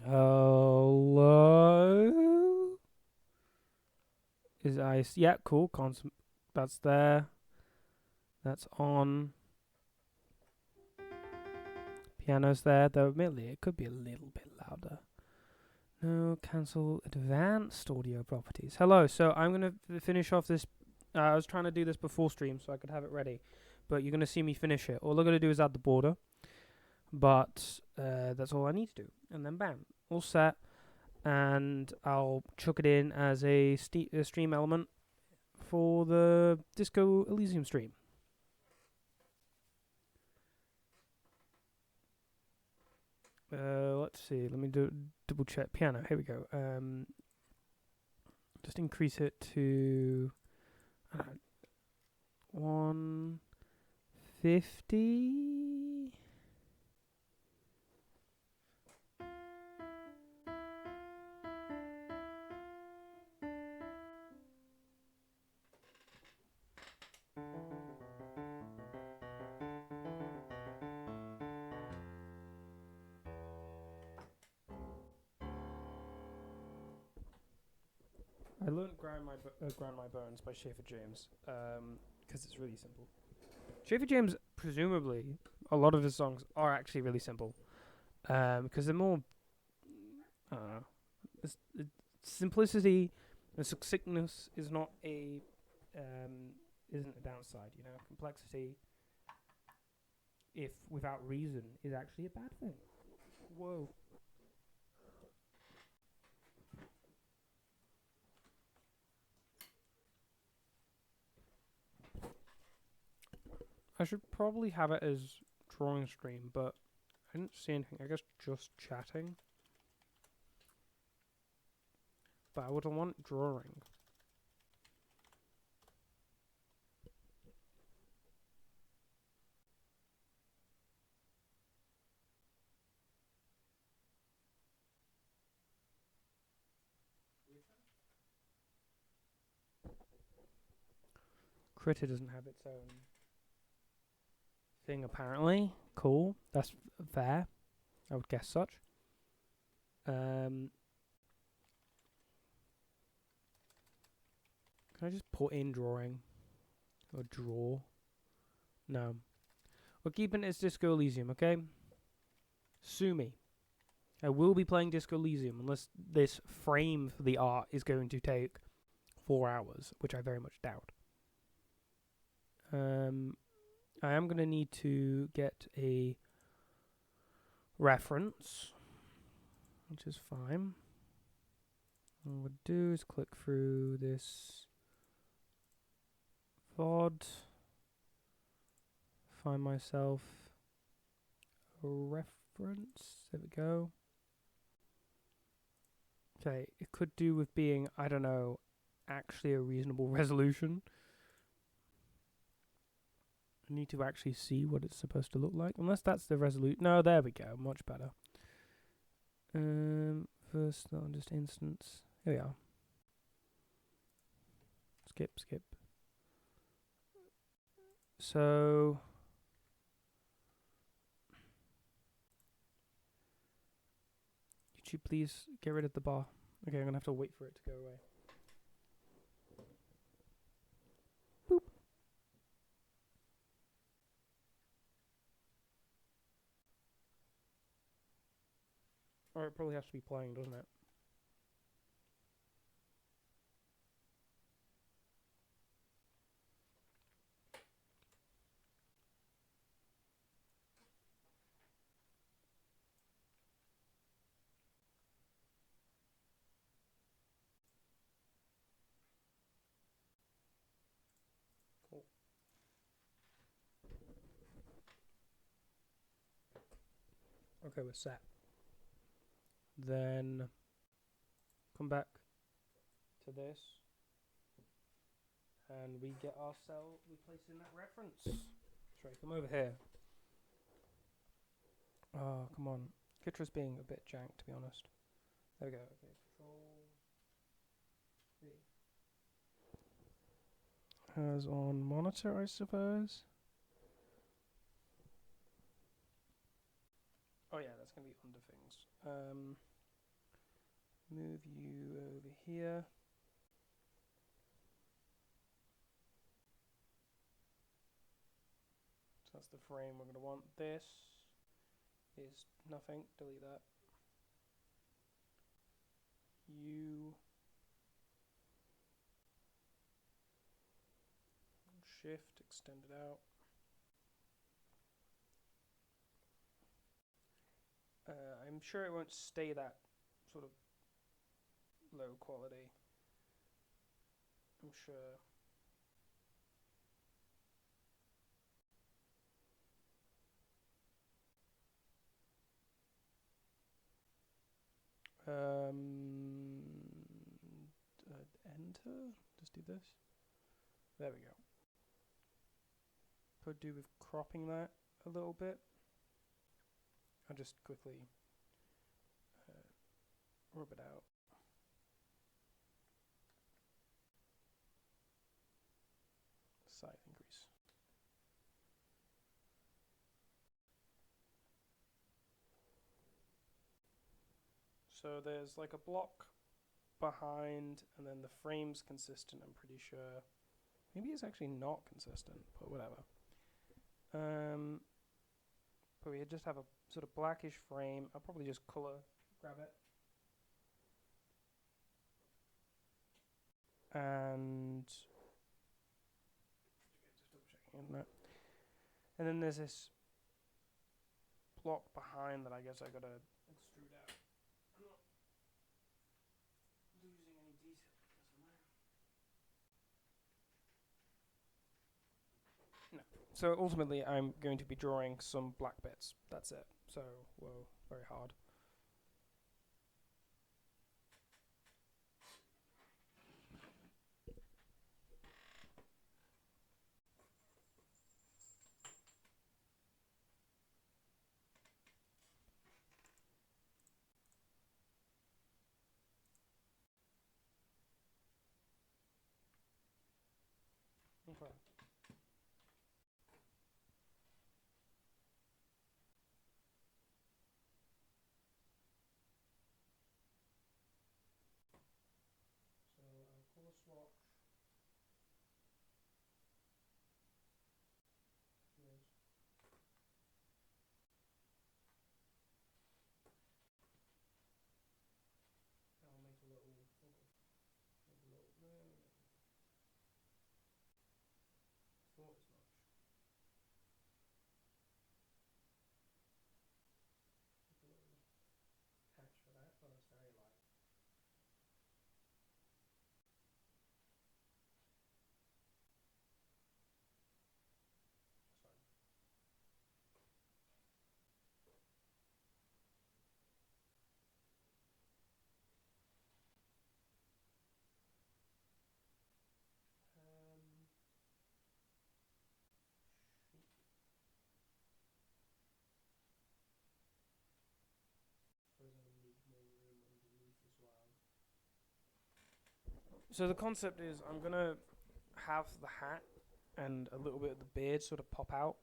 Hello? Is ice? Yeah, cool. That's there. That's on. Piano's there, though admittedly it could be a little bit louder. No, cancel advanced audio properties. Hello, so I'm going to finish off this. I was trying to do this before stream so I could have it ready, but you're going to see me finish it. All I'm going to do is add the border, but that's all I need to do. And then bam, all set. And I'll chuck it in as a stream element for the Disco Elysium stream. Let's see. Let me double check. Piano. Here we go. Just increase it to 150. I learned Grind My Bones by Schaefer James because it's really simple. Schaefer James, presumably, a lot of his songs are actually really simple because they're more, I don't know, simplicity and succinctness is not isn't a downside, you know. Complexity, if without reason, is actually a bad thing. Whoa. I should probably have it as drawing stream, but I didn't see anything. I guess just chatting. But I would want drawing. Critter doesn't have its own thing, apparently. Cool. That's fair. I would guess such. Can I just put in drawing? Or draw? No. We're keeping it as Disco Elysium, okay? Sue me. I will be playing Disco Elysium unless this frame for the art is going to take 4 hours, which I very much doubt. I am going to need to get a reference, which is fine. What I would do is click through this VOD, find myself a reference. There we go. Okay, it could do with being, I don't know, actually a reasonable resolution. I need to actually see what it's supposed to look like. Unless that's the resolution. No, there we go. Much better. First, not just instance. Here we are. Skip. So YouTube, please get rid of the bar. Okay, I'm gonna have to wait for it to go away. Boop. Or it probably has to be playing, doesn't it? Cool. Okay, we're set. Then come back to this, and we get ourselves, we place in that reference. Sorry, come over here. Oh, come on. Kitra's being a bit jank, to be honest. There we go. Okay, Control V. As on monitor, I suppose. Oh yeah, that's gonna be under things. Move you over here. So that's the frame we're going to want. This is nothing. Delete that. You shift, extend it out. I'm sure it won't stay that sort of low quality. I'm sure. Enter. Just do this. There we go. Could do with cropping that a little bit. I'll just quickly rub it out. Size increase. So there's like a block behind, and then the frame's consistent, I'm pretty sure. Maybe it's actually not consistent, but whatever. But we just have a sort of blackish frame. I'll probably just color grab it. And just double checking that. And then there's this block behind that I guess I gotta extrude out. I'm not losing any detail because am I? No. So ultimately I'm going to be drawing some black bits. That's it. So, whoa, very hard. Okay. So color swatch. Yes. I'll make a little. Make a little there. Thought as much. Make a little hatch for that. Oh, that's very light. That's fine. Suppose I need more room underneath as well. So the concept is I'm gonna have the hat and a little bit of the beard sort of pop out,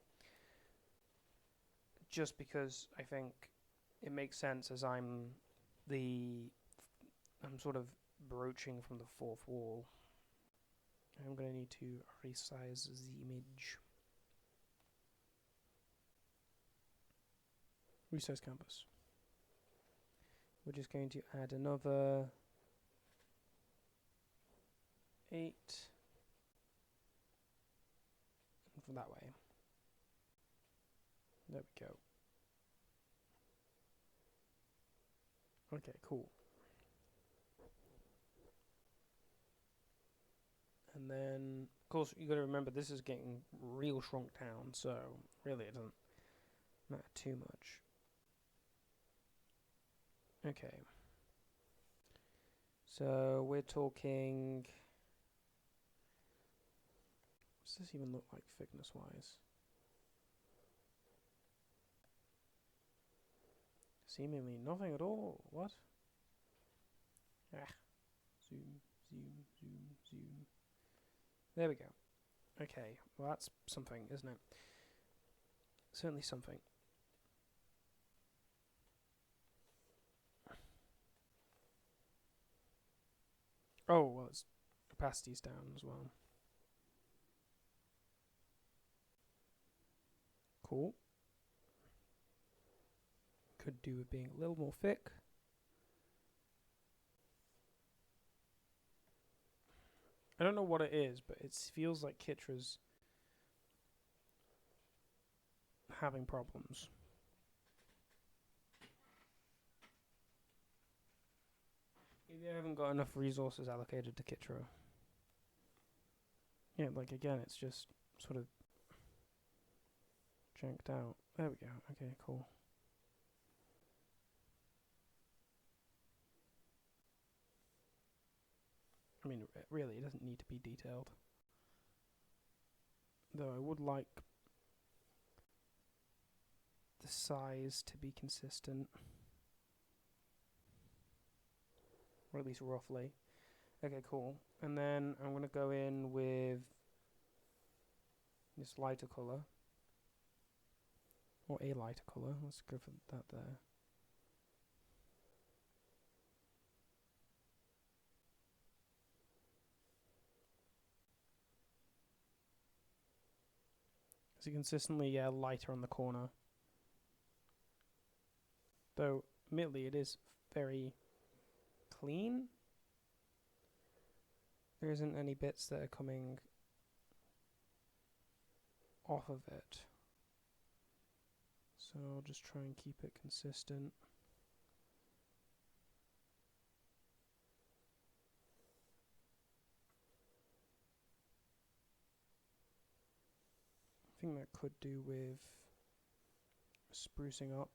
just because I think it makes sense as I'm sort of broaching from the fourth wall. I'm gonna need to resize the image. Resize canvas. We're just going to add another 8 from that way. There we go. Okay, cool. And then, of course, you got to remember this is getting real shrunk down, so really it doesn't matter too much. Okay. So we're talking. What does this even look like thickness-wise? Seemingly nothing at all. What? Ah. Zoom, zoom, zoom, zoom. There we go. Okay, well that's something, isn't it? Certainly something. Oh, well, its opacity's down as well. Cool. Could do with being a little more thick. I don't know what it is, but it feels like Kitra's having problems. Maybe I haven't got enough resources allocated to Kitra. Yeah, like again, it's just sort of janked out. There we go. Okay, cool. I mean, really, it doesn't need to be detailed. Though I would like the size to be consistent. Or at least roughly. Okay, cool. And then I'm going to go in with this lighter colour. Or a lighter colour. Let's go for that there. Is it consistently lighter on the corner? Though, admittedly, it is very clean. There isn't any bits that are coming off of it. So I'll just try and keep it consistent. I think that could do with sprucing up.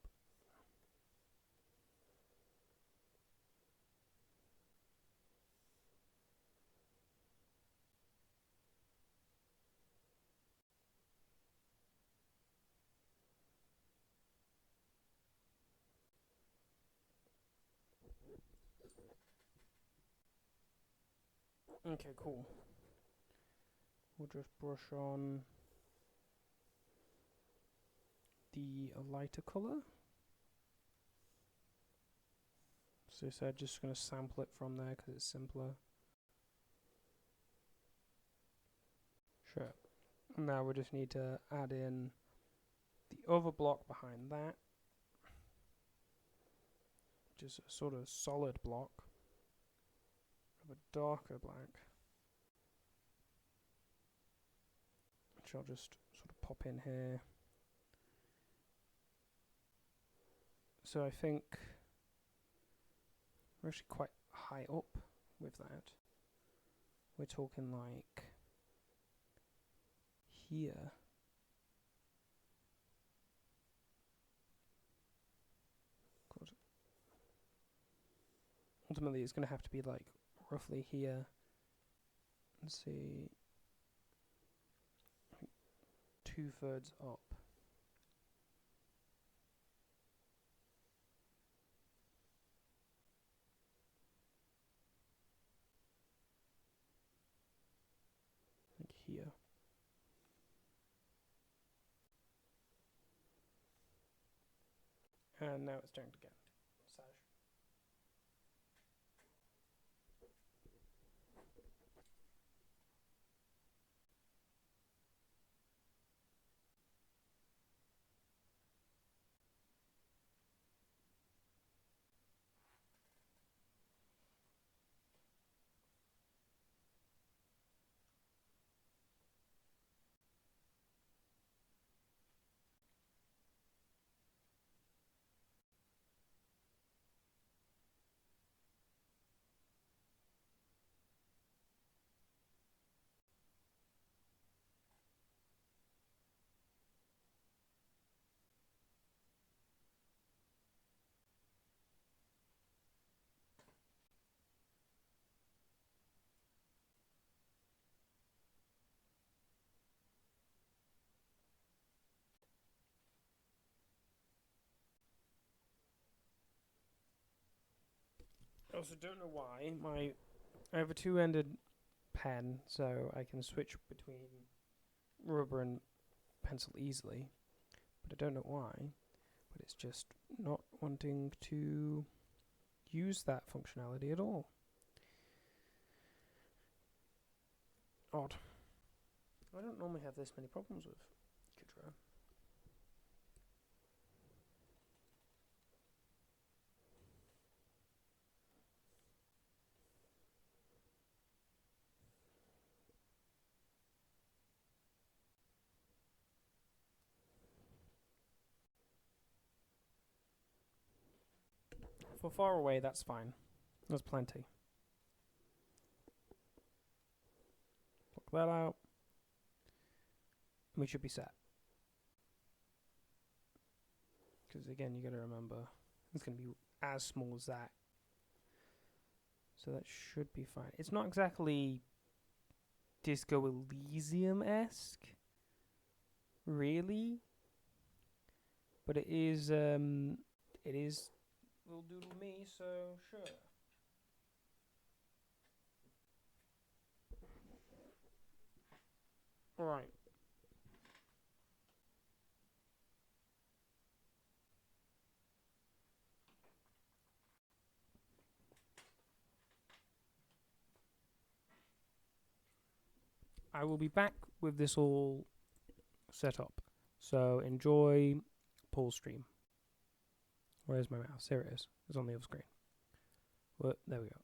Okay, cool. We'll just brush on the lighter colour. So I said just going to sample it from there because it's simpler. Sure. Now we just need to add in the other block behind that, which is a sort of solid block of a darker black, which I'll just sort of pop in here. So I think we're actually quite high up with that. We're talking like here. God. Ultimately, it's going to have to be like roughly here. Let's see, 2/3 up. Like here. And now it's janked again. Sage. I also don't know why I have a two-ended pen, so I can switch between rubber and pencil easily, but I don't know why. But it's just not wanting to use that functionality at all. Odd. I don't normally have this many problems with Kidro. For far away, that's fine. There's plenty. Block that out. We should be set. Because again, you got to remember, it's going to be as small as that. So that should be fine. It's not exactly Disco Elysium-esque, really. But it is will doodle me, so sure. Alright. I will be back with this all set up. So enjoy Paul's stream. Where's my mouse? Here it is. It's on the other screen. Well, there we go.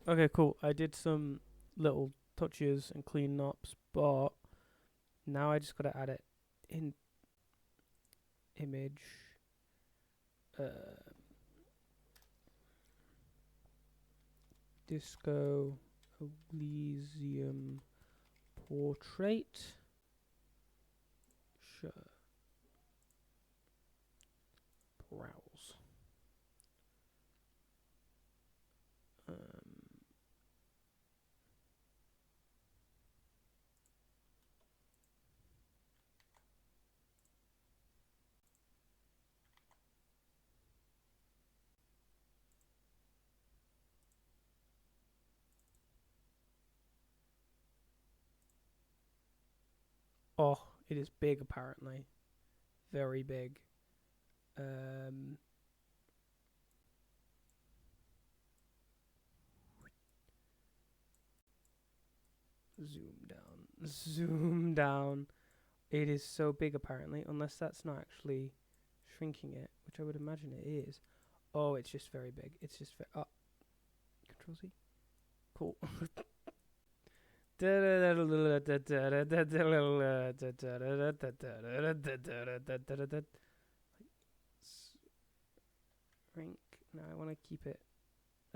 Okay, cool. I did some little touches and clean ups, but now I just gotta add it in image. Disco Elysium portrait. Sure. Browse. Oh, it is big apparently. Very big. Zoom down. Zoom down. It is so big apparently, unless that's not actually shrinking it, which I would imagine it is. Oh, it's just very big. It's just oh, Control Z. Cool. Shrink. No, I want to keep it.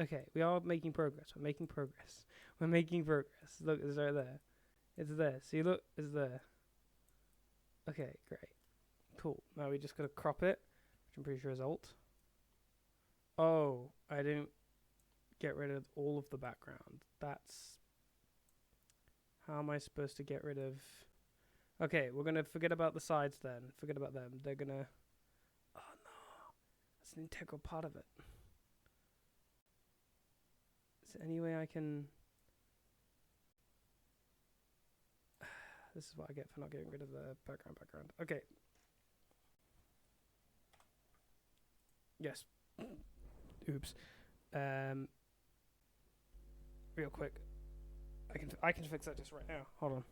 Okay, we are making progress. We're making progress. We're making progress. Look, it's right there. It's there. See, look, it's there. Okay, great. Cool. Now we just gotta crop it, which I'm pretty sure is Alt. Oh, I didn't get rid of all of the background. That's... How am I supposed to get rid of... Okay, we're gonna forget about the sides then. Forget about them. They're gonna... Oh no. That's an integral part of it. Is there any way I can... This is what I get for not getting rid of the background. Okay. Yes. Oops. Real quick. I can fix that just right now. Hold on.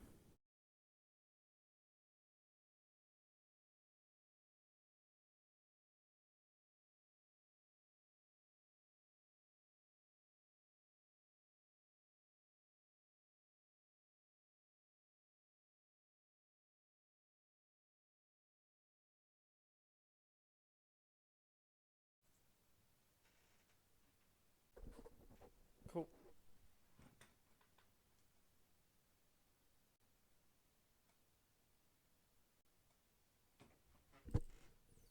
Cool.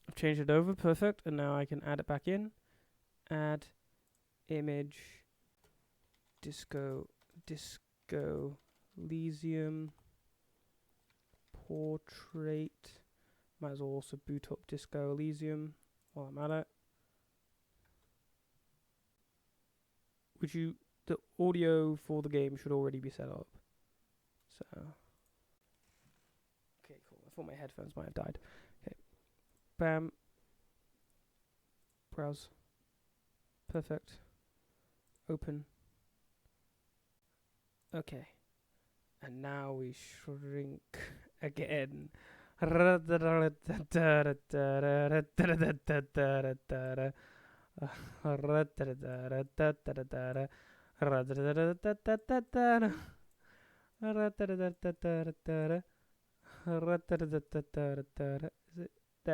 I've changed it over. Perfect. And now I can add it back in. Add image disco Elysium portrait. Might as well also boot up Disco Elysium while I'm at it. The audio for the game should already be set up. So, okay, cool. I thought my headphones might have died. Okay, bam. Browse. Perfect. Open. Okay. And now we shrink again. There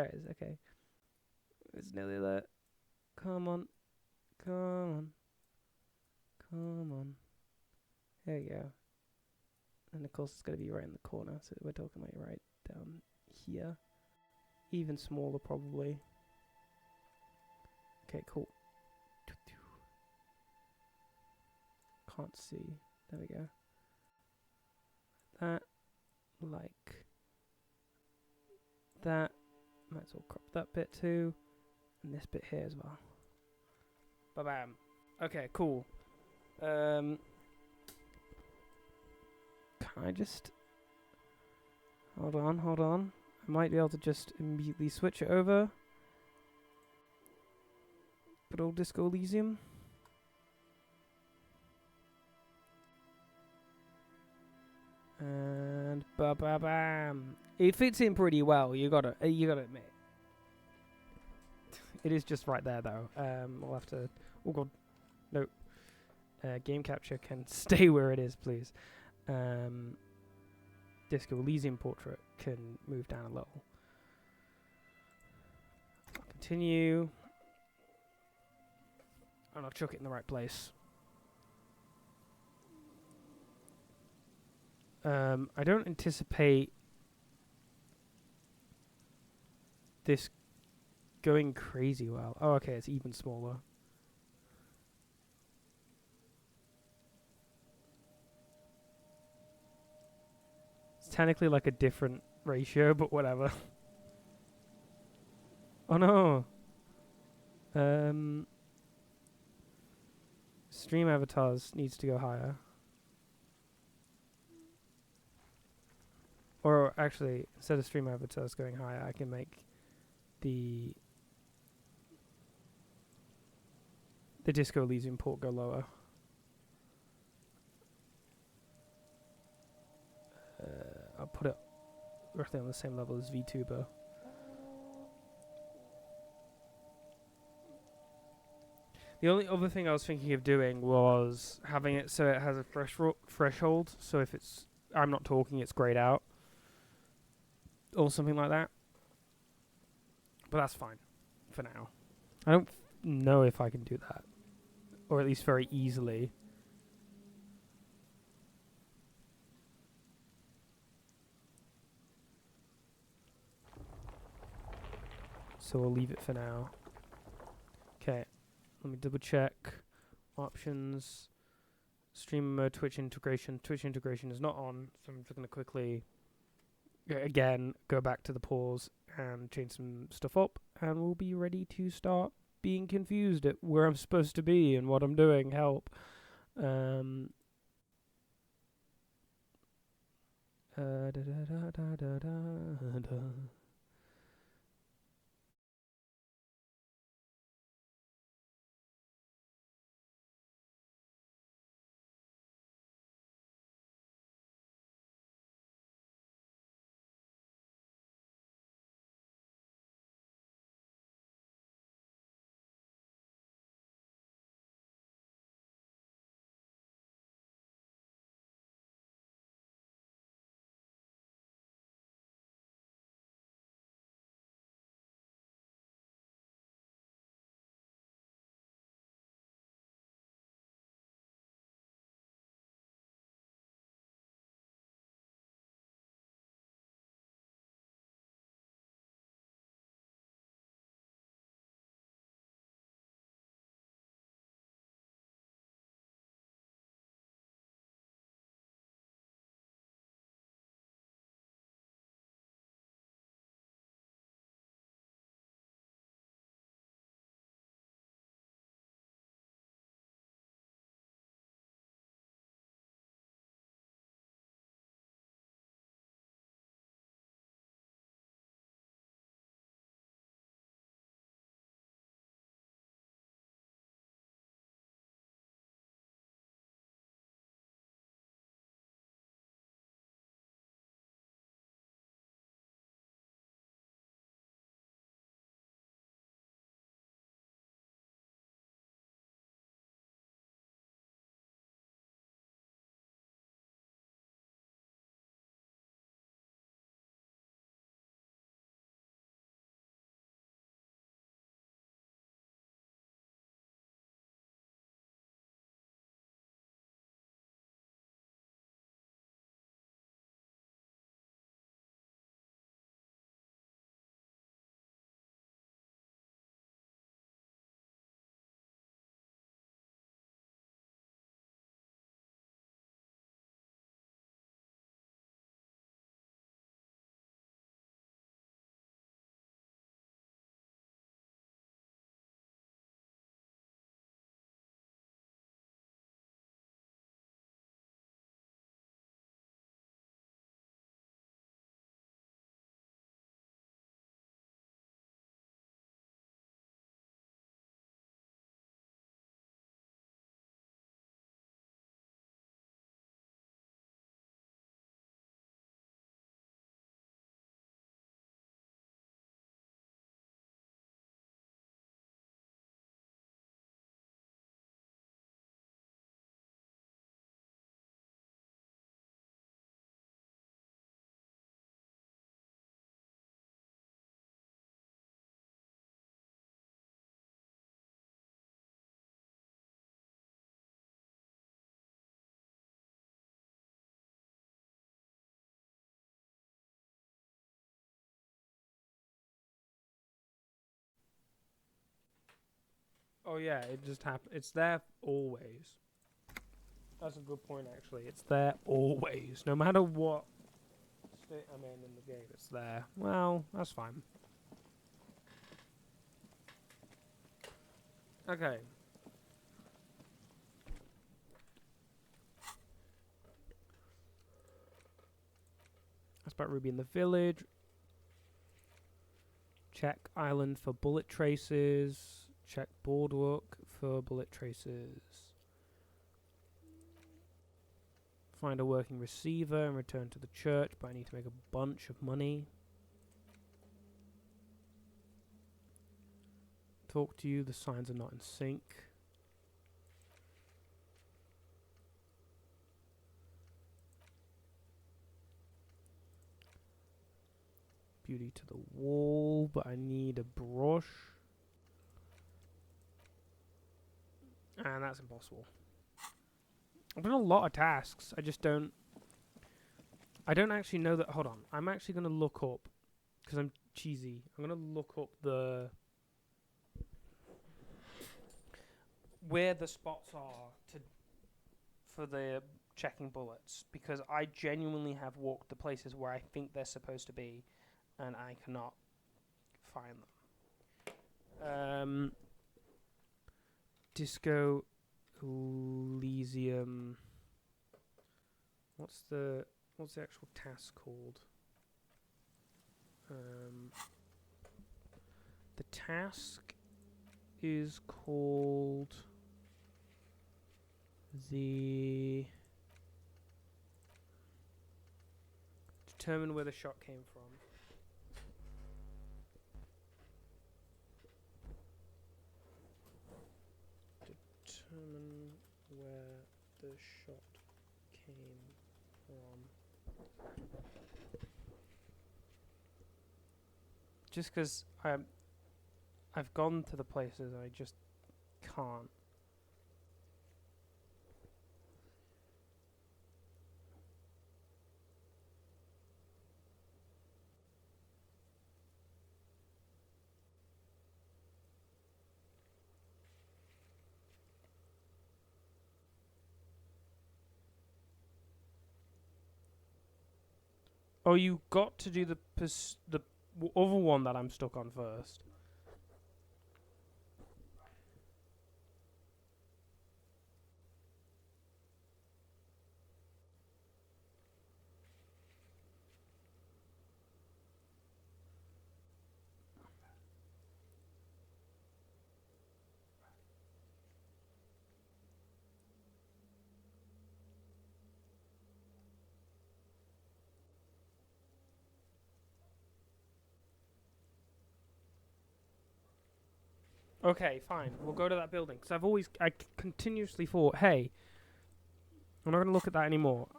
it is, okay. It's nearly there. Come on. Come on. There you go. And of course it's going to be right in the corner, so we're talking like right down here. Even smaller probably. Okay, cool. Can't see. There we go. That, like that. Might as well crop that bit too. And this bit here as well. Ba-bam. Okay, cool. Can I just... Hold on. I might be able to just immediately switch it over. Good old Disco Elysium. And ba-ba-bam. It fits in pretty well, you gotta admit. It is just right there though. We'll have to... Oh god. No. Game capture can stay where it is, please. Disco Elysium portrait can move down a little. I'll continue. And I'll chuck it in the right place. I don't anticipate this going crazy well. Oh, okay, it's even smaller. It's technically like a different ratio, but whatever. Oh no. Stream avatars needs to go higher. Or actually, instead of stream avatars going higher, I can make the Disco Elysium port go lower. I'll put it roughly on the same level as VTuber. The only other thing I was thinking of doing was having it so it has a threshold. So if I'm not talking, it's grayed out, or something like that. But that's fine for now. I don't know if I can do that, or at least very easily. So we'll leave it for now. Okay, let me double check. Options, stream mode, Twitch integration. Twitch integration is not on, so I'm just going to quickly, again, go back to the pause and change some stuff up, and we'll be ready to start being confused at where I'm supposed to be and what I'm doing. Help. Da, da, da, da, da, da, da. Oh yeah, it just happens. It's there always. That's a good point, actually. It's there always, no matter what state I'm in the game. It's there. Well, that's fine. Okay. That's about Ruby in the village. Check island for bullet traces. Check boardwalk for bullet traces. Find a working receiver and return to the church, but I need to make a bunch of money. Talk to you, the signs are not in sync. Beauty to the wall, but I need a brush. And that's impossible. I've done a lot of tasks. I don't actually know that. Hold on. I'm actually going to look up, because I'm cheesy. I'm going to look up where the spots are for the checking bullets, because I genuinely have walked the places where I think they're supposed to be, and I cannot find them. Disco Elysium. What's the actual task called? The task is called determine where the shot came from. Determine where the shot came from. Just because I've gone to the places, I just can't. Oh, you got to do the other one that I'm stuck on first. Okay, fine. We'll go to that building. Because I continuously thought, hey, I'm not going to look at that anymore.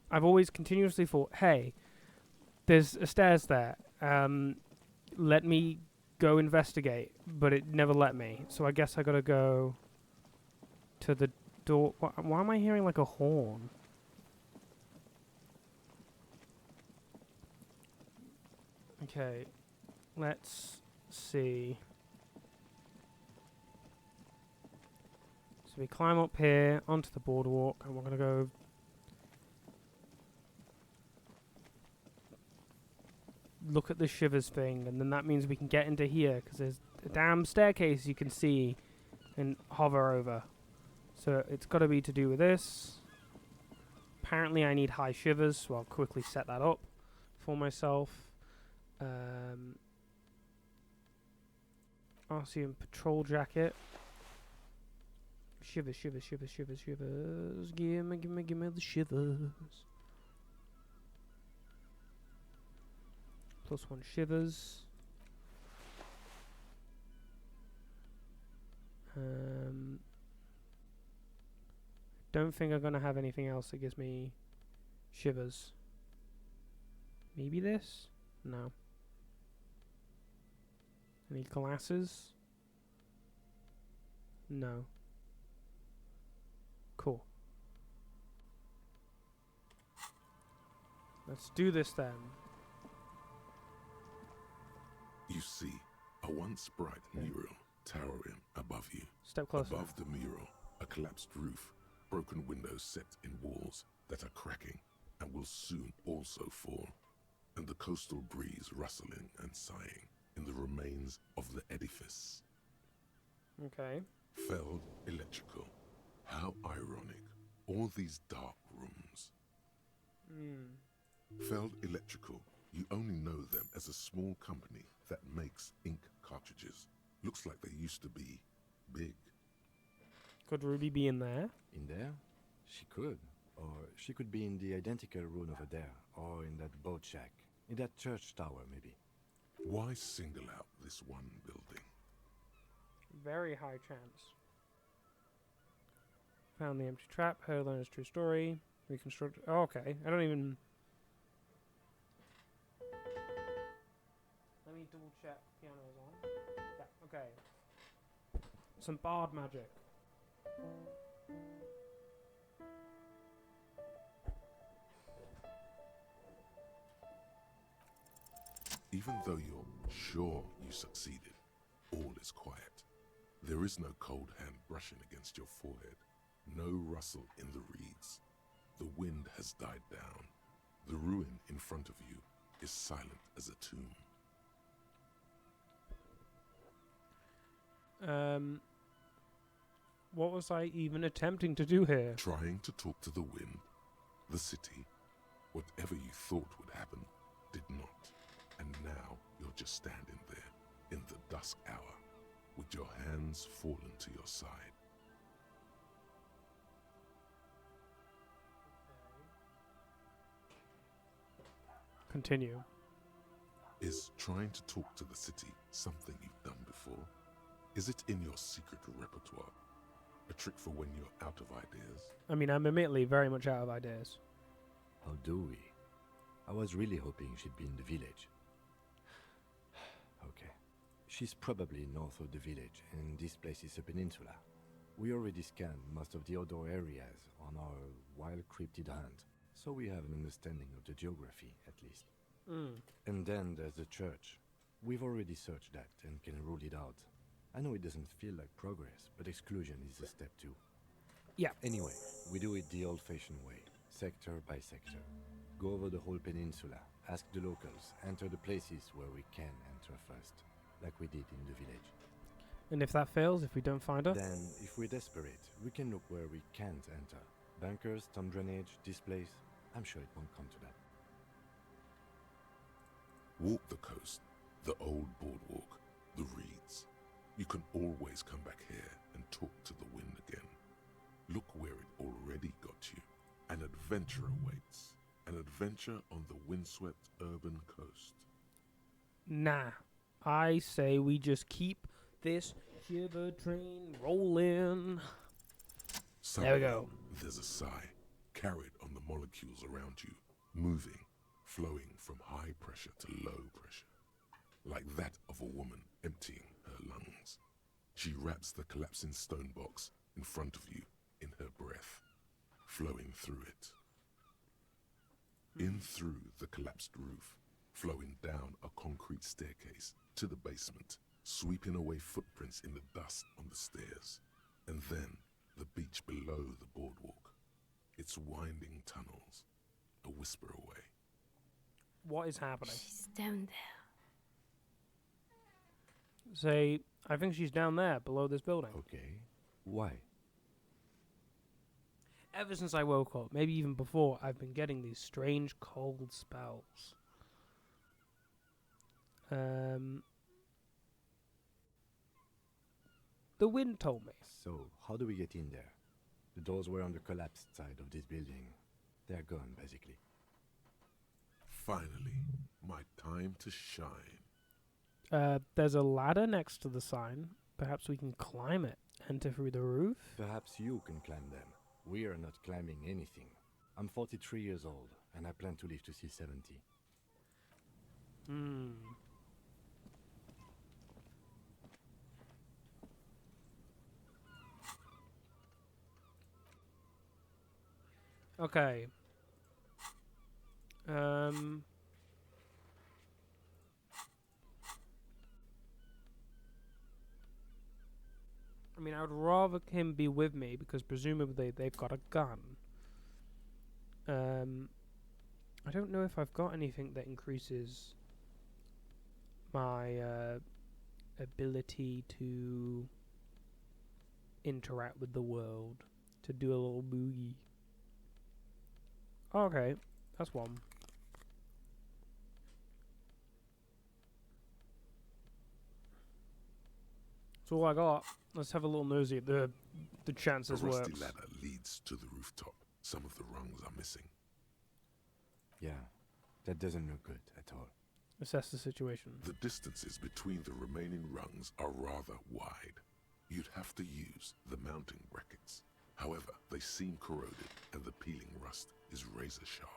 I've always continuously thought, hey, there's a stairs there. Let me go investigate. But it never let me. So I guess I got to go to the door. Why am I hearing like a horn? Okay, let's see. So we climb up here onto the boardwalk, and we're going to go look at the shivers thing, and then that means we can get into here, because there's a damn staircase you can see and hover over. So it's got to be to do with this. Apparently I need high shivers, so I'll quickly set that up for myself. RCM patrol jacket. Shivers, shivers, shivers, shivers, shivers. Give me the shivers. +1 shivers. Don't think I'm gonna have anything else that gives me shivers. Maybe this? No. Any glasses? No. Cool. Let's do this then. You see, a once bright new room towering above you. Step closer. Above the mural, a collapsed roof, broken windows set in walls that are cracking and will soon also fall, and the coastal breeze rustling and sighing in the remains of the edifice. Okay. Felled electrical. How ironic. All these dark rooms. Felled Electrical. You only know them as a small company that makes ink cartridges. Looks like they used to be big. Could Ruby be in there? In there? She could. Or she could be in the identical room over there. Or in that boat shack. In that church tower, maybe. Why single out this one building? Very high chance. Found the empty trap. Her learner's true story. Reconstruct. Oh, okay. I don't even. Let me double check. Piano's on. Yeah. Okay. Some bard magic. Even though you're sure you succeeded, all is quiet. There is no cold hand brushing against your forehead, no rustle in the reeds. The wind has died down. The ruin in front of you is silent as a tomb. What was I even attempting to do here? Trying to talk to the wind, the city, whatever you thought would happen, did not. And now you're just standing there in the dusk hour with your hands fallen to your side. Continue. Is trying to talk to the city something you've done before? Is it in your secret repertoire? A trick for when you're out of ideas? I mean, I'm admittedly very much out of ideas. How do we? I was really hoping she'd be in the village. Okay. She's probably north of the village, and this place is a peninsula. We already scanned most of the outdoor areas on our wild cryptid hunt, so we have an understanding of the geography, at least. And then there's the church. We've already searched that and can rule it out. I know it doesn't feel like progress, but exclusion is a step too. Yeah. Anyway, we do it the old-fashioned way, sector by sector. Go over the whole peninsula, ask the locals, enter the places where we can enter first, like we did in the village. And if that fails, if we don't find her? Then, if we're desperate, we can look where we can't enter. Bunkers, storm drainage, this place. I'm sure it won't come to that. Walk the coast, the old boardwalk, the reeds. You can always come back here and talk to the wind again. Look where it already got you. An adventure awaits. An adventure on the windswept urban coast. Nah. I say we just keep this shiver train rolling. There we go. There's a sigh, carried on the molecules around you, moving, flowing from high pressure to low pressure, like that of a woman emptying her lungs. She wraps the collapsing stone box in front of you in her breath, flowing through it. In through the collapsed roof, flowing down a concrete staircase to the basement, sweeping away footprints in the dust on the stairs, and then the beach below the boardwalk, its winding tunnels, a whisper away. What is happening? She's down there. Say, I think she's down there, below this building. Okay. Why? Ever since I woke up, maybe even before, I've been getting these strange cold spells. The wind told me. So, how do we get in there? The doors were on the collapsed side of this building. They're gone, basically. Finally, my time to shine. There's a ladder next to the sign. Perhaps we can climb it. Enter through the roof. Perhaps you can climb them. We are not climbing anything. I'm 43 years old, and I plan to live to see 70. Okay. I mean, I would rather him be with me because presumably they've got a gun. I don't know if I've got anything that increases my ability to interact with the world, to do a little boogie. Oh, okay, that's one. That's all I got. Let's have a little nosy at the chances The rusty works. ladder leads to the rooftop. Some of the rungs are missing. Yeah, that doesn't look good at all. Assess the situation. The distances between the remaining rungs are rather wide. You'd have to use the mounting brackets. However, they seem corroded and the peeling rust is razor sharp.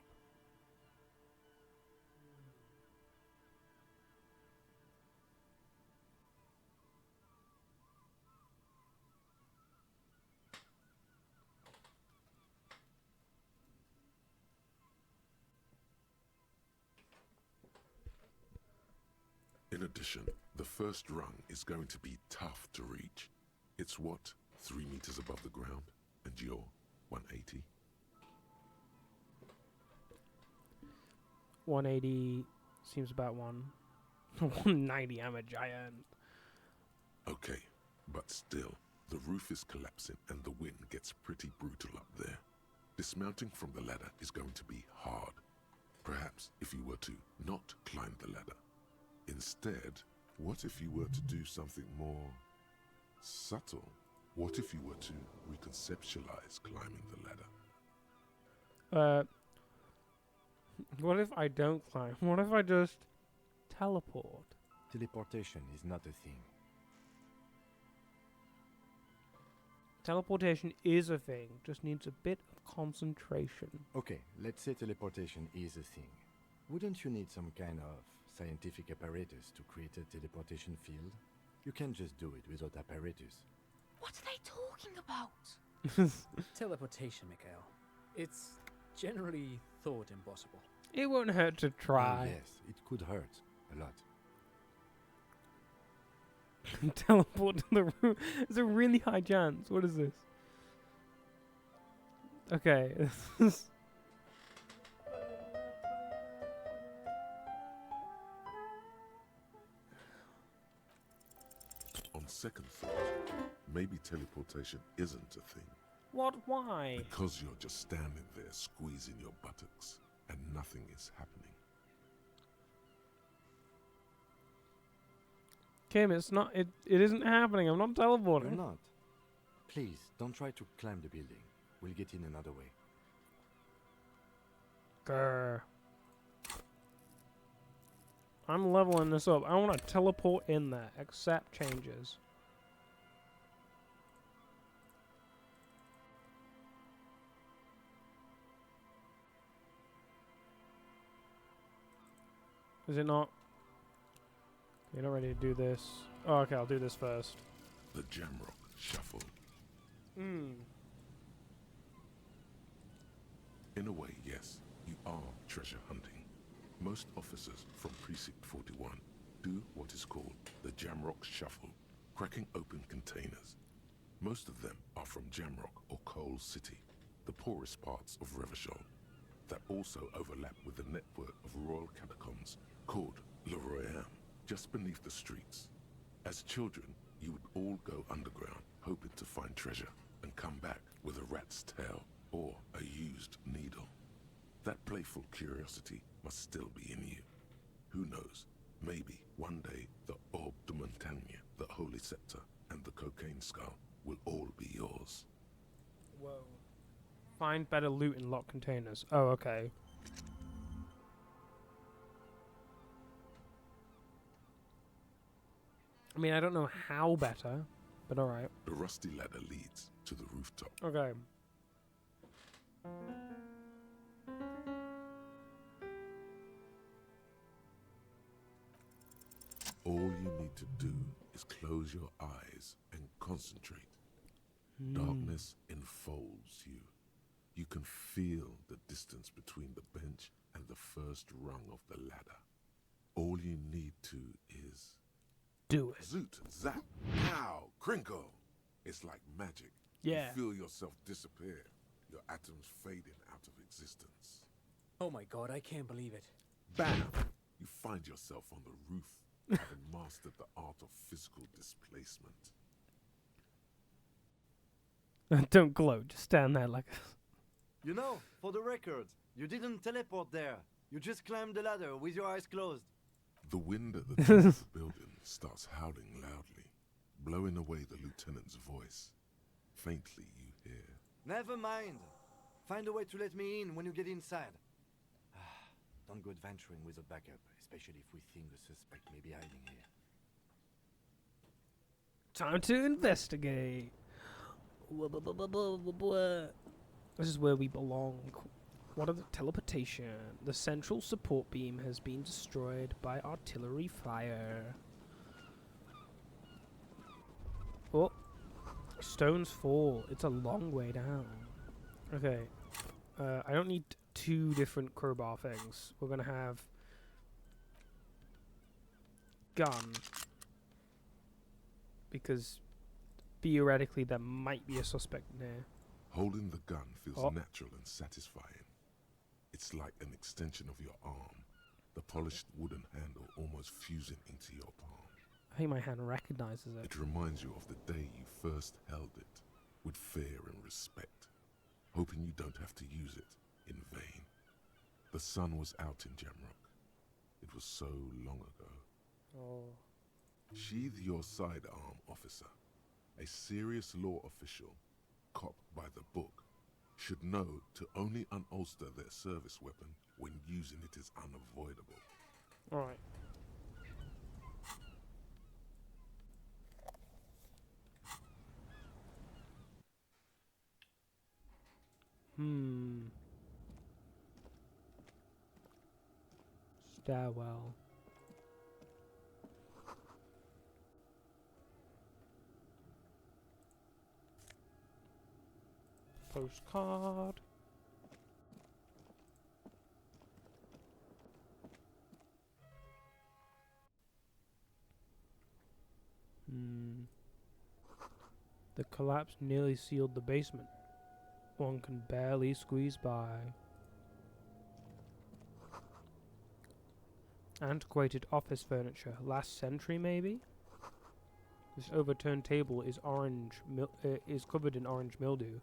In addition, the first rung is going to be tough to reach. It's what, 3 meters above the ground? And you're 180? 180 seems about one. 190, I'm a giant. Okay, but still, the roof is collapsing and the wind gets pretty brutal up there. Dismounting from the ladder is going to be hard. Perhaps if you were to not climb the ladder. Instead, what if you were to do something more subtle? What if you were to reconceptualize climbing the ladder? What if I don't climb? What if I just teleport? Teleportation is not a thing. Teleportation is a thing, just needs a bit of concentration. Okay, let's say teleportation is a thing. Wouldn't you need some kind of scientific apparatus to create a teleportation field? You can't just do it without apparatus. What are they talking about? Teleportation, Mikhail. It's generally thought impossible. It won't hurt to Oh, try. yes, it could hurt a lot. Teleport to the room. It's a really high chance. What is this? Okay. On second thought, maybe teleportation isn't a thing. What? Why? Because you're just standing there squeezing your buttocks and nothing is happening. Kim, it's not. It isn't happening. I'm not You're teleporting. not. Please, don't try to climb the building. We'll get in another way. Grr. I'm leveling this up. I want to teleport in there. Accept changes. Is it not? You're not ready to do this. Oh, okay, I'll do this first. The Jamrock Shuffle. Hmm. In a way, yes, you are treasure hunting. Most officers from Precinct 41 do what is called the Jamrock Shuffle, cracking open containers. Most of them are from Jamrock or Coal City, the poorest parts of Revachol, that also overlap with the network of royal catacombs called Le Royaume, just beneath the streets. As children, you would all go underground, hoping to find treasure, and come back with a rat's tail or a used needle. That playful curiosity must still be in you. Who knows, maybe one day the Orbe de Montagne, the Holy Scepter, and the Cocaine Skull will all be yours. Whoa. Find better loot in locked containers. Oh, okay. I mean, I don't know how better, but alright. The rusty ladder leads to the rooftop. Okay. All you need to do is close your eyes and concentrate. Darkness enfolds you. You can feel the distance between the bench and the first rung of the ladder. All you need to is Do it. zoot, zap, pow, crinkle. It's like magic. Yeah. You feel yourself disappear, your atoms fading out of existence. Oh my god, I can't believe it. Bam! You find yourself on the roof, having mastered the art of physical displacement. Don't gloat. Just stand there like. You know, for the record, you didn't teleport there. You just climbed the ladder with your eyes closed. The wind at the top of the building starts howling loudly, blowing away the lieutenant's voice. Faintly you hear, Never mind. Find a way to let me in when you get inside. Don't go adventuring with a backup, especially if we think the suspect may be hiding here. Time to investigate. This is where we belong. What are the teleportation? The central support beam has been destroyed by artillery fire. Oh, stones fall. It's a long way down. Okay, I don't need 2 different crowbar things. We're gonna have gun because theoretically there might be a suspect near. holding the gun feels Oh. natural and satisfying. It's like an extension of your arm, the polished wooden handle almost fusing into your palm. I think my hand recognizes it. It reminds you of the day you first held it, with fear and respect, hoping you don't have to use it in vain. The sun was out in Jamrock. It was so long ago. Oh. Sheathe your sidearm, officer. A serious law official, cop by the book, should know to only unholster their service weapon when using it is unavoidable. Alright. Stairwell. Postcard. The collapse nearly sealed the basement. One can barely squeeze by. Antiquated office furniture. Last century, maybe? This overturned table is is covered in orange mildew,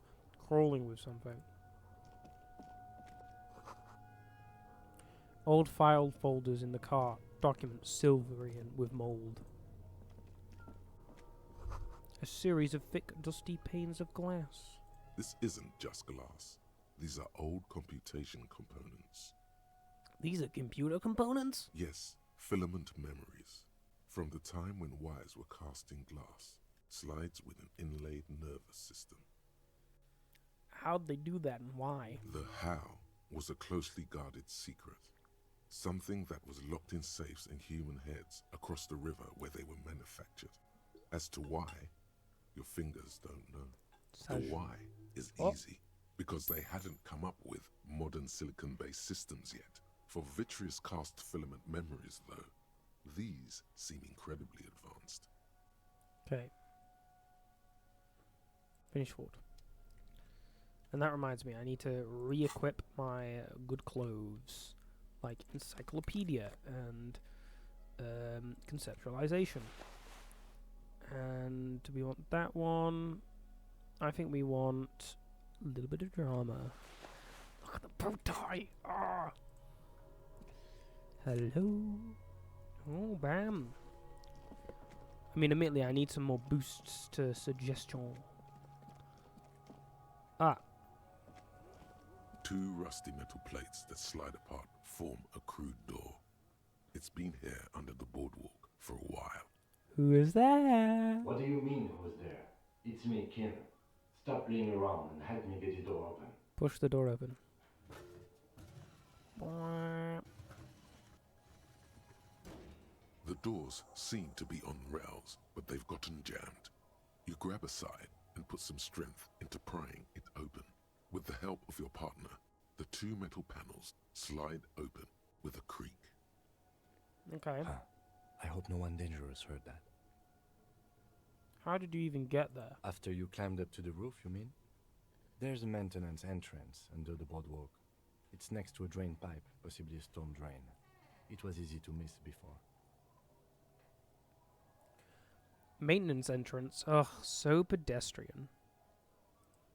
crawling with something. Old file folders in the cart. Documents silvery and with mold. A series of thick, dusty panes of glass. This isn't just glass. These are old computation components. These are computer components? Yes, filament memories. From the time when wires were cast in glass, slides with an inlaid nervous system. How'd they do that and why? The how was a closely guarded secret. Something that was locked in safes in human heads across the river where they were manufactured. As to why, your fingers don't know. The why is easy, because they hadn't come up with modern silicon-based systems yet. For vitreous cast filament memories, though, these seem incredibly advanced. Okay. Finish forward. And that reminds me, I need to re-equip my good clothes, like encyclopedia and conceptualization. And do we want that one? I think we want a little bit of drama. Look at the bow tie! Ah! Hello? Oh, bam. I mean, admittedly, I need some more boosts to suggestion. Ah. 2 rusty metal plates that slide apart form a crude door. It's been here under the boardwalk for a while. Who is there? What do you mean, who's there? It's me, Kim. Stop playing around and help me get the door open. Push the door open. The doors seem to be on rails, but they've gotten jammed. You grab a side and put some strength into prying it open. With the help of your partner, the 2 metal panels slide open with a creak. Okay. I hope no one dangerous heard that. How did you even get there? After you climbed up to the roof, you mean? There's a maintenance entrance under the boardwalk. It's next to a drain pipe, possibly a storm drain. It was easy to miss before. Maintenance entrance. Ugh, so pedestrian.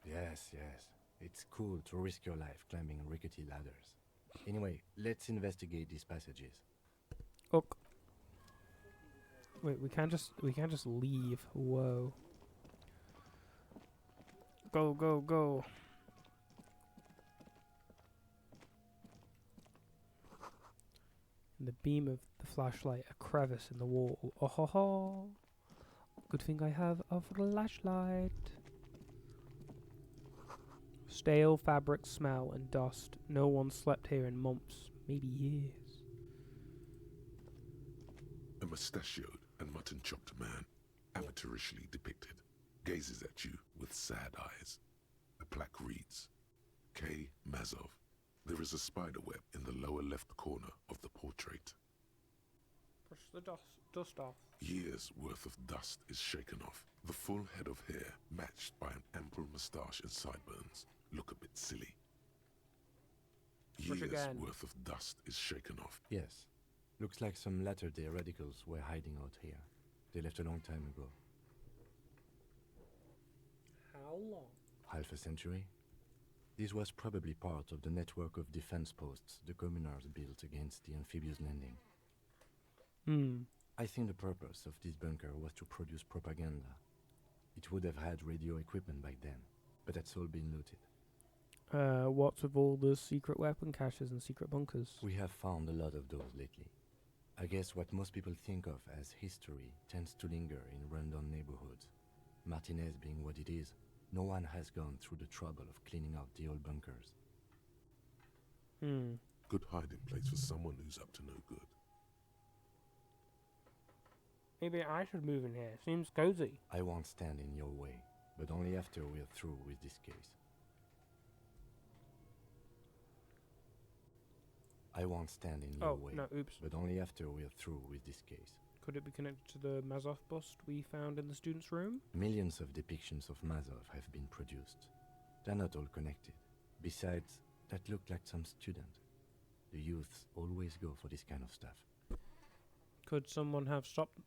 Yes, yes. It's cool to risk your life climbing rickety ladders. Anyway, let's investigate these passages. Ok. Wait, we can't just leave. Whoa. Go, go, go. In the beam of the flashlight, a crevice in the wall. Oh ho ho. Good thing I have a flashlight. Stale fabric smell and dust. No one slept here in months, maybe years. A mustachioed and mutton-chopped man, amateurishly depicted, gazes at you with sad eyes. A plaque reads, K. Mazov. There is a spider web in the lower left corner of the portrait. Brush the dust off. Years' worth of dust is shaken off. The full head of hair, matched by an ample moustache and sideburns, look a bit silly. Brush Years' again. worth of dust is shaken off. Yes. Looks like some latter-day radicals were hiding out here. They left a long time ago. How long? Half a century? This was probably part of the network of defense posts the communards built against the amphibious landing. I think the purpose of this bunker was to produce propaganda. It would have had radio equipment back then, but that's all been looted. What's with all the secret weapon caches and secret bunkers? We have found a lot of those lately. I guess what most people think of as history tends to linger in rundown neighborhoods. Martinez being what it is, no one has gone through the trouble of cleaning out the old bunkers. Good hiding place for someone who's up to no good. Maybe I should move in here. Seems cozy. I won't stand in your way, but only after we're through with this case. I won't stand in your way, no, oops. but only after we're through with this case. Could it be connected to the Mazov bust we found in the student's room? Millions of depictions of Mazov have been produced. They're not all connected. Besides, that looked like some student. The youths always go for this kind of stuff. Could someone have stopped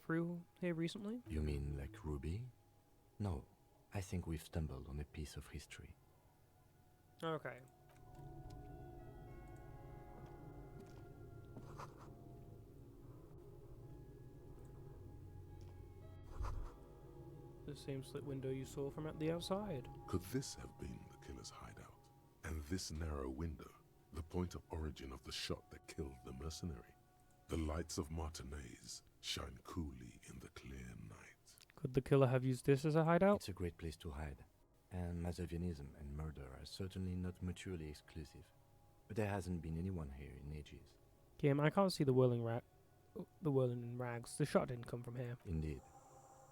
through here recently? You mean like Ruby? No, I think we've stumbled on a piece of history. Okay. The same slit window you saw from at the outside. Could this have been the killer's hideout? And this narrow window, the point of origin of the shot that killed the mercenary? The lights of Martinez shine coolly in the clear night. Could the killer have used this as a hideout? It's a great place to hide. And Mazovianism and murder are certainly not mutually exclusive. But there hasn't been anyone here in ages. Kim, I can't see the whirling rags. The shot didn't come from here. Indeed.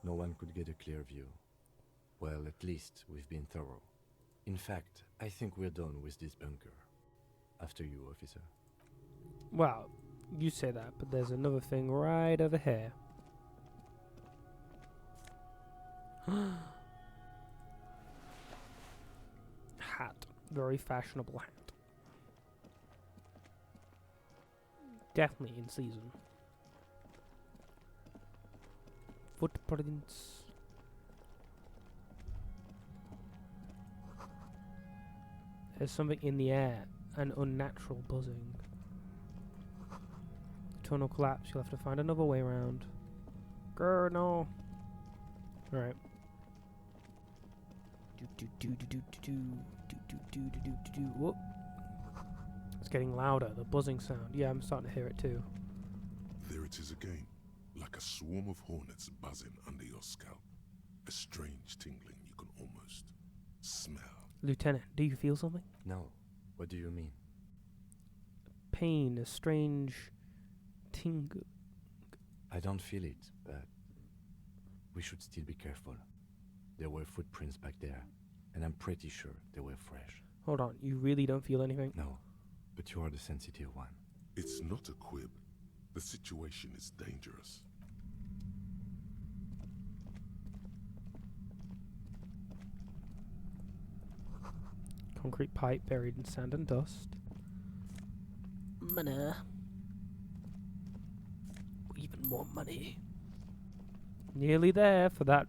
No one could get a clear view. Well, at least we've been thorough. In fact, I think we're done with this bunker. After you, officer. Well, you say that, but there's another thing right over here. Hat. Very fashionable hat. Definitely in season. Footprints. There's something in the air. An unnatural buzzing. Tunnel collapse. You'll have to find another way around. Grr, no. Alright. Whoop. It's getting louder. The buzzing sound. Yeah, I'm starting to hear it too. There it is again, like a swarm of hornets buzzing under your scalp. A strange tingling you can almost smell. Lieutenant, do you feel something? No. What do you mean? Pain, a strange tingle. I don't feel it, but we should still be careful. There were footprints back there, and I'm pretty sure they were fresh. Hold on, you really don't feel anything? No, but you are the sensitive one. It's not a quib. The situation is dangerous. concrete pipe buried in sand and dust. Money. Even more money. Nearly there for that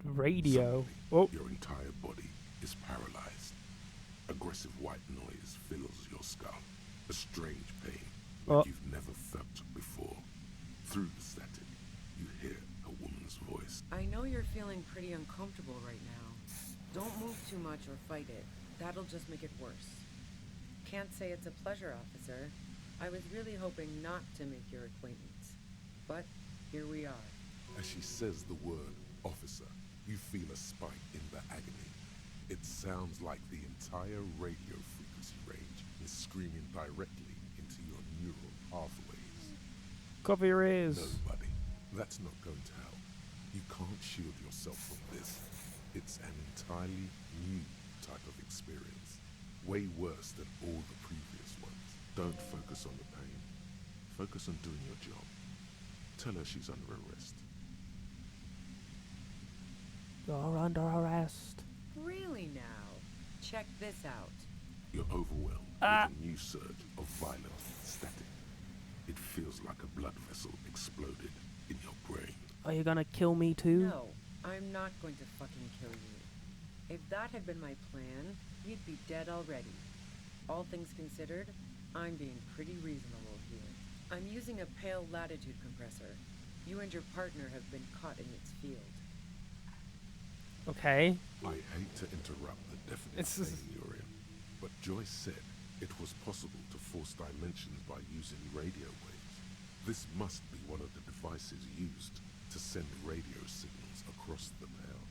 radio. Suddenly, your entire body is paralyzed. Aggressive white noise fills your skull. A strange pain like you've never felt before. Through the static, you hear a woman's voice. I know you're feeling pretty uncomfortable right now. Don't move too much or fight it. That'll just make it worse. Can't say it's a pleasure, officer. I was really hoping not to make your acquaintance. But here we are. As she says the word officer, you feel a spike in the agony. It sounds like the entire radio frequency range is screaming directly into your neural pathways. Cover your ears. No, buddy, that's not going to help. You can't shield yourself from this. It's an entirely new type of experience. Way worse than all the previous ones. Don't focus on the pain. Focus on doing your job. Tell her she's under arrest. You're under arrest. Really now? Check this out. You're overwhelmed with a new surge of violent static. It feels like a blood vessel exploded in your brain. Are you gonna kill me too? No, I'm not going to fucking kill you. If that had been my plan, you'd be dead already. All things considered, I'm being pretty reasonable here. I'm using a pale latitude compressor. You and your partner have been caught in its field. Okay. I hate to interrupt the definite pain you're in, but Joyce said it was possible to force dimensions by using radio waves. This must be one of the devices used to send radio signals across the pale.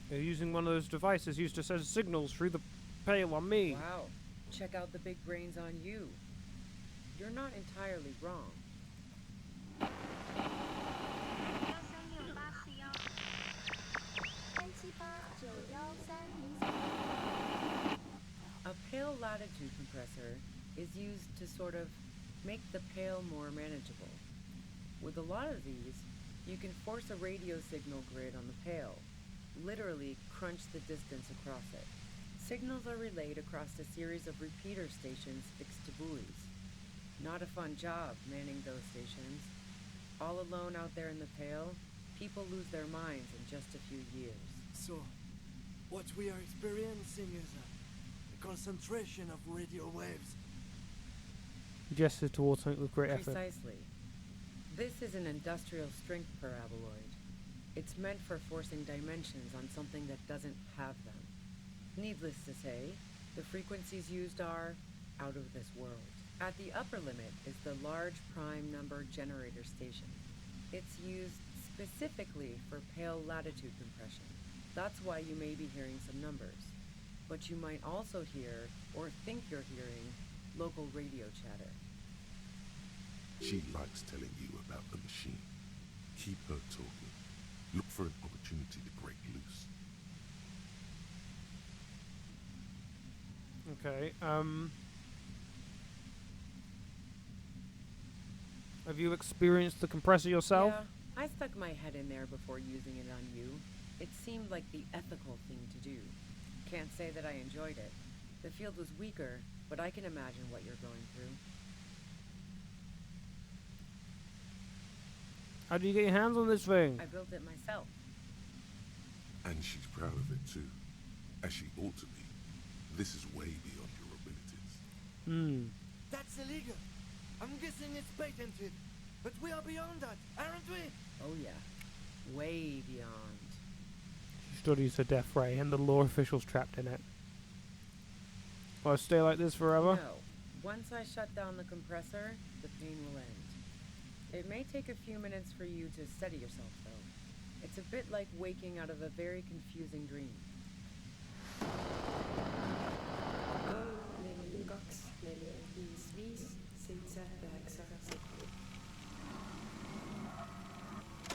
They're using one of those devices used to send signals through the pale on me. Wow. Check out the big brains on you. You're not entirely wrong. A pale latitude compressor is used to sort of make the pale more manageable. With a lot of these, you can force a radio signal grid on the pale, literally crunch the distance across it. Signals are relayed across a series of repeater stations fixed to buoys. Not a fun job manning those stations. All alone out there in the pale, people lose their minds in just a few years. So, what we are experiencing is a concentration of radio waves. He gestured towards something with great effort. Precisely. This is an industrial strength paraboloid. It's meant for forcing dimensions on something that doesn't have them. Needless to say, the frequencies used are out of this world. At the upper limit is the large prime number generator station. It's used specifically for pale latitude compression. That's why you may be hearing some numbers. But you might also hear, or think you're hearing, local radio chatter. She likes telling you about the machine. Keep her talking. Look for an opportunity to break loose. Okay, have you experienced the compressor yourself? Yeah, I stuck my head in there before using it on you. It seemed like the ethical thing to do. Can't say that I enjoyed it. The field was weaker, but I can imagine what you're going through. How do you get your hands on this thing? I built it myself. And she's proud of it too, as she ought to be. This is way beyond your abilities. That's illegal. I'm guessing it's patented. But we are beyond that, aren't we? Oh yeah, way beyond. She studies her death ray and the law officials trapped in it. Will I stay like this forever? No. Once I shut down the compressor, the pain will end. It may take a few minutes for you to steady yourself, though. It's a bit like waking out of a very confusing dream.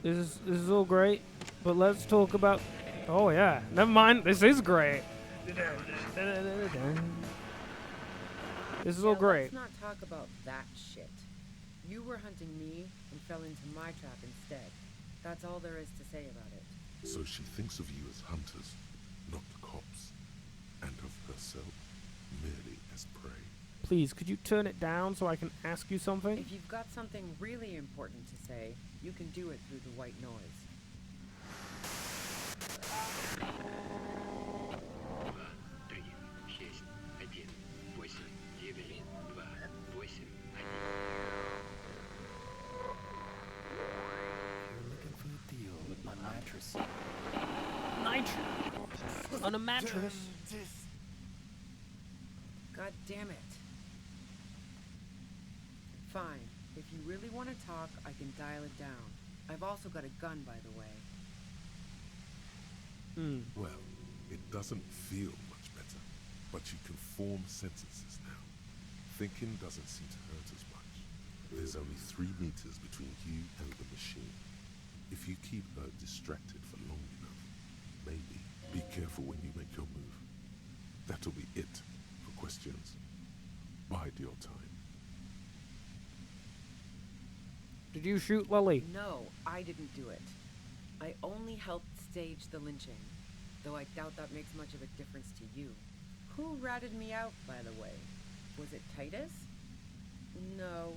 This is all great, but let's talk about... Oh yeah, never mind, this is great. This is all great. Let's not talk about that shit. You were hunting me and fell into my trap instead. That's all there is to say about it. So she thinks of you as hunters, not cops. Please, could you turn it down so I can ask you something? If you've got something really important to say, you can do it through the white noise. You're looking for a deal with my mattress. Nitro! On a mattress? God damn it. Fine. If you really want to talk, I can dial it down. I've also got a gun, by the way. Well, it doesn't feel much better, but you can form sentences now. Thinking doesn't seem to hurt as much. There's only 3 meters between you and the machine. If you keep her distracted for long enough, maybe. Be careful when you make your move. That'll be it for questions. Bide your time. Did you shoot Lily? No, I didn't do it. I only helped stage the lynching, though I doubt that makes much of a difference to you. Who ratted me out, by the way? Was it Titus? No,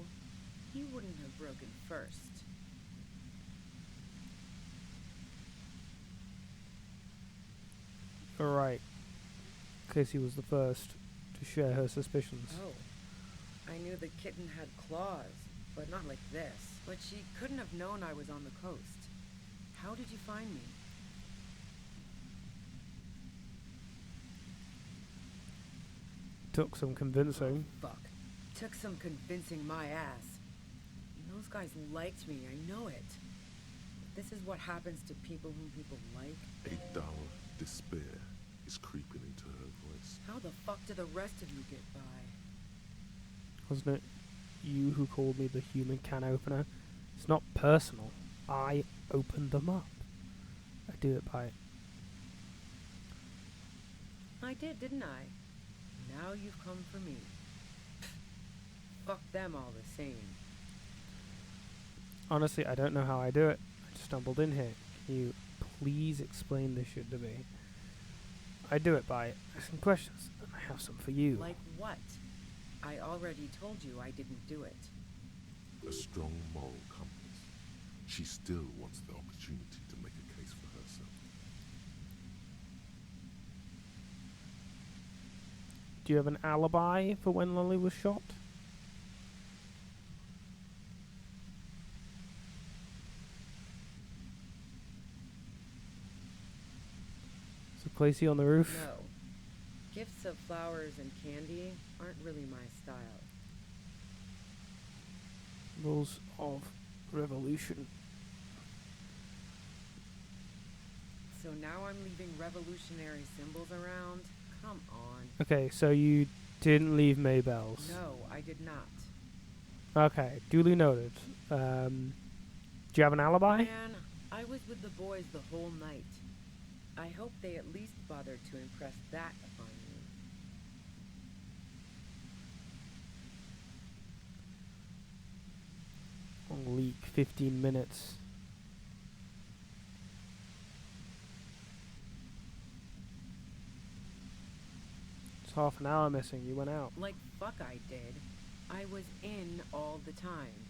he wouldn't have broken first. Alright. Casey was the first to share her suspicions. Oh, I knew the kitten had claws, but not like this. But she couldn't have known I was on the coast. How did you find me? Took some convincing. Fuck. Took some convincing my ass. Those guys liked me, I know it. This is what happens to people whom people like. A dull despair is creeping into her voice. How the fuck did the rest of you get by? Wasn't it you who called me the human can opener? It's not personal. I opened them up. I do it by... I did, didn't I? Now you've come for me. Fuck them all the same. Honestly, I don't know how I do it. I just stumbled in here. Can you please explain this shit to me? I do it by asking questions, and I have some for you. Like what? I already told you I didn't do it. A strong moral compass. She still wants the opportunity to make a case for herself. Do you have an alibi for when Lily was shot? Is it Placey on the roof? No. Gifts of flowers and candy aren't really my style. Rules of revolution. So now I'm leaving revolutionary symbols around? Come on. Okay, so you didn't leave Maybelle's. No, I did not. Okay, duly noted. Do you have an alibi? Man, I was with the boys the whole night. I hope they at least bothered to impress that upon me. On leak, 15 minutes. It's half an hour missing. You went out. Like fuck I did. I was in all the time.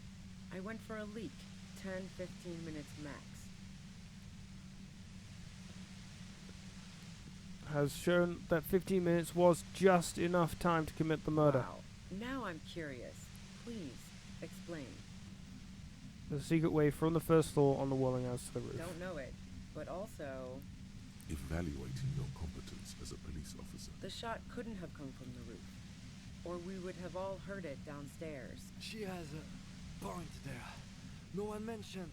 I went for a leak. 10, 15 minutes max. Has shown that 15 minutes was just enough time to commit the murder. Wow. Now I'm curious. Please, explain. There's a secret way from the first floor on the walling house to the roof. Don't know it. But also, Evaluating your competence as a police officer. the shot couldn't have come from the roof. Or we would have all heard it downstairs. She has a point there. No one mentioned.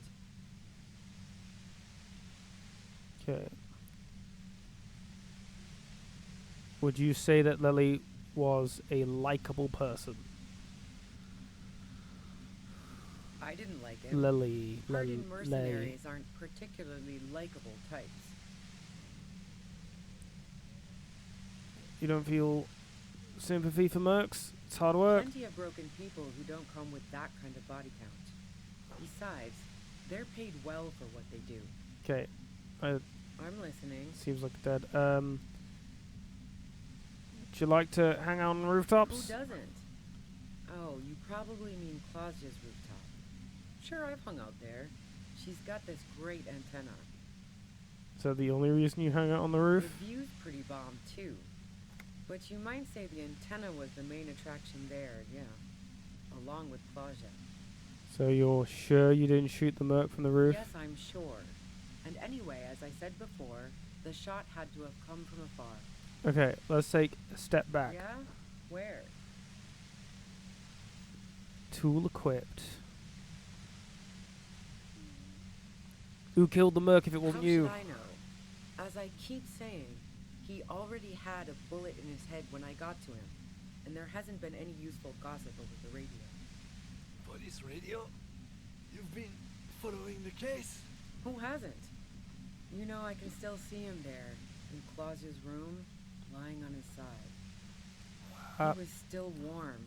Okay. Would you say that Lily was a likable person? I didn't like it. Lily. Hardened mercenaries aren't particularly likable types. You don't feel sympathy for mercs? It's hard work. Plenty of broken people who don't come with that kind of body count. Besides, they're paid well for what they do. Okay. I'm listening. Seems like dead. Would you like to hang out on the rooftops? Who doesn't? Oh, you probably mean Claudia's rooftop. Sure, I've hung out there. She's got this great antenna. So the only reason you hung out on the The roof? view's pretty bomb, too. But you might say the antenna was the main attraction there, yeah. Along with Claudia. So you're sure you didn't shoot the merc from the roof? Yes, I'm sure. And anyway, as I said before, the shot had to have come from afar. Okay, let's take a step back. Yeah? Where? Tool equipped. Who killed the merc if it wasn't How you? should I know? As I keep saying, he already had a bullet in his head when I got to him, and there hasn't been any useful gossip over the radio. Police radio? You've been following the case? Who hasn't? You know, I can still see him there, in Claudia's room, lying on his side. He was still warm,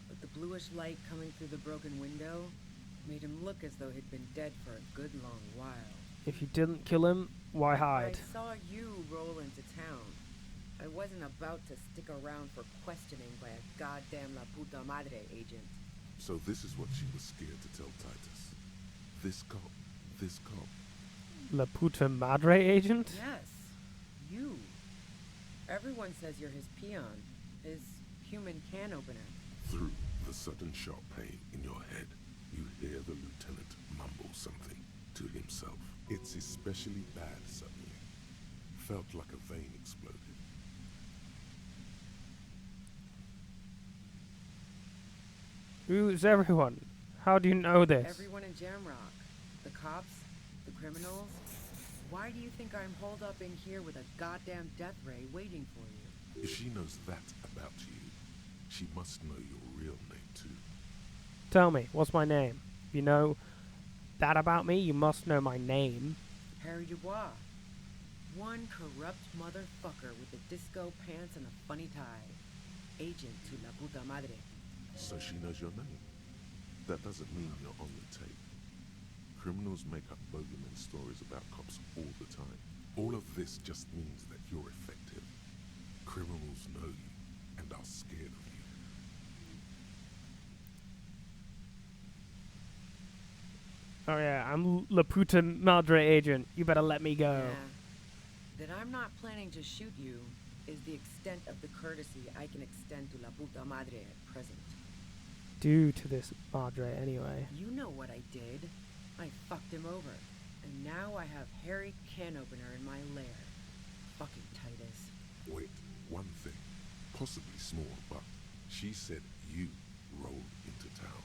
but the bluish light coming through the broken window made him look as though he'd been dead for a good long while. If you didn't kill him, why hide? I saw you roll into town. I wasn't about to stick around for questioning by a goddamn La Puta Madre agent. So this is what she was scared to tell Titus. This cop. La puta madre agent? Yes, you. Everyone says you're his peon, his human can opener. Through the sudden sharp pain in your head, you hear the lieutenant mumble something to himself. It's especially bad suddenly. Felt like a vein exploded. Who's everyone? How do you know this? Everyone in Jamrock. The cops, the criminals. Why do you think I'm holed up in here with a goddamn death ray waiting for you? If she knows that about you, she must know your real name too. Tell me, what's my name? If you know that about me, you must know my name. Harry Dubois. One corrupt motherfucker with the disco pants and a funny tie. Agent to La Puta Madre. So she knows your name. That doesn't mean you're on the tape. Criminals make up bogeyman stories about cops all the time. All of this just means that you're effective. Criminals know you and are scared of you. Oh yeah, I'm La Puta Madre agent. You better let me go. Yeah. That I'm not planning to shoot you is the extent of the courtesy I can extend to La Puta Madre at present. Due to this Madre anyway. You know what I did. I fucked him over. And now I have Harry Can Opener in my lair. Fucking Titus. Wait, one thing. Possibly small, but she said you rolled into town.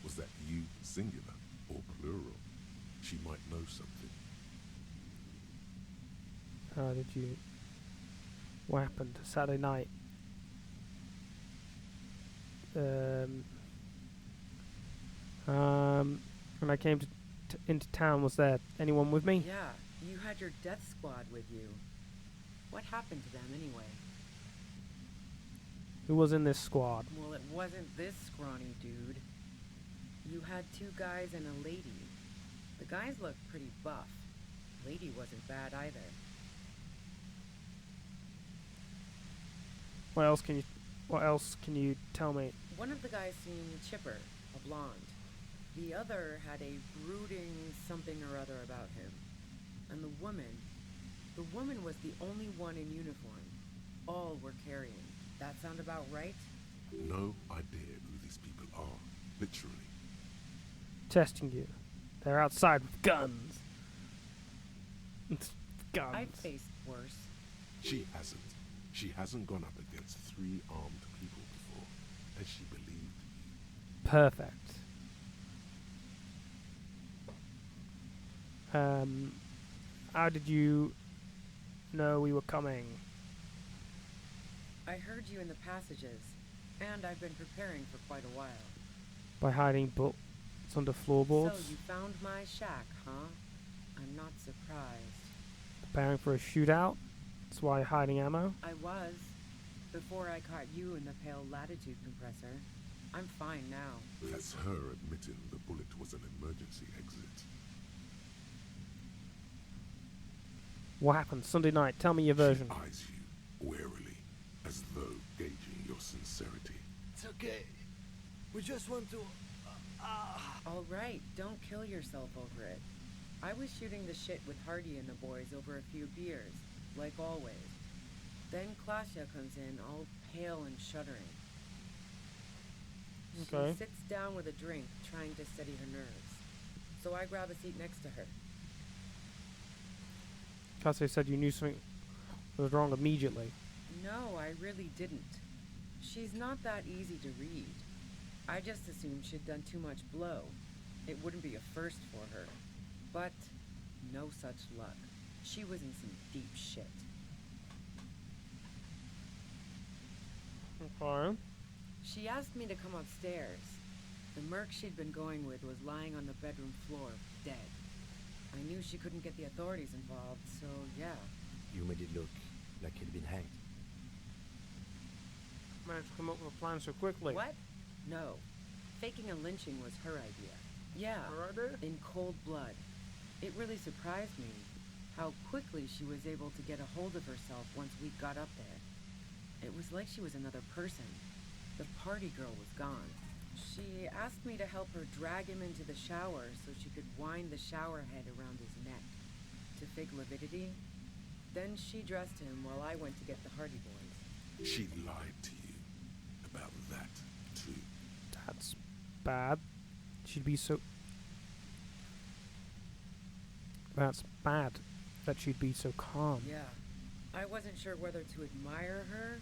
Was that you singular or plural? She might know something. How did you... What happened Saturday night? When I came into town, was there anyone with me? Yeah, you had your death squad with you. What happened to them anyway? Who was in this squad? Well, it wasn't this scrawny dude. You had 2 guys and a lady. The guys looked pretty buff. Lady wasn't bad either. What else can you tell me? One of the guys seemed chipper, a blonde. The other had a brooding something or other about him. And the woman was the only one in uniform. All were carrying. That sound about right? No idea who these people are, literally. Testing you. They're outside with guns. Guns. I've faced worse. She hasn't. She hasn't gone up against 3 armed people before, and she believed. Perfect. How did you know we were coming? I heard you in the passages, and I've been preparing for quite a while. By hiding books under floorboards? So you found my shack, huh? I'm not surprised. Preparing for a shootout? That's why you're hiding ammo? I was, before I caught you in the pale latitude compressor. I'm fine now. That's her admitting the bullet was an emergency exit. What happened Sunday night? Tell me your version. She eyes you warily, as though gauging your sincerity. It's okay. We just want to... All right, don't kill yourself over it. I was shooting the shit with Hardy and the boys over a few beers, like always. Then Klasha comes in, all pale and shuddering. Okay. She sits down with a drink, trying to steady her nerves. So I grab a seat next to her. Cassie said you knew something was wrong immediately. No, I really didn't. She's not that easy to read. I just assumed she'd done too much blow. It wouldn't be a first for her. But no such luck. She was in some deep shit. Okay. She asked me to come upstairs. The merc she'd been going with was lying on the bedroom floor, dead. I knew she couldn't get the authorities involved, so yeah. You made it look like he'd been hanged. Managed to come up with a plan so quickly. What? No. Faking a lynching was her idea. Yeah, in cold blood. It really surprised me how quickly she was able to get a hold of herself once we got up there. It was like she was another person. The party girl was gone. She asked me to help her drag him into the shower so she could wind the shower head around his neck to fake lividity. Then she dressed him while I went to get the Hardy Boys. She lied to you about that, too. That's bad. She'd be so... That's bad that she'd be so calm. Yeah. I wasn't sure whether to admire her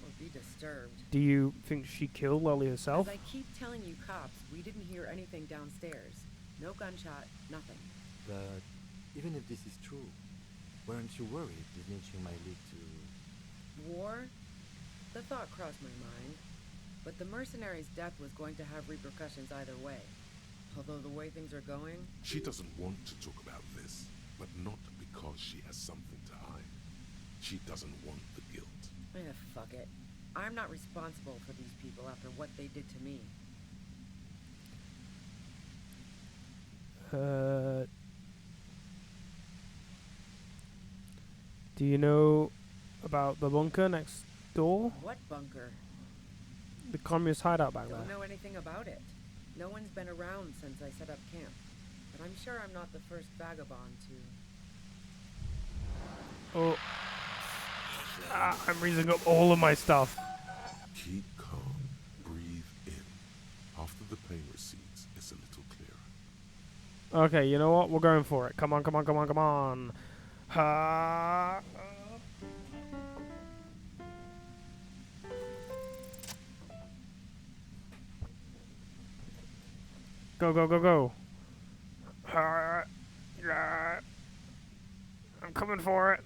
or be disturbed. Do you think she killed Lolly herself? As I keep telling you cops, we didn't hear anything downstairs. No gunshot, nothing. But even if this is true, weren't you worried this lynching might lead to... War? The thought crossed my mind. But the mercenary's death was going to have repercussions either way. Although the way things are going... She doesn't want to talk about this, but not because she has something to hide. She doesn't want the guilt. Fuck it. I'm not responsible for these people after what they did to me. Do you know about the bunker next door? What bunker? The communist hideout back Don't there. know anything about it. No one's been around since I set up camp. But I'm sure I'm not the first vagabond to... Oh. I'm raising up all of my stuff. Keep calm. Breathe in. After the pain recedes, it's a little clearer. Okay, you know what? We're going for it. Come on, come on, come on, come on. Ha. Go, go, go, go. Ha. Yeah. I'm coming for it.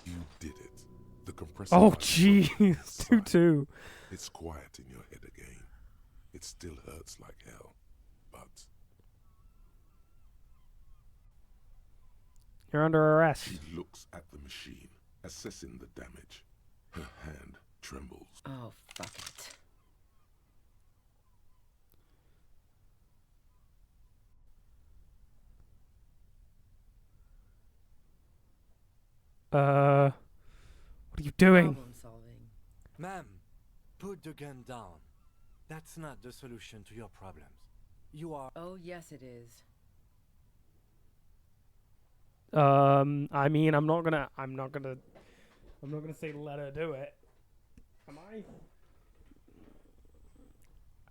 You did it. The compressor... Oh, light jeez. broke 2-2. It's quiet in your head again. It still hurts like hell, but... You're under arrest. She looks at the machine, assessing the damage. Her hand trembles. Oh, fuck it. What are you doing? Problem solving. Ma'am, put the gun down. That's not the solution to your problems. You are... Oh, yes it is. I mean, I'm not gonna say let her do it. Am I?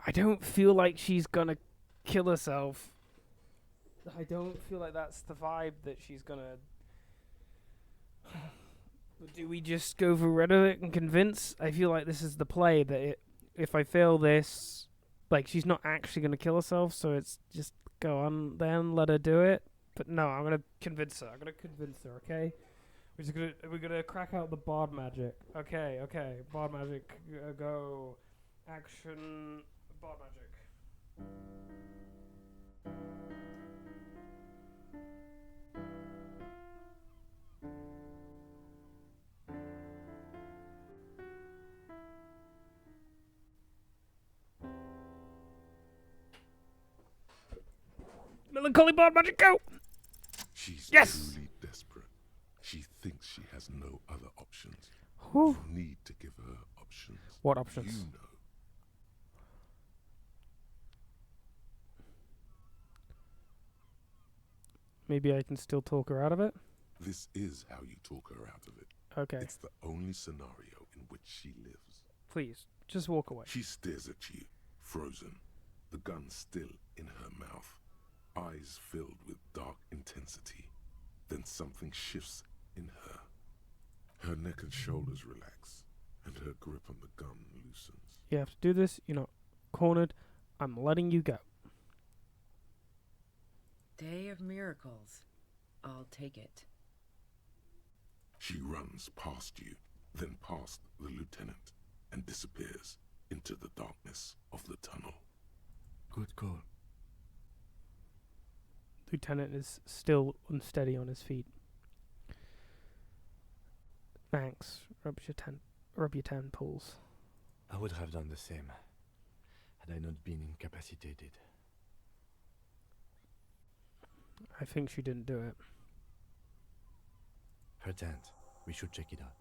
I don't feel like she's gonna kill herself. I don't feel like that's the vibe that she's gonna... Do we just go for rhetoric and convince? I feel like this is the play, that if I fail this, like, she's not actually gonna kill herself, so it's just go on then, let her do it. But no, I'm gonna convince her. Okay? We're gonna crack out the bard magic. Okay. Bard magic, go. Action, bard magic. Melancholy bard magic, go! She's Yes! truly desperate. She thinks she has no other options. Whew. You need to give her options. What options? You know. Maybe I can still talk her out of it? This is how you talk her out of it. Okay. It's the only scenario in which she lives. Please, just walk away. She stares at you, frozen, the gun still in her mouth, eyes filled with dark intensity. Then something shifts in her. Her neck and shoulders relax, and her grip on the gun loosens. You have to do this. You're not cornered. I'm letting you go. Day of miracles. I'll take it. She runs past you, then past the lieutenant, and disappears into the darkness of the tunnel. Good call. Lieutenant is still unsteady on his feet. Thanks. Rub your temples. I would have done the same had I not been incapacitated. I think she didn't do it. Her tent. We should check it out.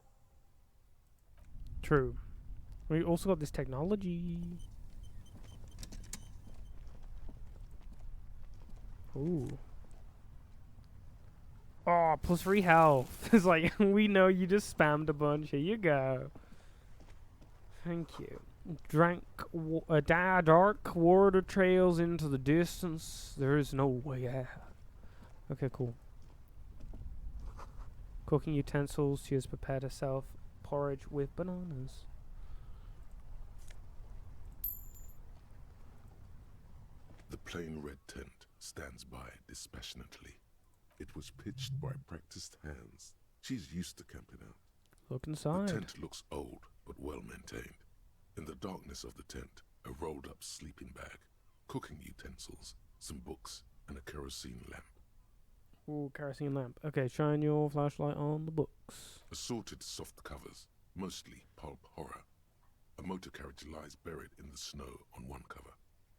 True. We also got this technology. Ooh. Oh, plus 3 health. It's like, we know you just spammed a bunch. Here you go. Thank you. Dark water trails into the distance. There is no way out. Okay, cool. Cooking utensils. She has prepared herself porridge with bananas. The plain red tent stands by dispassionately. It was pitched by practiced hands. She's used to camping out. Look inside. The tent looks old, but well maintained. In the darkness of the tent, a rolled up sleeping bag, cooking utensils, some books, and a kerosene lamp. Ooh, kerosene lamp. Okay, shine your flashlight on the books. Assorted soft covers, mostly pulp horror. A motor carriage lies buried in the snow on one cover.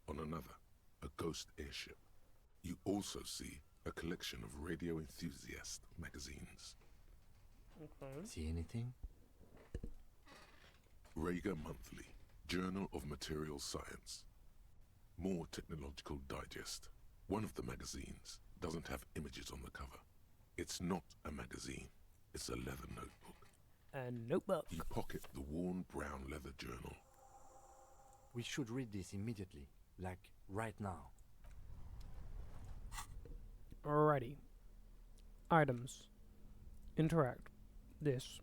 On another, a ghost airship. You also see a collection of radio enthusiast magazines. Okay. See anything? Rager Monthly, Journal of Material Science. More Technological Digest. One of the magazines doesn't have images on the cover. It's not a magazine, it's a leather notebook. A notebook. You pocket the worn brown leather journal. We should read this immediately, like right now. Alrighty. Items. Interact. This.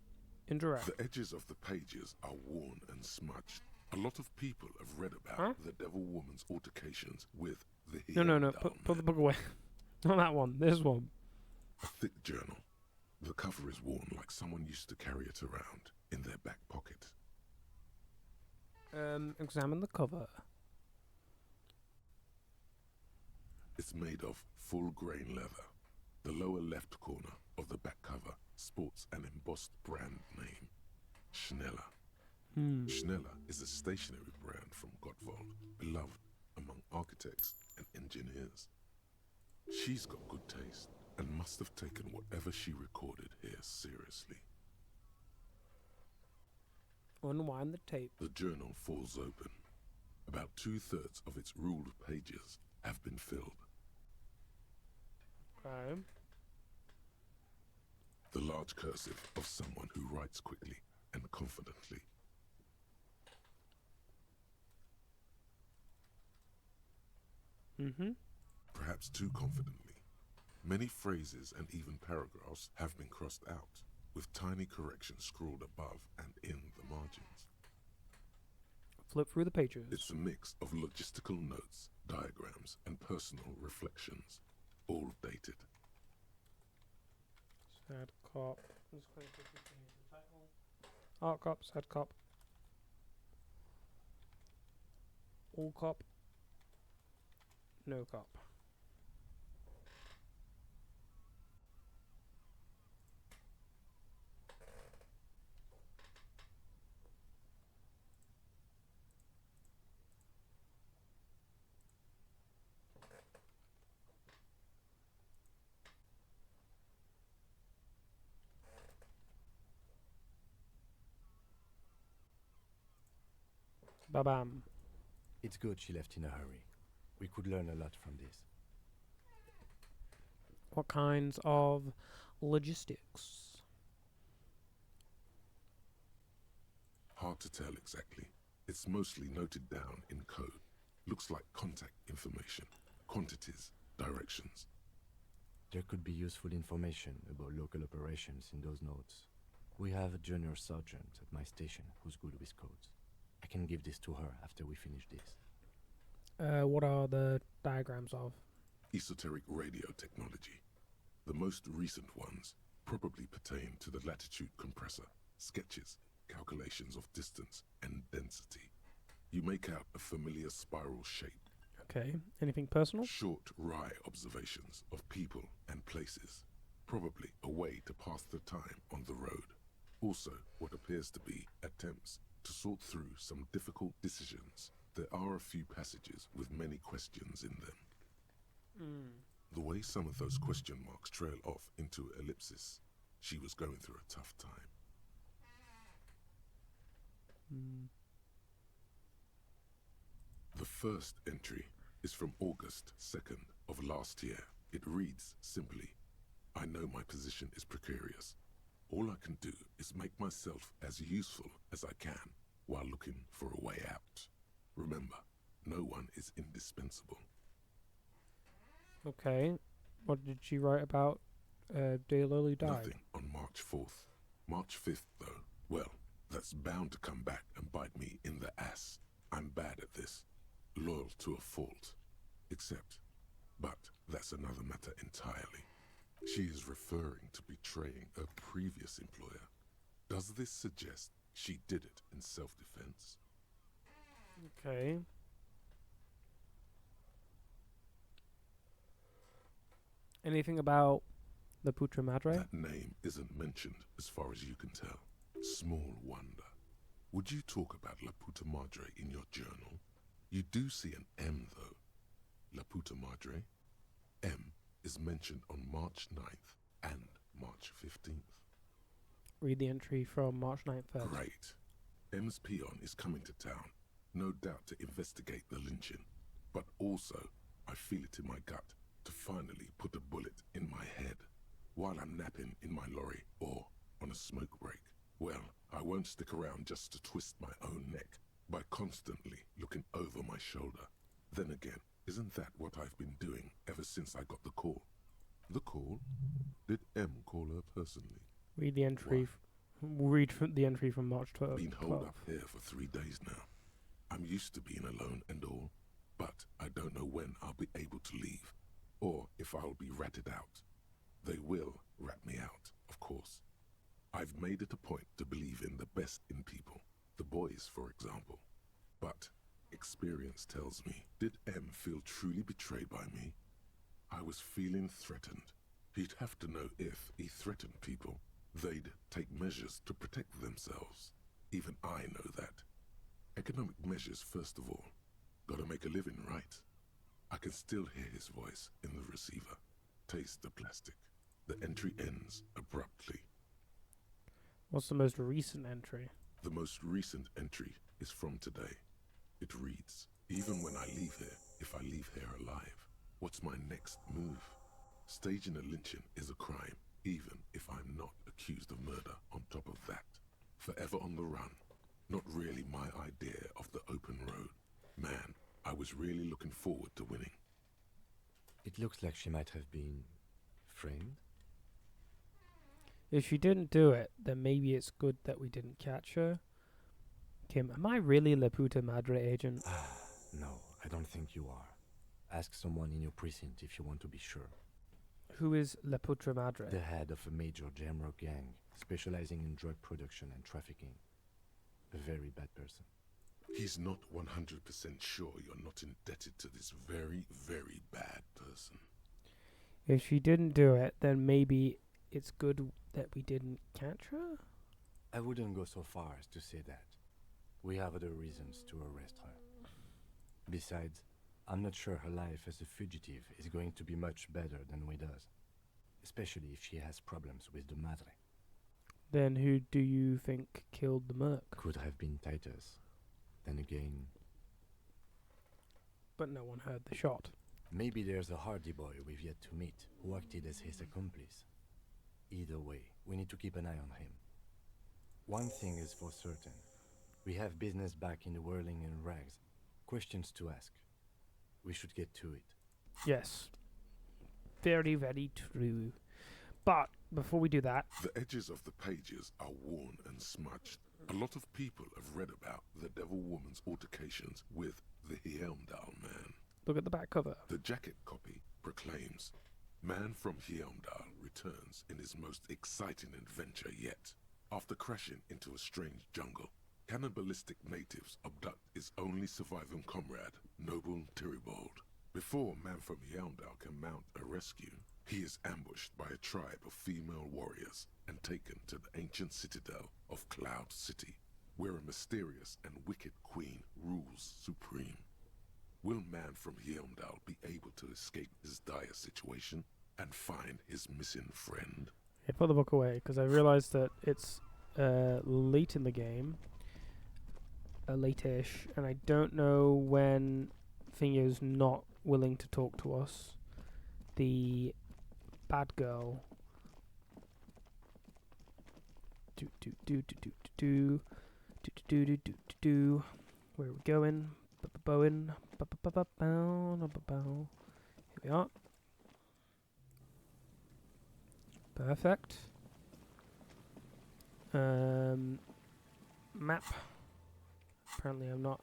Interact. The edges of the pages are worn and smudged. A lot of people have read about the Devil Woman's altercations with the No. Put the book away. Not that one. This one. A thick journal. The cover is worn like someone used to carry it around in their back pocket. Examine the cover. It's made of full grain leather. The lower left corner of the back cover sports an embossed brand name, Schneller. Schneller is a stationery brand from Gottwald, beloved among architects and engineers. She's got good taste and must have taken whatever she recorded here seriously. Unwind the tape. The journal falls open. About 2/3 of its ruled pages have been filled. Okay. The large cursive of someone who writes quickly and confidently. Perhaps too confidently. Many phrases and even paragraphs have been crossed out, with tiny corrections scrawled above and in the margins. Flip through the pages. It's a mix of logistical notes, diagrams, and personal reflections, all dated. Sad cop. Art cop, sad cop. All cop. No cop. Ba-bam. It's good she left in a hurry. We could learn a lot from this. What kinds of logistics? Hard to tell exactly. It's mostly noted down in code. Looks like contact information, quantities, directions. There could be useful information about local operations in those notes. We have a junior sergeant at my station who's good with codes. I can give this to her after we finish this. What are the diagrams of? Esoteric radio technology. The most recent ones probably pertain to the latitude compressor, sketches, calculations of distance and density. You make out a familiar spiral shape. Okay. Anything personal? Short, wry observations of people and places. Probably a way to pass the time on the road. Also, what appears to be attempts to sort through some difficult decisions. There are a few passages with many questions in them. The way some of those question marks trail off into ellipsis, she was going through a tough time. The first entry is from August 2nd of last year. It reads simply, I know my position is precarious. All I can do is make myself as useful as I can while looking for a way out. Remember, no one is indispensable. Okay. What did she write about Daylily died? Nothing on March 4th. March 5th, though, well, that's bound to come back and bite me in the ass. I'm bad at this. Loyal to a fault. But that's another matter entirely. She is referring to betraying a previous employer. Does this suggest she did it in self-defense? Okay. Anything about the Putra Madre? That name isn't mentioned as far as you can tell. Small wonder. Would you talk about La Puta Madre in your journal? You do see an M, though. La Puta Madre. M is mentioned on March 9th and March 15th. Read the entry from March 9th first. Great. M's peon is coming to town, no doubt to investigate the lynching. But also, I feel it in my gut to finally put a bullet in my head while I'm napping in my lorry or on a smoke break. Well, I won't stick around just to twist my own neck by constantly looking over my shoulder. Then again, isn't that what I've been doing ever since I got the call? The call? Did M call her personally? Read the entry. Read from the entry from March 12th. Been holed up here for 3 days now. I'm used to being alone and all, but I don't know when I'll be able to leave, or if I'll be ratted out. They will rat me out, of course. I've made it a point to believe in the best in people, the boys, for example. But experience tells me, did M feel truly betrayed by me? I was feeling threatened. He'd have to know if he threatened people, they'd take measures to protect themselves. Even I know that. Economic measures first of all. Gotta make a living, right? I can still hear his voice in the receiver. Taste the plastic. The entry ends abruptly. What's the most recent entry? The most recent entry is from today. It reads, even when I leave here, if I leave here alive, what's my next move? Staging a lynching is a crime, even if I'm not accused of murder on top of that. Forever on the run. Not really my idea of the open road. Man, I was really looking forward to winning. It looks like she might have been framed. If she didn't do it, then maybe it's good that we didn't catch her. Kim, am I really La Puta Madre agent? No, I don't think you are. Ask someone in your precinct if you want to be sure. Who is La Puta Madre? The head of a major Jamrock gang, specializing in drug production and trafficking. A very bad person. He's not 100% sure you're not indebted to this very, very bad person. If she didn't do it, then maybe it's good that we didn't catch her? I wouldn't go so far as to say that. We have other reasons to arrest her. Besides, I'm not sure her life as a fugitive is going to be much better than we does. Especially if she has problems with the Madre. Then who do you think killed the merc? Could have been Titus. Then again, But no one heard the shot. maybe there's a hardy boy we've yet to meet who acted as his accomplice. Either way, we need to keep an eye on him. One thing is for certain. We have business back in the whirling and rags. Questions to ask. We should get to it. Yes. Very, very true. But before we do that, The edges of the pages are worn and smudged. A lot of people have read about the Devil Woman's altercations with the Hjelmdal man. look at the back cover. The jacket copy proclaims, "Man from Hjelmdal returns in his most exciting adventure yet. After crashing into a strange jungle, cannibalistic natives abduct his only surviving comrade, Noble Tyribald. Before Man from Hjelmdal can mount a rescue, he is ambushed by a tribe of female warriors and taken to the ancient citadel of Cloud City, where a mysterious and wicked queen rules supreme. Will Man from Hjelmdal be able to escape his dire situation and find his missing friend?" Okay, put the book away, because I realised that it's late in the game. Late-ish. And I don't know when Finyo's not willing to talk to us. The bad girl. Where are we going? Bowen. Here we are. Perfect. Map. Apparently I'm not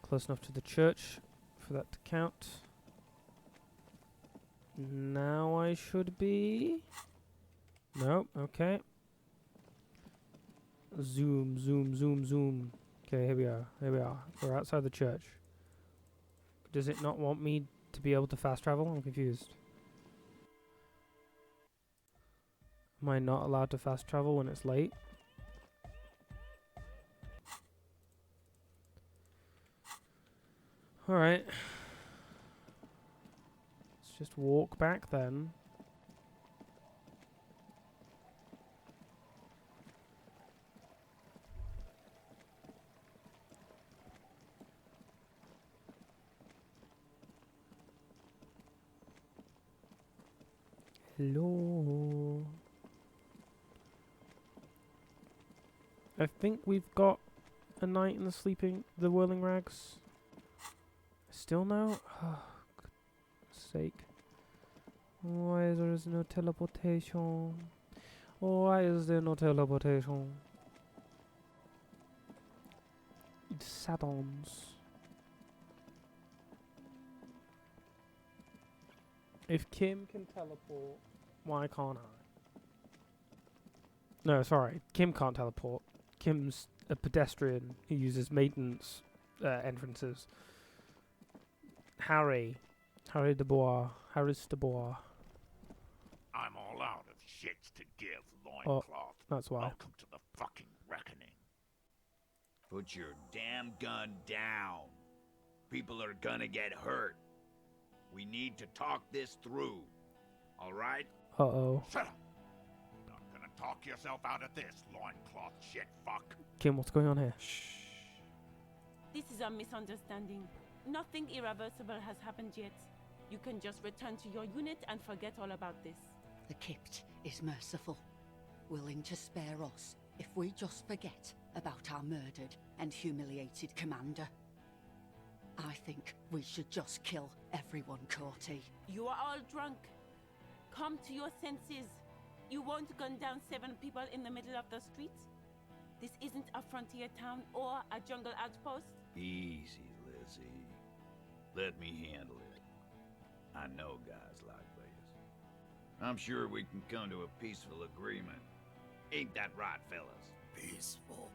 close enough to the church for that to count. Now I should be. Nope, okay. Zoom, zoom, zoom, zoom. Okay, here we are. Here we are. We're outside the church. Does it not want me to be able to fast travel? I'm confused. Am I not allowed to fast travel when it's late? Alright. Let's just walk back then. Hello. I think we've got a night in the whirling rags. Still no? Oh, goodness sake. Why there is no teleportation? Why is there no teleportation? Saddons. If Kim can teleport, why can't I? No, sorry. Kim can't teleport. Kim's a pedestrian who uses maintenance entrances. Harry de Bois. Harris de Bois. I'm all out of shits to give, loincloth. That's why. Welcome to the fucking reckoning. Put your damn gun down. People are gonna get hurt. We need to talk this through. All right? Uh-oh. Shut up. Not gonna talk yourself out of this, loincloth shit fuck. Kim, what's going on here? This is a misunderstanding. Nothing irreversible has happened yet. You can just return to your unit and forget all about this. The Kypt is merciful, willing to spare us if we just forget about our murdered and humiliated commander. I think we should just kill everyone, Corty. You are all drunk. Come to your senses. You won't gun down 7 people in the middle of the street. This isn't a frontier town or a jungle outpost. Easy, Lizzie. Let me handle it. I know guys like this. I'm sure we can come to a peaceful agreement. Ain't that right, fellas? Peaceful.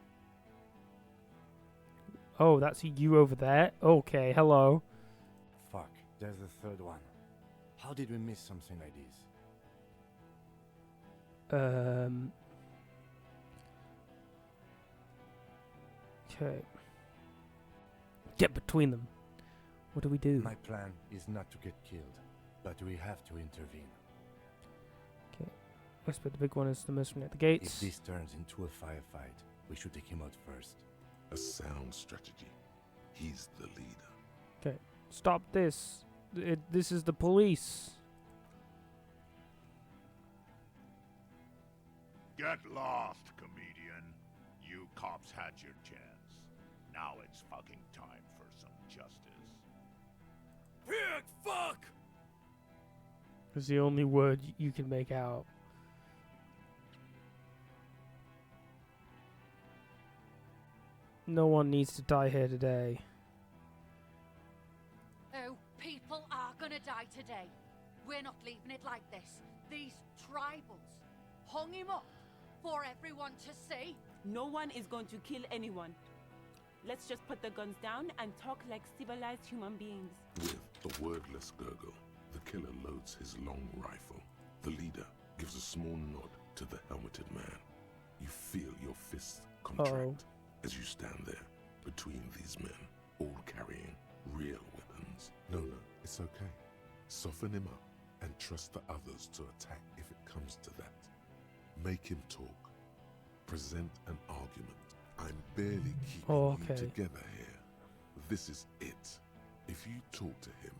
Oh, that's you over there? Okay, hello. Fuck, there's a third one. How did we miss something like this? Okay. Get between them. What do we do? My plan is not to get killed, but we have to intervene. Okay. Whisper, the big one is the mercenary at the If gates. this turns into a firefight, we should take him out first. A sound strategy. He's the leader. Okay, stop this. This is the police. Get lost, comedian. You cops had your chance. Now it's fucking time for some justice. Pig fuck! It's the only word you can make out. No one needs to die here today. Oh, people are gonna die today. We're not leaving it like this. These tribals hung him up for everyone to see. No one is going to kill anyone. Let's just put the guns down and talk like civilized human beings. With a wordless gurgle, the killer loads his long rifle. The leader gives a small nod to the helmeted man. You feel your fists contract as you stand there between these men, all carrying real weapons. No, it's okay. Soften him up and trust the others to attack if it comes to that. Make him talk. Present an argument. I'm barely keeping you together here. This is it. If you talk to him,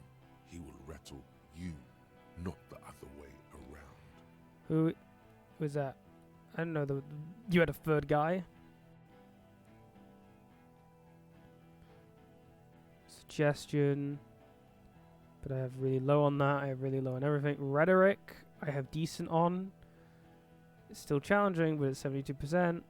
he will rattle you, not the other way around. Who was that? I don't know. You had a third guy? Suggestion. But I have really low on that. I have really low on everything. Rhetoric, I have decent on. It's still challenging, but it's 72%.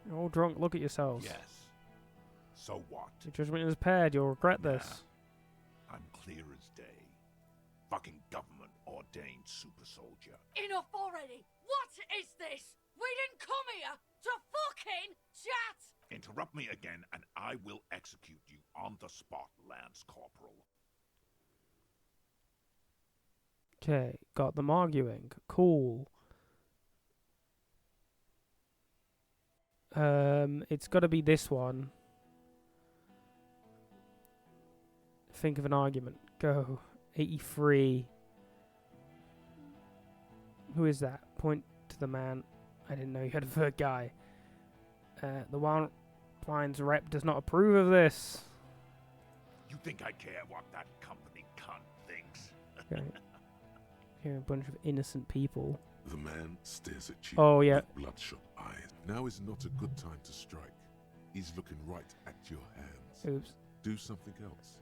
You're all drunk. Look at yourselves. Yes. So what? Your judgment is impaired. You'll regret this. I'm clear as day. Fucking government ordained super soldier. Enough already! What is this? We didn't come here to fucking chat! Interrupt me again and I will execute you on the spot, Lance Corporal. Okay, got them arguing. Cool. It's got to be this one. Think of an argument. Go. 83. Who is that? Point to the man. I didn't know you had a third guy. The Wildlines rep does not approve of this. You think I care what that company cunt thinks? Okay. Here, a bunch of innocent people. The man stares at you with bloodshot eyes. Now is not a good time to strike. He's looking right at your hands. Oops. Do something else.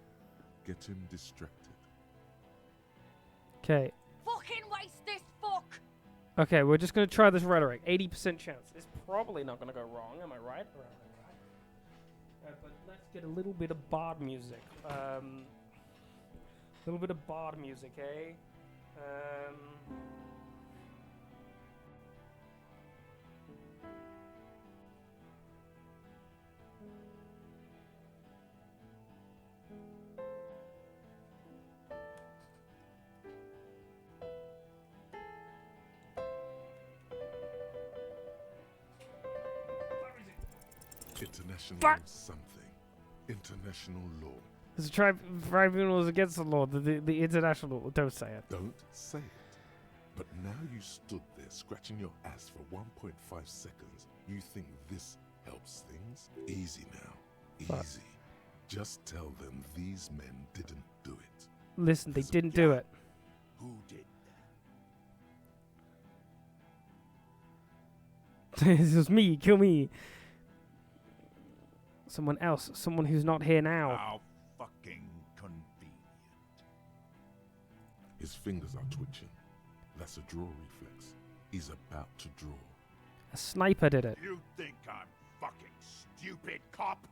Get him distracted. Okay. Fucking waste this fuck! Okay, we're just going to try this rhetoric. 80% chance. It's probably not going to go wrong, am I right? But let's get a little bit of bard music. A little bit of bard music, eh? International something. International law. There's a tribunals against the law, the international law. Don't say it. Don't say it. But now you stood there scratching your ass for 1.5 seconds. You think this helps things? Easy now. Easy. Just tell them these men didn't do it. Listen, they didn't do it. Who did that? This was me. Kill me. Someone else. Someone who's not here now. How fucking convenient. His fingers are twitching. That's a draw reflex. He's about to draw. A sniper did it. You think I'm fucking stupid, cop?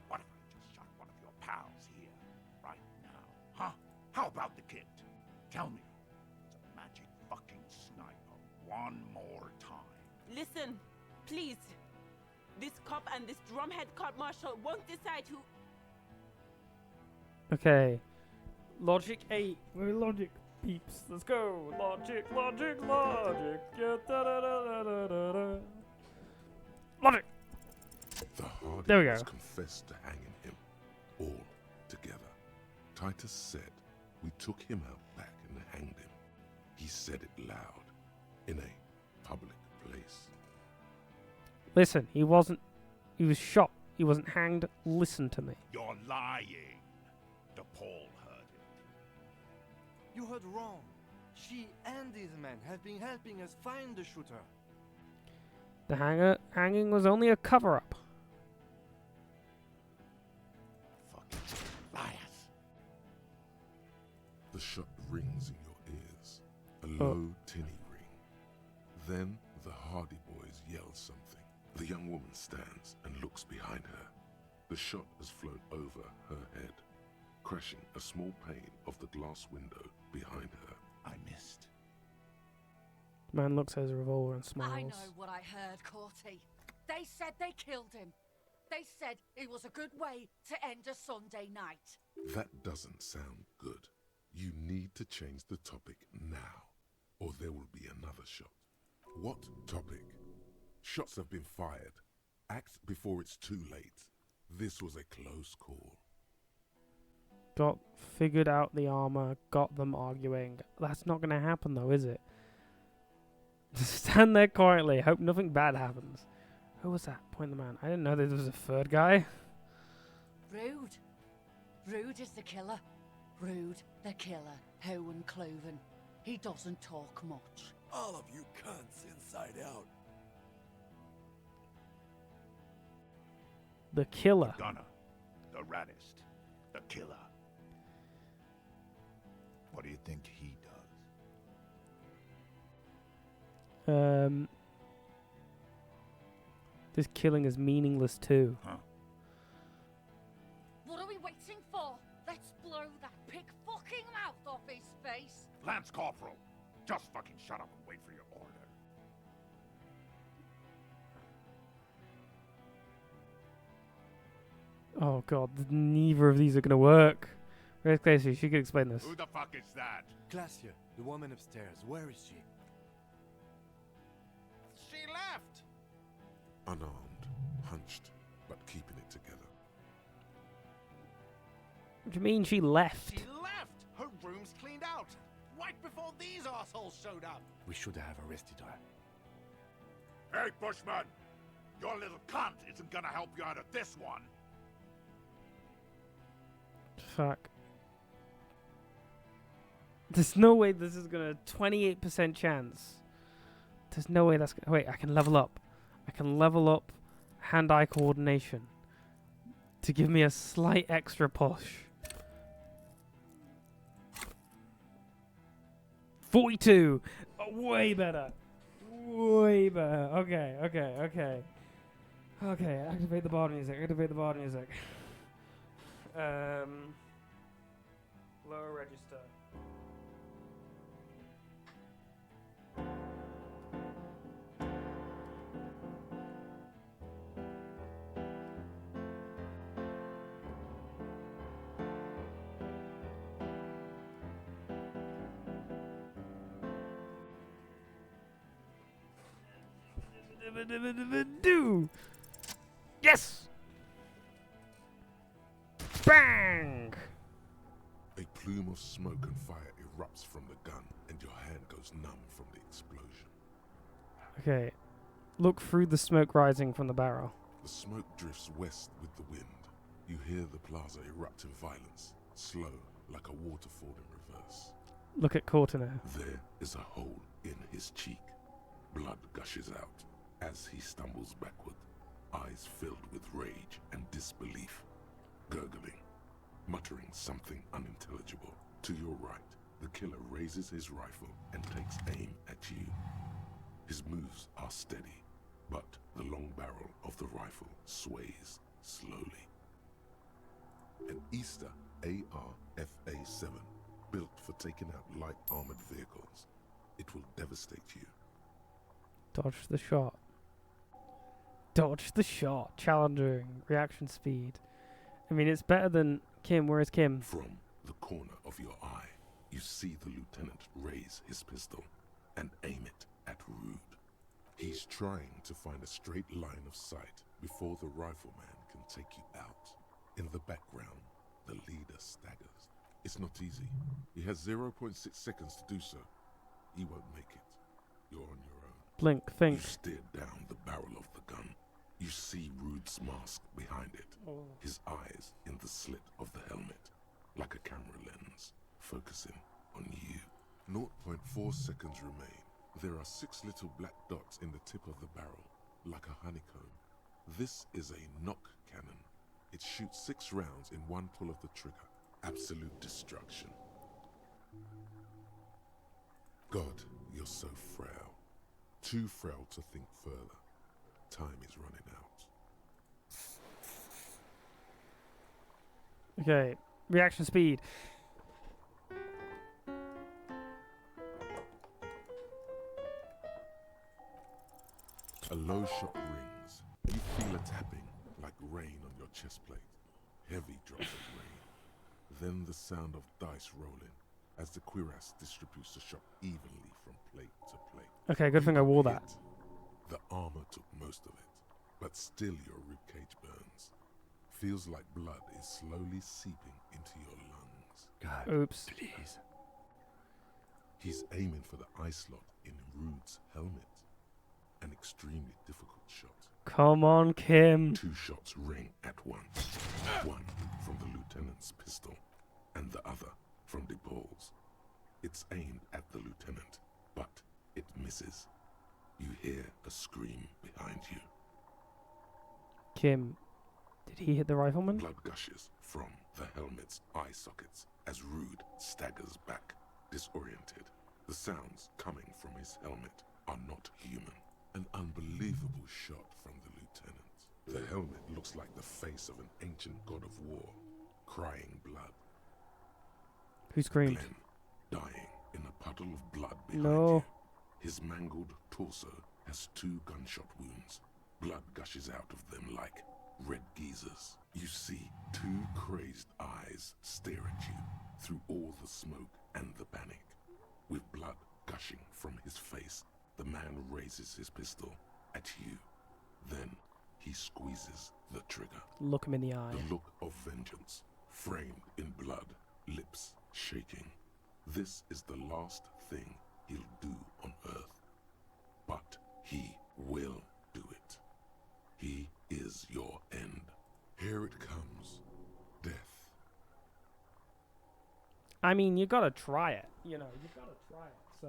What if I just shot one of your pals here, right now? Huh? How about the kid? Tell me. It's a magic fucking sniper. One more time. Listen, please. This cop and this drumhead court marshal won't decide who... Okay. Logic 8. We're logic peeps. Let's go. Logic, logic, logic. Yeah, da, da, da, da, da, da. Logic. The there we go. Confessed to hanging him all together. Titus said, we took him out back and hanged him. He said it loud, in a public place. Listen, he wasn't. He was shot. He wasn't hanged. Listen to me. You're lying. DePaul heard it. You heard wrong. She and these men have been helping us find the shooter. The hanging was only a cover-up. Fucking liars. The shot rings in your ears. A Oh. low, tinny ring. Then the Hardy Boys yell something. The young woman stands and looks behind her. The shot has flown over her head, crashing a small pane of the glass window behind her. I missed. Man looks at his revolver and smiles. I know what I heard, Corty. They said they killed him. They said it was a good way to end a Sunday night. That doesn't sound good. You need to change the topic now, or there will be another shot. What topic? Shots have been fired. Act before it's too late. This was a close call. Figured out the armor, got them arguing. That's not going to happen though, is it? Just stand there quietly, hope nothing bad happens. Who was that? Point the man. I didn't know there was a third guy. Rude. Rude is the killer. Rude, the killer. Owen Cloven. He doesn't talk much. All of you cunts inside out. The killer. Gunner. The raddest. The killer. What do you think he does? This killing is meaningless too. Huh? What are we waiting for? Let's blow that pig fucking mouth off his face. Lance Corporal, just fucking shut up and wait for your order. Oh god, neither of these are gonna work. Where's Casey? She could explain this. Who the fuck is that? Glacia, the woman upstairs. Where is she? She left! Unarmed, hunched, but keeping it together. What do you mean she left? She left! Her room's cleaned out! Right before these assholes showed up! We should have arrested her. Hey, Bushman! Your little cunt isn't gonna help you out of this one! Fuck. There's no way this is gonna 28% chance. There's no way that's gonna wait, I can level up. I can level up hand-eye coordination to give me a slight extra push. 42! Way better. Way better. Okay. Okay, activate the bar music. Lower register. Do. Yes. Bang. A plume of smoke and fire erupts from the gun, and your hand goes numb from the explosion. Okay. Look through the smoke rising from the barrel. The smoke drifts west with the wind. You hear the plaza erupt in violence, slow, like a waterfall in reverse. Look at Cortana. There is a hole in his cheek. Blood gushes out as he stumbles backward, eyes filled with rage and disbelief, gurgling, muttering something unintelligible. To your right, the killer raises his rifle and takes aim at you. His moves are steady, but the long barrel of the rifle sways slowly. An Easter AR-FA-7, built for taking out light armored vehicles. It will devastate you. Dodge the shot. Dodge the shot. Challenging. Reaction speed. I mean, it's better than Kim. Where is Kim? From the corner of your eye, you see the lieutenant raise his pistol and aim it at Rude. He's trying to find a straight line of sight before the rifleman can take you out. In the background, the leader staggers. It's not easy. He has 0.6 seconds to do so. He won't make it. You're on your own. Blink, You think. stare down the barrel of the gun. You see Rude's mask behind it, his eyes in the slit of the helmet, like a camera lens, focusing on you. 0.4 seconds remain. There are 6 little black dots in the tip of the barrel, like a honeycomb. This is a knock cannon. It shoots 6 rounds in one pull of the trigger. Absolute destruction. God, you're so frail. Too frail to think further. Time is running out. Okay, reaction speed. A low shot rings. You feel a tapping, like rain on your chest plate. Heavy drops of rain. Then the sound of dice rolling as the cuirass distributes the shot evenly from plate to plate. Okay, good thing I wore that. The armor took most of it, but still your ribcage burns. Feels like blood is slowly seeping into your lungs. God, Oops. please. He's aiming for the eye slot in Rude's helmet. An extremely difficult shot. Come on, Kim. 2 shots ring at once. One from the lieutenant's pistol, and the other from DePaul's. It's aimed at the lieutenant, but it misses. You hear a scream behind you. Kim, did he hit the rifleman? Blood gushes from the helmet's eye sockets as Rude staggers back, disoriented. The sounds coming from his helmet are not human. An unbelievable shot from the lieutenant. The helmet looks like the face of an ancient god of war, crying blood. Who screamed? Glenn, dying in a puddle of blood behind No. you. His mangled torso has 2 gunshot wounds. Blood gushes out of them like red geysers. You see 2 crazed eyes stare at you through all the smoke and the panic. With blood gushing from his face, the man raises his pistol at you. Then he squeezes the trigger. Look him in the eye. The look of vengeance, framed in blood, lips shaking. This is the last thing he'll do on Earth. But he will do it. He is your end. Here it comes. Death. I mean, you gotta try it. You know, you gotta try it. So.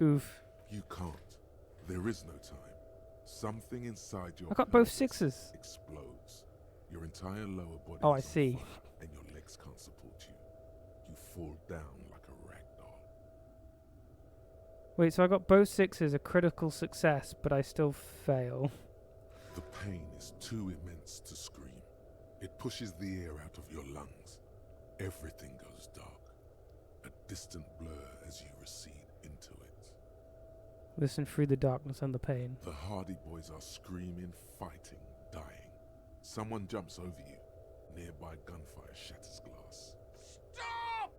Oof. You can't. There is no time. Something inside your I got both pelvis 6s. explodes. Your entire lower body Oh, I is on see. fire, and your legs can't support you. You fall down like a rag doll. Wait, so I got both 6s, a critical success, but I still fail. The pain is too immense to scream. It pushes the air out of your lungs. Everything goes dark. A distant blur as you recede into it. Listen through the darkness and the pain. The Hardy Boys are screaming, fighting, dying. Someone jumps over you. Nearby gunfire shatters glass. Stop!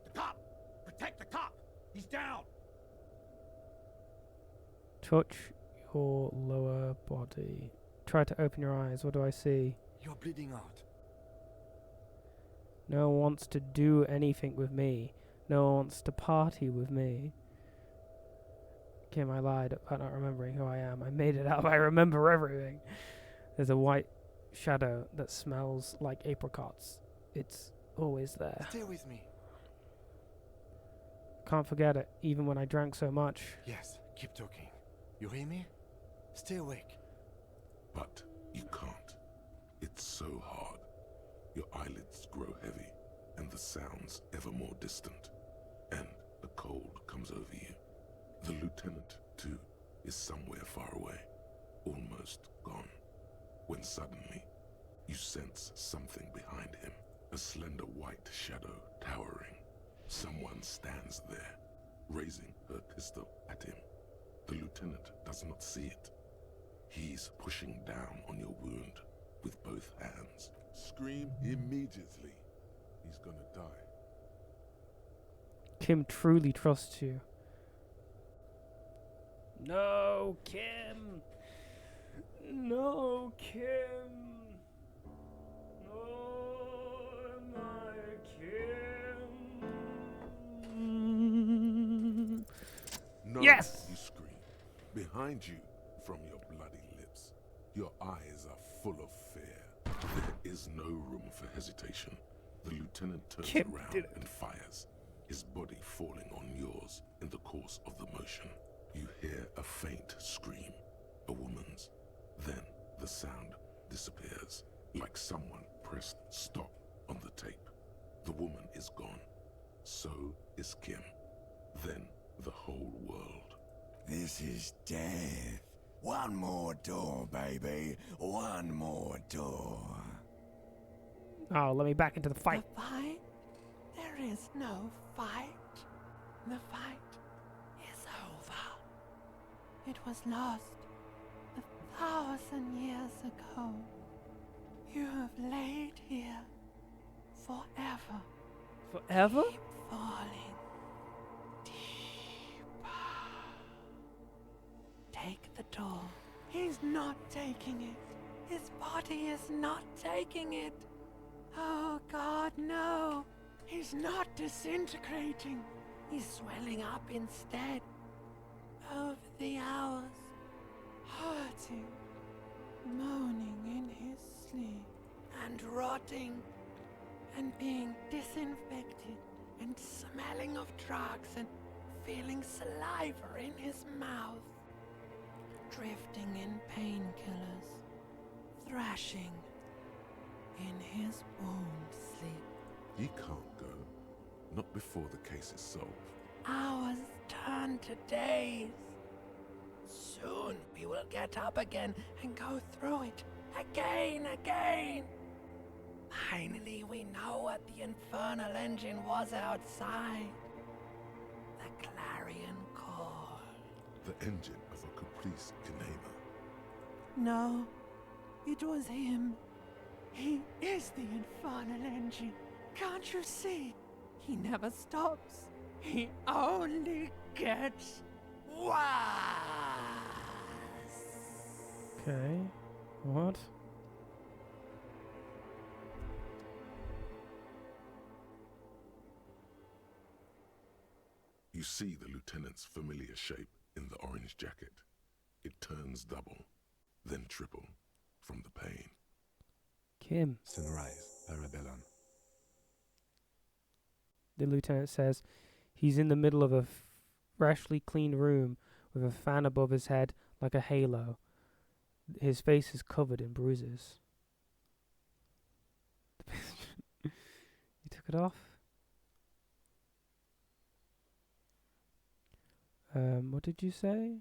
The cop! Protect the cop! He's down! Touch your lower body. Try to open your eyes. What do I see? You're bleeding out. No one wants to do anything with me. No one wants to party with me. Kim, I lied about not remembering who I am. I made it up. I remember everything. There's a white shadow that smells like apricots. It's always there. Stay with me. Can't forget it, even when I drank so much. Yes, keep talking. You hear me? Stay awake. But you can't. It's so hard. Your eyelids grow heavy, and the sounds ever more distant. And a cold comes over you. The lieutenant, too, is somewhere far away, almost gone, when suddenly you sense something behind him, a slender white shadow towering. Someone stands there, raising her pistol at him. The lieutenant does not see it. He's pushing down on your wound with both hands. Scream immediately. He's gonna die. Kim truly trusts you. No, Kim. No, Kim. No, my Kim. No, Yes! you scream. Behind you, from your bloody lips, your eyes are full of fear. There is no room for hesitation. The lieutenant turns Kim around did it. and fires, his body falling on yours in the course of the motion. You hear a faint scream, a woman's. Then the sound disappears, like someone pressed stop on the tape. The woman is gone. So is Kim. Then the whole world. This is death. One more door, baby. One more door. Oh, let me back into the fight. The fight? There is no fight. The fight is over. It was lost 1,000 years ago. You have laid here forever. Forever? Keep falling deeper. Take the door. He's not taking it. His body is not taking it. Oh God, no. He's not disintegrating. He's swelling up instead. Over the hours, hurting, moaning in his sleep, and rotting, and being disinfected, and smelling of drugs, and feeling saliva in his mouth, drifting in painkillers, thrashing in his wound sleep. He can't go. Not before the case is solved. Hours turn to days. Soon we will get up again and go through it again. Finally, we know what the infernal engine was outside. The clarion call. The engine of a caprice Kinema. No, it was him. He is the infernal engine. Can't you see? He never stops. He only gets worse. Okay. What? You see the lieutenant's familiar shape in the orange jacket. It turns double, then triple, from the pain. Kim. Sunrise, Parabellum. The lieutenant says he's in the middle of a freshly cleaned room with a fan above his head like a halo. His face is covered in bruises. You took it off? What did you say?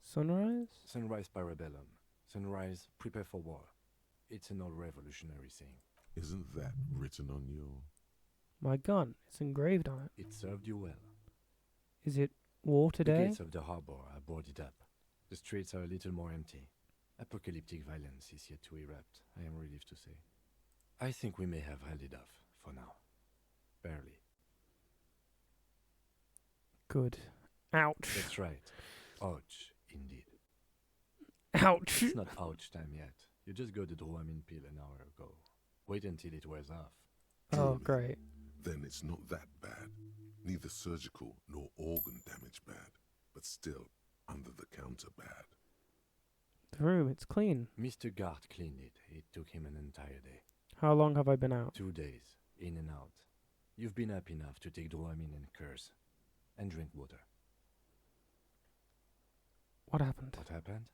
Sunrise? Sunrise, Parabellum. Sunrise, prepare for war. It's an old revolutionary saying. Isn't that written on your... My gun. It's engraved on it. It served you well. Is it war The today? gates of the harbor are boarded up. The streets are a little more empty. Apocalyptic violence is yet to erupt, I am relieved to say. I think we may have held it off, for now. Barely. Good. Ouch. That's right. Ouch, indeed. Ouch. It's not ouch time yet. You just got the Dramamine pill an hour ago. Wait until it wears off. Oh, great. Then it's not that bad. Neither surgical nor organ damage bad, but still under the counter bad. The room, it's clean. Mr. Gart cleaned it. It took him an entire day. How long have I been out? 2 days, in and out. You've been up enough to take Dramamine and curse. And drink water. What happened? What happened?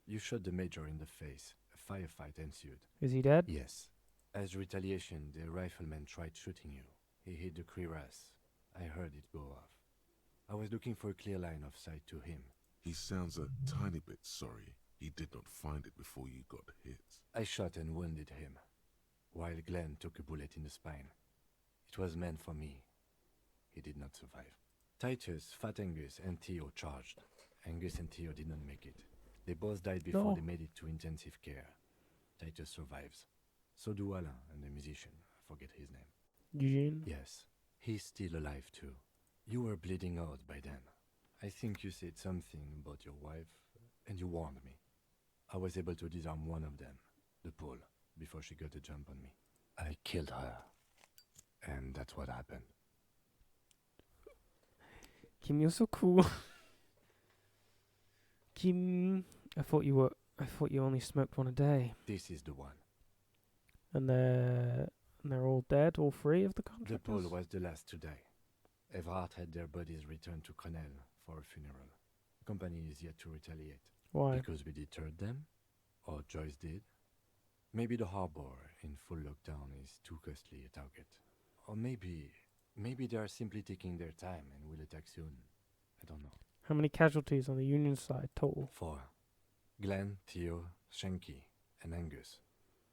You shot the major in the face. A firefight ensued. Is he dead? Yes. As retaliation, the rifleman tried shooting you. He hit the cuirass. I heard it go off. I was looking for a clear line of sight to him. He sounds a tiny bit sorry he did not find it before you got hit. I shot and wounded him, while Glenn took a bullet in the spine. It was meant for me. He did not survive. Titus, Fat Angus, and Theo charged. Angus and Theo did not make it. They both died before they made it to intensive care. Titus survives. So do Alain and the musician. I forget his name. Eugene? Yes. He's still alive too. You were bleeding out by then. I think you said something about your wife, and you warned me. I was able to disarm one of them, the Pole, before she got a jump on me. I killed her. And that's what happened. Kim, you're so cool. Kim, I thought you only smoked one a day. This is the one. And they're all dead, all three of the The contractors? Pole was the last to die. Everhart had their bodies returned to Crenel for a funeral. The company is yet to retaliate. Why? Because we deterred them? Or Joyce did? Maybe the harbor in full lockdown is too costly a target. Or maybe they are simply taking their time and will attack soon. I don't know. How many casualties on the Union side total? 4. Glenn, Theo, Shanky, and Angus.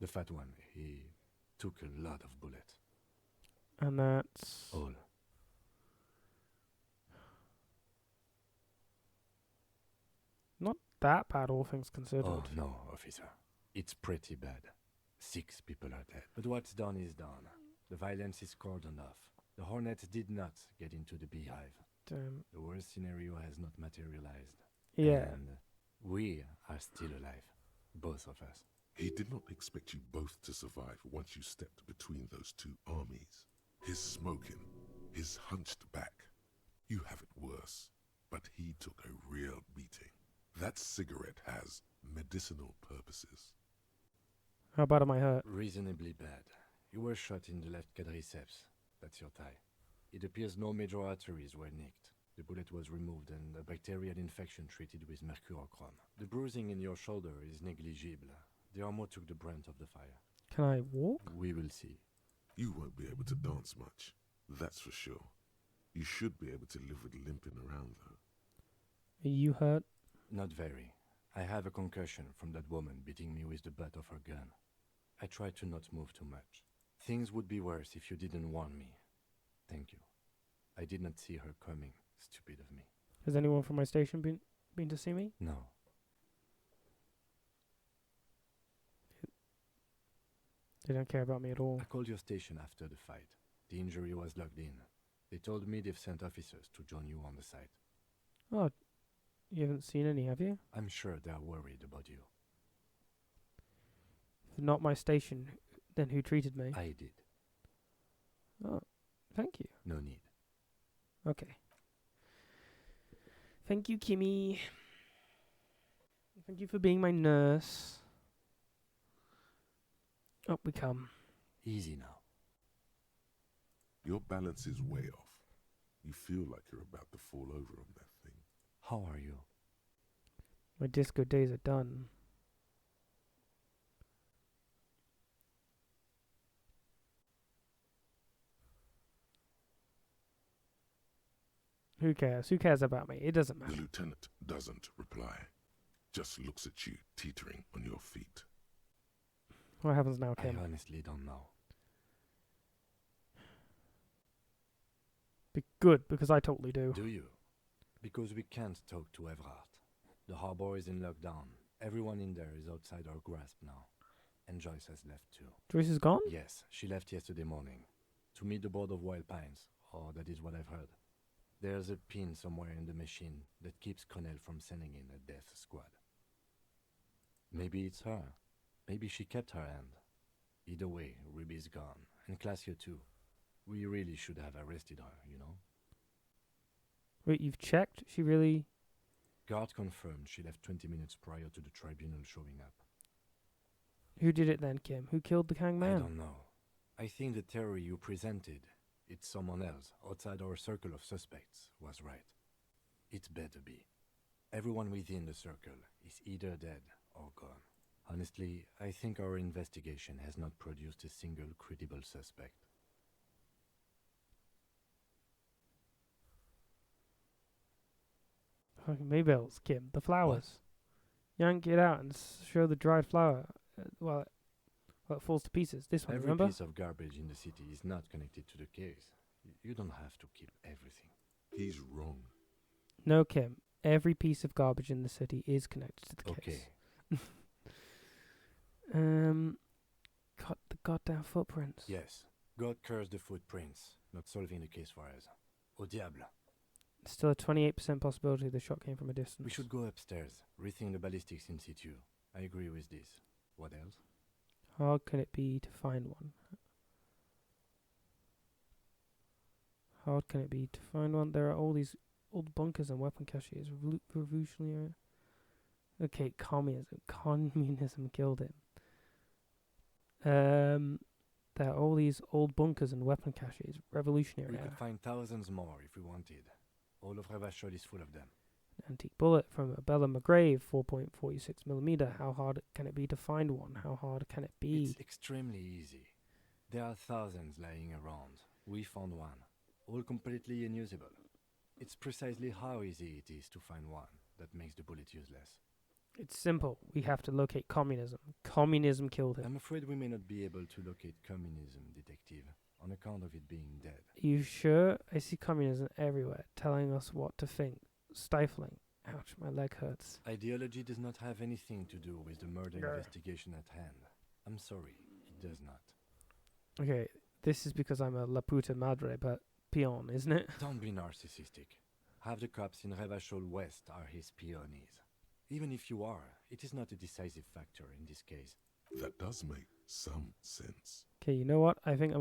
The fat one, he took a lot of bullets. And that's... All. Not that bad, all things considered. Oh, no, officer. It's pretty bad. 6 people are dead. But what's done is done. The violence is cordoned off. The Hornets did not get into the beehive. Damn. The worst scenario has not materialized. Yeah. And we are still alive. Both of us. He did not expect you both to survive once you stepped between those two armies. His smoking, his hunched back. You have it worse, but he took a real beating. That cigarette has medicinal purposes. How bad am I hurt? Reasonably bad. You were shot in the left quadriceps. That's your thigh. It appears no major arteries were nicked. The bullet was removed and a bacterial infection treated with mercurochrome. The bruising in your shoulder is negligible. The armor took the brunt of the fire. Can I walk? We will see. You won't be able to dance much, that's for sure. You should be able to live with limping around, though. Are you hurt? Not very. I have a concussion from that woman beating me with the butt of her gun. I try to not move too much. Things would be worse if you didn't warn me. Thank you. I did not see her coming. Stupid of me. Has anyone from my station been to see me? No. They don't care about me at all. I called your station after the fight. The injury was logged in. They told me they've sent officers to join you on the site. Oh, you haven't seen any, have you? I'm sure they're worried about you. If not my station, then who treated me? I did. Oh, thank you. No need. Okay. Thank you, Kimmy. Thank you for being my nurse. Up we come. Easy now. Your balance is way off. You feel like you're about to fall over on that thing. How are you? My disco days are done. Who cares? Who cares about me? It doesn't The matter. lieutenant doesn't reply. Just looks at you, teetering on your feet. What happens now, I Kim? honestly don't know. Be good, because I totally do. Do you? Because we can't talk to Everhart. The harbor is in lockdown. Everyone in there is outside our grasp now. And Joyce has left too. Joyce is gone? Yes, she left yesterday morning. To meet the board of Wild Pines, or that is what I've heard. There's a pin somewhere in the machine that keeps Connell from sending in a death squad. Maybe it's her. Maybe she kept her hand. Either way, Ruby's gone. And Classio too. We really should have arrested her, you know? Wait, you've checked? She really... Guard confirmed she left 20 minutes prior to the tribunal showing up. Who did it then, Kim? Who killed the hangman? I don't know. I think the theory you presented, it's someone else, outside our circle of suspects, was right. It better be. Everyone within the circle is either dead or gone. Honestly, I think our investigation has not produced a single credible suspect. Fucking Maybells, Kim. The flowers. Yank it out and show the dried flower. Well, it falls to pieces. This one, Every remember? piece of garbage in the city is not connected to the case. You don't have to keep everything. He's wrong. No, Kim. Every piece of garbage in the city is connected to the case. Got the goddamn footprints. Yes. God cursed the footprints, not solving the case for us. Au diable. Still a 28% possibility the shot came from a distance. We should go upstairs, rethink the ballistics in situ. I agree with this. What else? How hard can it be to find one? How hard can it be to find one? There are all these old bunkers and weapon caches. Revolutionary. Okay, communism. Communism killed him. There are all these old bunkers and weapon caches. Revolutionary. We could find thousands more if we wanted. All of Revachol is full of them. Antique bullet from a Bella McGrave, 4.46mm. How hard can it be to find one? How hard can it be? It's extremely easy. There are thousands lying around. We found one, all completely unusable. It's precisely how easy it is to find one that makes the bullet useless. It's simple. We have to locate communism. Communism killed him. I'm afraid we may not be able to locate communism, detective, on account of it being dead. You sure? I see communism everywhere, telling us what to think. Stifling. Ouch, my leg hurts. Ideology does not have anything to do with the murder investigation at hand. I'm sorry, it does not. Okay, this is because I'm a La Puta Madre, but peon, isn't it? Don't be narcissistic. Half the cops in Revachol West are his peonies. Even if you are, it is not a decisive factor in this case. That does make some sense. Okay, you know what? I think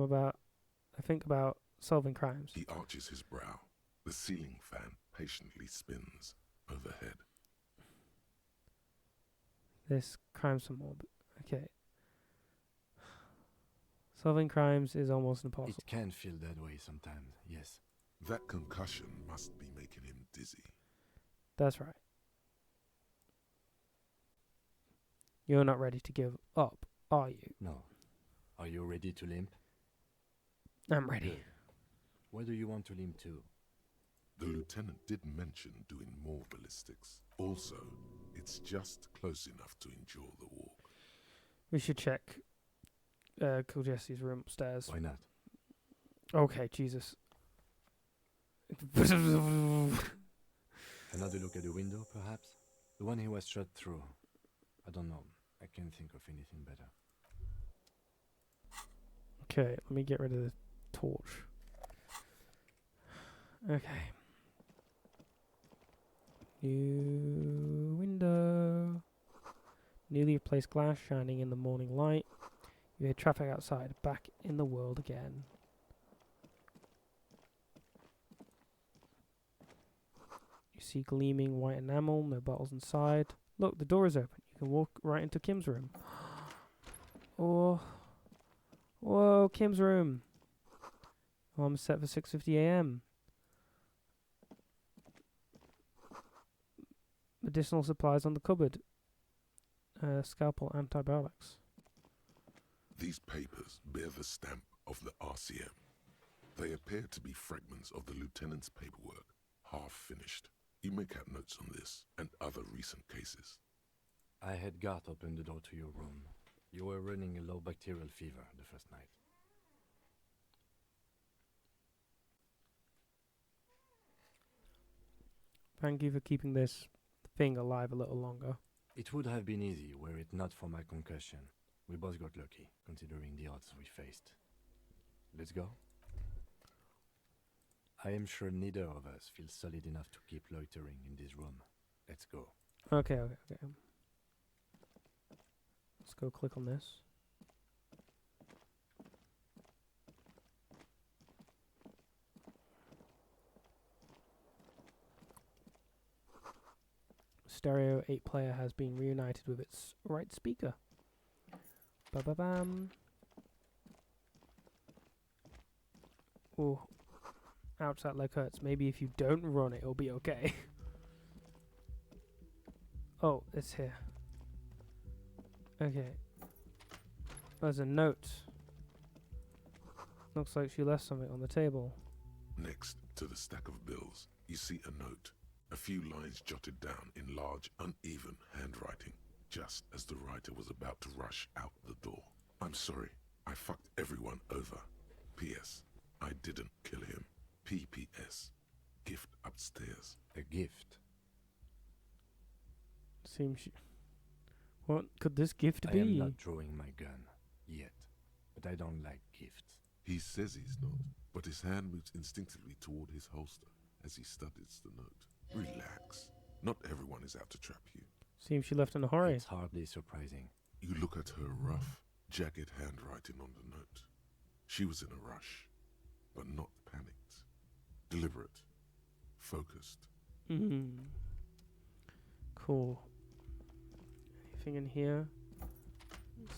about solving crimes. He arches his brow. The ceiling fan patiently spins overhead. This crime some more. Okay. Solving crimes is almost impossible. It can feel that way sometimes, yes. That concussion must be making him dizzy. That's right. You're not ready to give up, are you? No. Are you ready to limp? I'm ready. Good. Where do you want to limp to? The lieutenant did mention doing more ballistics. Also, it's just close enough to endure the walk. We should check Cool Jesse's room upstairs. Why not? Okay, Jesus. Another look at the window, perhaps? The one he was shot through. I don't know. I can't think of anything better. Okay, let me get rid of the torch. Okay. New window. Newly replaced glass shining in the morning light. You hear traffic outside. Back in the world again. You see gleaming white enamel. No bottles inside. Look, the door is open. You can walk right into Kim's room. Oh. Whoa, Kim's room. Alarm set for 6:50 a.m. Medicinal supplies on the cupboard. Scalpel antibiotics. These papers bear the stamp of the RCM. They appear to be fragments of the lieutenant's paperwork, half finished. You make out notes on this and other recent cases. I had Gart open the door to your room. You were running a low bacterial fever the first night. Thank you for keeping this thing alive a little longer. It would have been easy were it not for my concussion. We both got lucky, considering the odds we faced. Let's go? I am sure neither of us feels solid enough to keep loitering in this room. Let's go. Okay. Let's go click on this. Stereo 8-player has been reunited with its right speaker. Ba-ba-bam. Oh. Ouch, that leg hurts. Maybe if you don't run it, it'll be okay. Oh, it's here. Okay. There's a note. Looks like she left something on the table. Next to the stack of bills, you see a note. A few lines jotted down in large, uneven handwriting, just as the writer was about to rush out the door. I'm sorry, I fucked everyone over. P.S. I didn't kill him. P.P.S. Gift upstairs. A gift? Seems... What could this gift be? I am not drawing my gun, yet. But I don't like gifts. He says he's not, but his hand moves instinctively toward his holster as he studies the note. Relax. Not everyone is out to trap you. Seems she left in a hurry. It's hardly surprising. You look at her rough, jagged handwriting on the note. She was in a rush, but not panicked. Deliberate. Focused. Cool. Anything in here?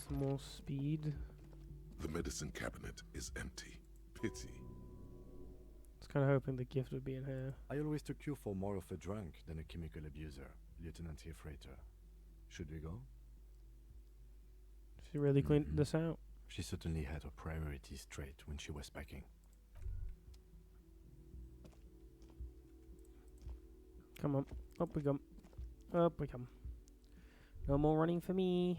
Some more speed. The medicine cabinet is empty. Pity. I was kind of hoping the gift would be in here. I always took you for more of a drunk than a chemical abuser, Lieutenant Freighter. Should we go? She really cleaned this out. She certainly had her priorities straight when she was packing. Come on. Up we come. Up we come. No more running for me.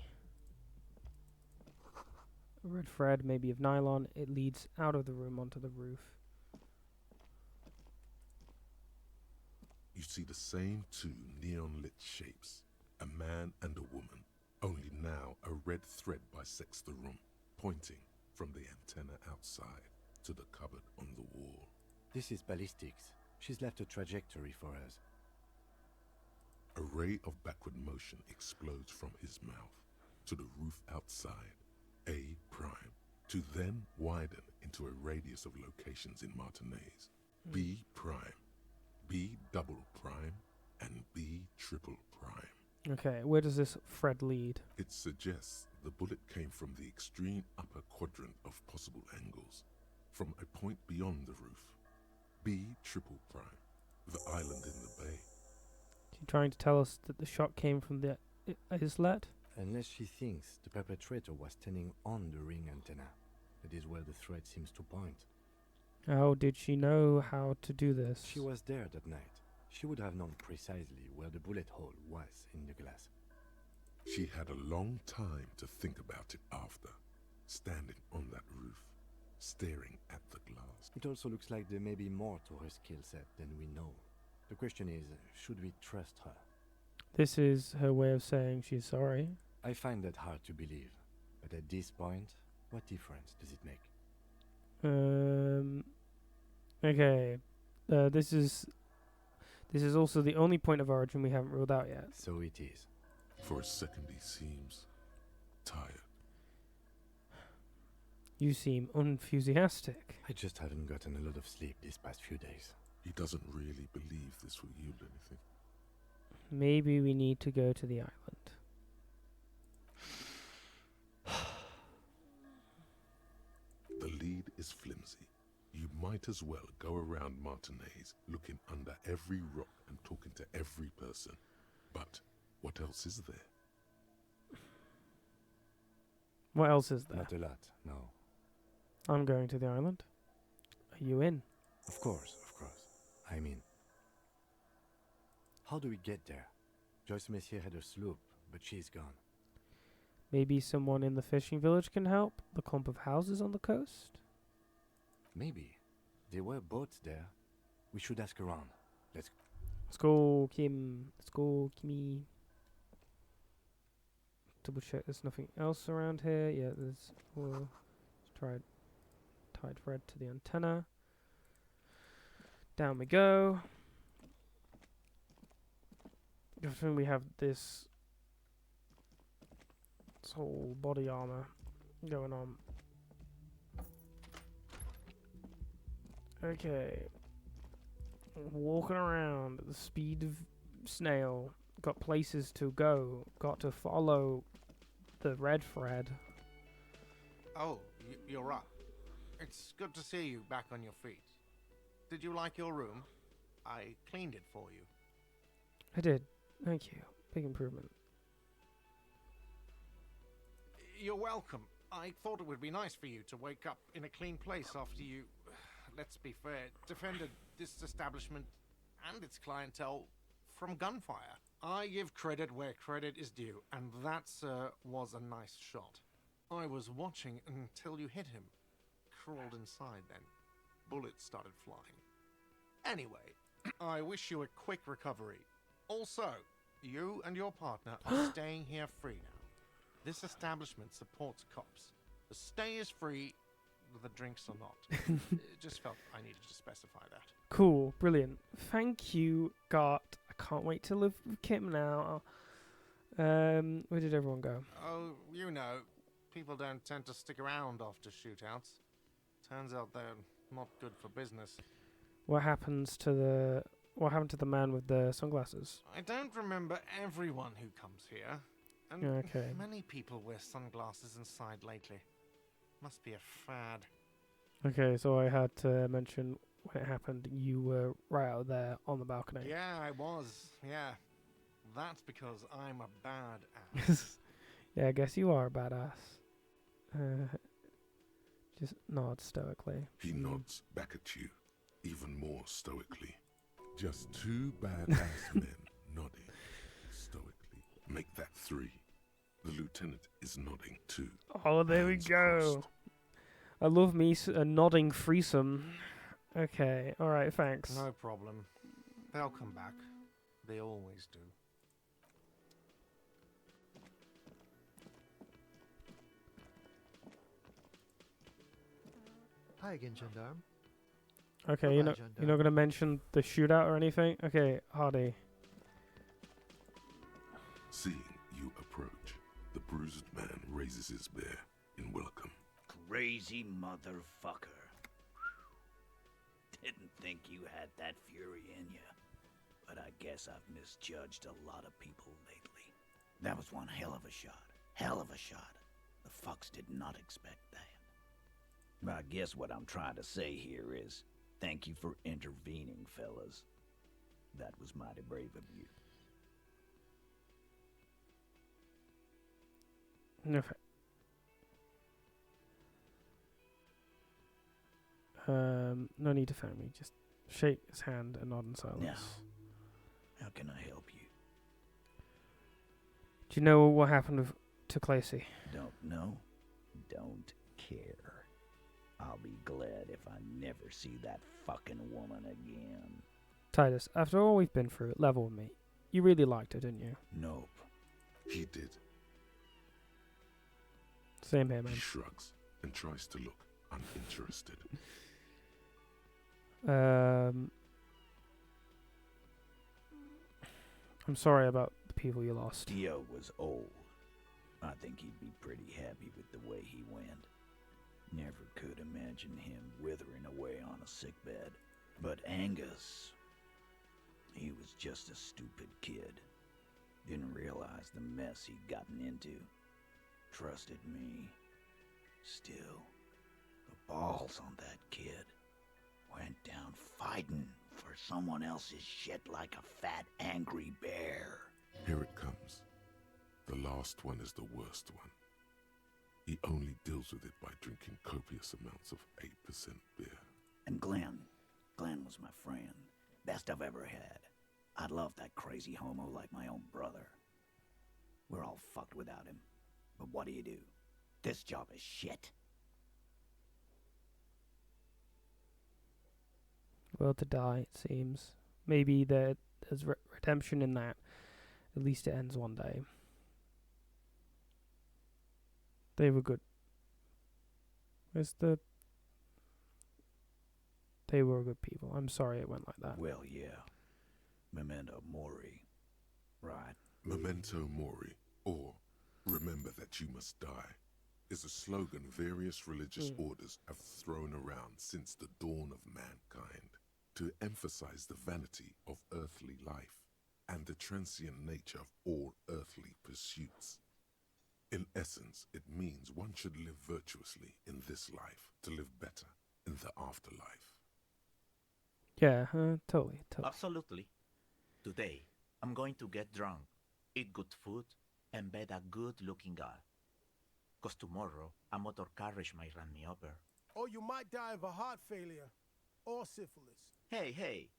A red thread, maybe of nylon. It leads out of the room onto the roof. You see the same two neon-lit shapes. A man and a woman. Only now a red thread bisects the room, pointing from the antenna outside to the cupboard on the wall. This is ballistics. She's left a trajectory for us. A ray of backward motion explodes from his mouth to the roof outside, A prime, to then widen into a radius of locations in Martinez. B prime, B double prime, and B triple prime. Okay, where does this thread lead? It suggests the bullet came from the extreme upper quadrant of possible angles, from a point beyond the roof. B triple prime, the island in the bay. Is he trying to tell us that the shot came from the islet? Unless she thinks the perpetrator was standing on the ring antenna. That is where the thread seems to point. How did she know how to do this? She was there that night. She would have known precisely where the bullet hole was in the glass. She had a long time to think about it after, standing on that roof, staring at the glass. It also looks like there may be more to her skill set than we know. The question is, should we trust her? This is her way of saying she's sorry. I find that hard to believe. But at this point, what difference does it make? Okay. This is also the only point of origin we haven't ruled out yet. So it is. For a second he seems tired. You seem unenthusiastic. I just haven't gotten a lot of sleep these past few days. He doesn't really believe this will yield anything. Maybe we need to go to the island. The lead is flimsy. You might as well go around Martinez, looking under every rock and talking to every person. But what else is there? What else is there? Not a lot, no. I'm going to the island. Are you in? Of course. I'm in. How do we get there? Joyce Messier had a sloop, but she's gone. Maybe someone in the fishing village can help? The clump of houses on the coast? Maybe. There were boats there. We should ask around. Let's go, Kim. Let's go, Kimmy. Double check there's nothing else around here. Yeah, there's... Well, let's try tied thread to the antenna. Down we go. Then we have this whole body armor going on. Okay. Walking around at the speed of snail. Got places to go. Got to follow the red thread. Oh, you're right. It's good to see you back on your feet. Did you like your room? I cleaned it for you. I did. Thank you. Big improvement. You're welcome. I thought it would be nice for you to wake up in a clean place after you, let's be fair, defended this establishment and its clientele from gunfire. I give credit where credit is due, and that, sir, was a nice shot. I was watching until you hit him. Crawled inside then. Bullets started flying. Anyway, I wish you a quick recovery. Also, you and your partner are staying here free now. This establishment supports cops. The stay is free, the drinks or not. It just felt I needed to specify that. Cool, brilliant. Thank you, Gart. I can't wait to live with Kim now. Where did everyone go? Oh, you know, people don't tend to stick around after shootouts. Turns out they're not good for business. What happened to the man with the sunglasses? I don't remember everyone who comes here. And Okay. many people wear sunglasses inside lately. Must be a fad. Okay, so I had to mention when it happened, you were right out there on the balcony. Yeah, I was. Yeah. That's because I'm a bad ass. Yeah, I guess you are a badass. Just nod stoically. He nods back at you, even more stoically. Just two badass men nodding stoically. Make that three. The lieutenant is nodding too. Oh, there we Hands go. crossed. I love me a nodding threesome. Okay, alright, thanks. No problem. They'll come back. They always do. Hi again, Gendarme. Okay, Bye-bye, you're not gendarme. going to mention the shootout or anything? Okay, Hardy. Seeing you approach, the bruised man raises his bear in welcome. Crazy motherfucker. Didn't think you had that fury in you. But I guess I've misjudged a lot of people lately. That was one hell of a shot. Hell of a shot. The fucks did not expect that. But I guess what I'm trying to say here is, thank you for intervening, fellas. That was mighty brave of you. Okay. No need to thank me. Just shake his hand and nod in silence. Now, how can I help you? Do you know what happened to Clacy? Don't know? Don't care. I'll be glad if I never see that fucking woman again. Titus, after all we've been through, level with me. You really liked her, didn't you? Nope. He did. Same here, man. He shrugs and tries to look uninterested. I'm sorry about the people you lost. Dio was old. I think he'd be pretty happy with the way he went. Never could imagine him withering away on a sickbed. But Angus, he was just a stupid kid. Didn't realize the mess he'd gotten into. Trusted me. Still, the balls on that kid. Went down fighting for someone else's shit like a fat, angry bear. Here it comes. The last one is the worst one. He only deals with it by drinking copious amounts of 8% beer. And Glenn was my friend. Best I've ever had. I'd love that crazy homo like my own brother. We're all fucked without him. But what do you do? This job is shit. Well, to die, it seems. Maybe there's redemption in that. At least it ends one day. They were good. They were good people. I'm sorry it went like that. Well, yeah. Memento mori. Right. Memento mori, or remember that you must die, is a slogan various religious orders have thrown around since the dawn of mankind to emphasize the vanity of earthly life and the transient nature of all earthly pursuits. In essence, it means one should live virtuously in this life to live better in the afterlife. Yeah, totally. Absolutely. Today, I'm going to get drunk, eat good food, and bed a good-looking girl. 'Cause tomorrow, a motor carriage might run me over. Or you might die of a heart failure. Or syphilis. Hey,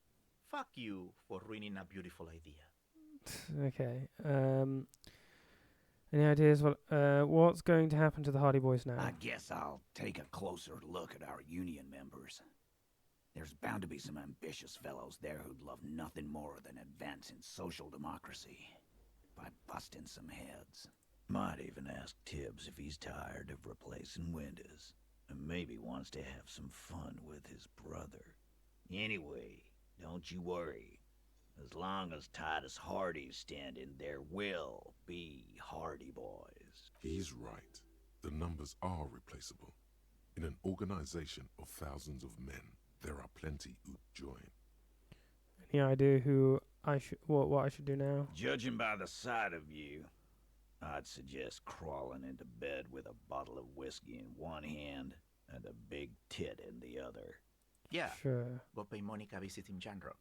fuck you for ruining a beautiful idea. Okay. Any ideas what's going to happen to the Hardy Boys now? I guess I'll take a closer look at our union members. There's bound to be some ambitious fellows there who'd love nothing more than advancing social democracy by busting some heads. Might even ask Tibbs if he's tired of replacing windows. and maybe wants to have some fun with his brother. Anyway, don't you worry. As long as Titus Hardy's standing, there will be Hardy Boys. He's right. The numbers are replaceable. In an organization of thousands of men, there are plenty who'd join. Any idea who I should what I should do now? Judging by the sight of you, I'd suggest crawling into bed with a bottle of whiskey in one hand and a big tit in the other. Yeah, Sure. go pay Monica a visit in Janro.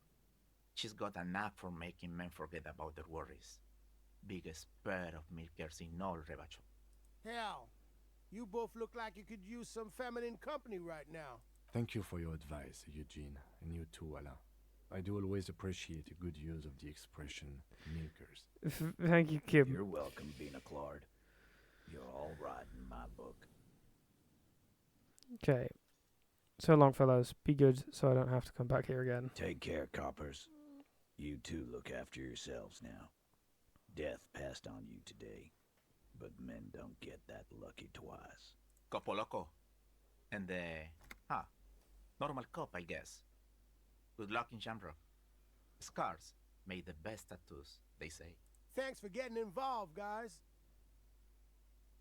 She's got a knack for making men forget about their worries. Biggest pair of milkers in all Rebacho. Hell, you both look like you could use some feminine company right now. Thank you for your advice, Eugene, and you too, Alain. I do always appreciate a good use of the expression milkers. Thank you, Kim. You're welcome, Bina Claude. You're all right in my book. Okay. So long, fellows. Be good so I don't have to come back here again. Take care, coppers. You two look after yourselves now. Death passed on you today, but men don't get that lucky twice. Copo Loco. And normal cop, I guess. Good luck in Shamrock. Scars made the best tattoos, they say. Thanks for getting involved, guys.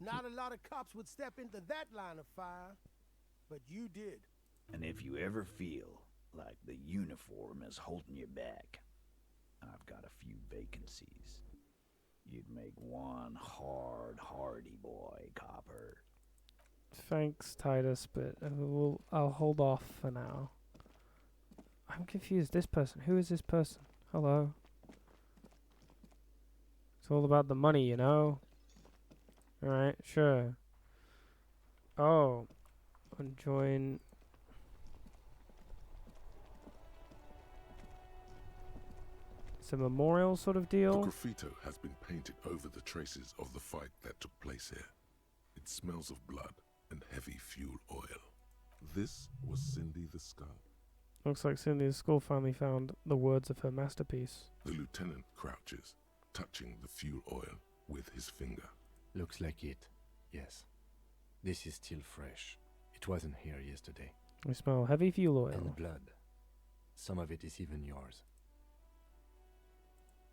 Not a lot of cops would step into that line of fire, but you did. And if you ever feel like the uniform is holding you back, I've got a few vacancies. You'd make one hardy boy, copper. Thanks, Titus, but I'll hold off for now. I'm confused. This person. Who is this person? Hello. It's all about the money, you know. Alright, sure. Oh. And join. It's a memorial sort of The deal. graffito has been painted over the traces of the fight that took place here. It smells of blood and heavy fuel oil. This was Cindy the Skull. Looks like Cindy the Skull finally found the words of her masterpiece. The lieutenant crouches, touching the fuel oil with his finger. Looks like it, yes. This is still fresh. It wasn't here yesterday. We smell heavy fuel oil. And blood. Some of it is even yours.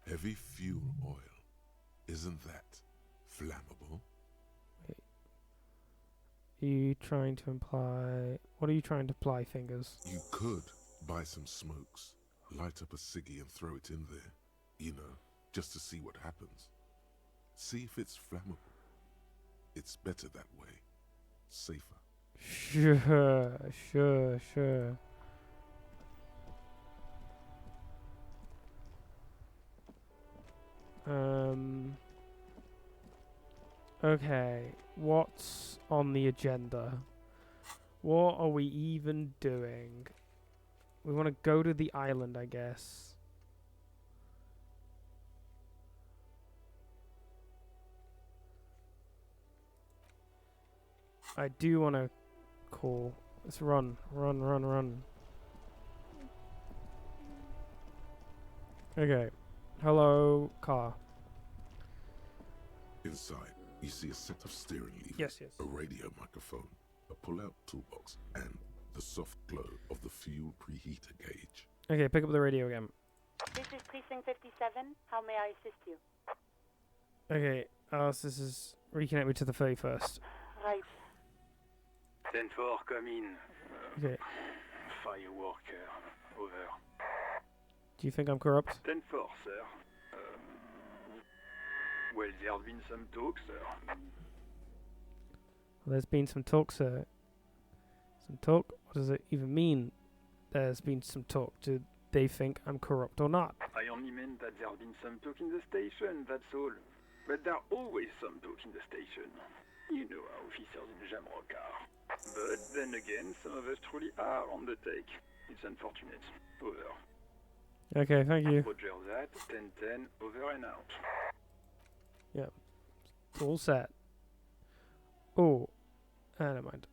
Heavy fuel oil. Isn't that flammable? Are you trying to imply... What are you trying to imply, Fingers? You could buy some smokes, light up a ciggy and throw it in there. You know, just to see what happens. See if it's flammable. It's better that way. Safer. Sure. Okay, what's on the agenda? What are we even doing? We want to go to the island, I guess. I do want to call. Let's run. Okay. Hello, car. Inside, you see a set of steering levers, Yes. a radio microphone, a pull-out toolbox, and the soft glow of the fuel preheater gauge. Okay, pick up the radio again. This is Precinct 57. How may I assist you? Okay, so this is reconnect me to the 31st. Right. 10-4, come in. Okay. Fireworker, over. Do you think I'm corrupt? 10-4, sir. Well, there's been some talk, sir. Well, there's been some talk, sir. Some talk? What does it even mean? There's been some talk. Do they think I'm corrupt or not? I only meant that there's been some talk in the station, that's all. But there's always some talk in the station. You know how officers in Jamrock are. But then again, some of us truly are on the take. It's unfortunate. Over. Okay, thank you. Roger that. 10-10, over and out. Yeah. It's all set. Oh. Never mind.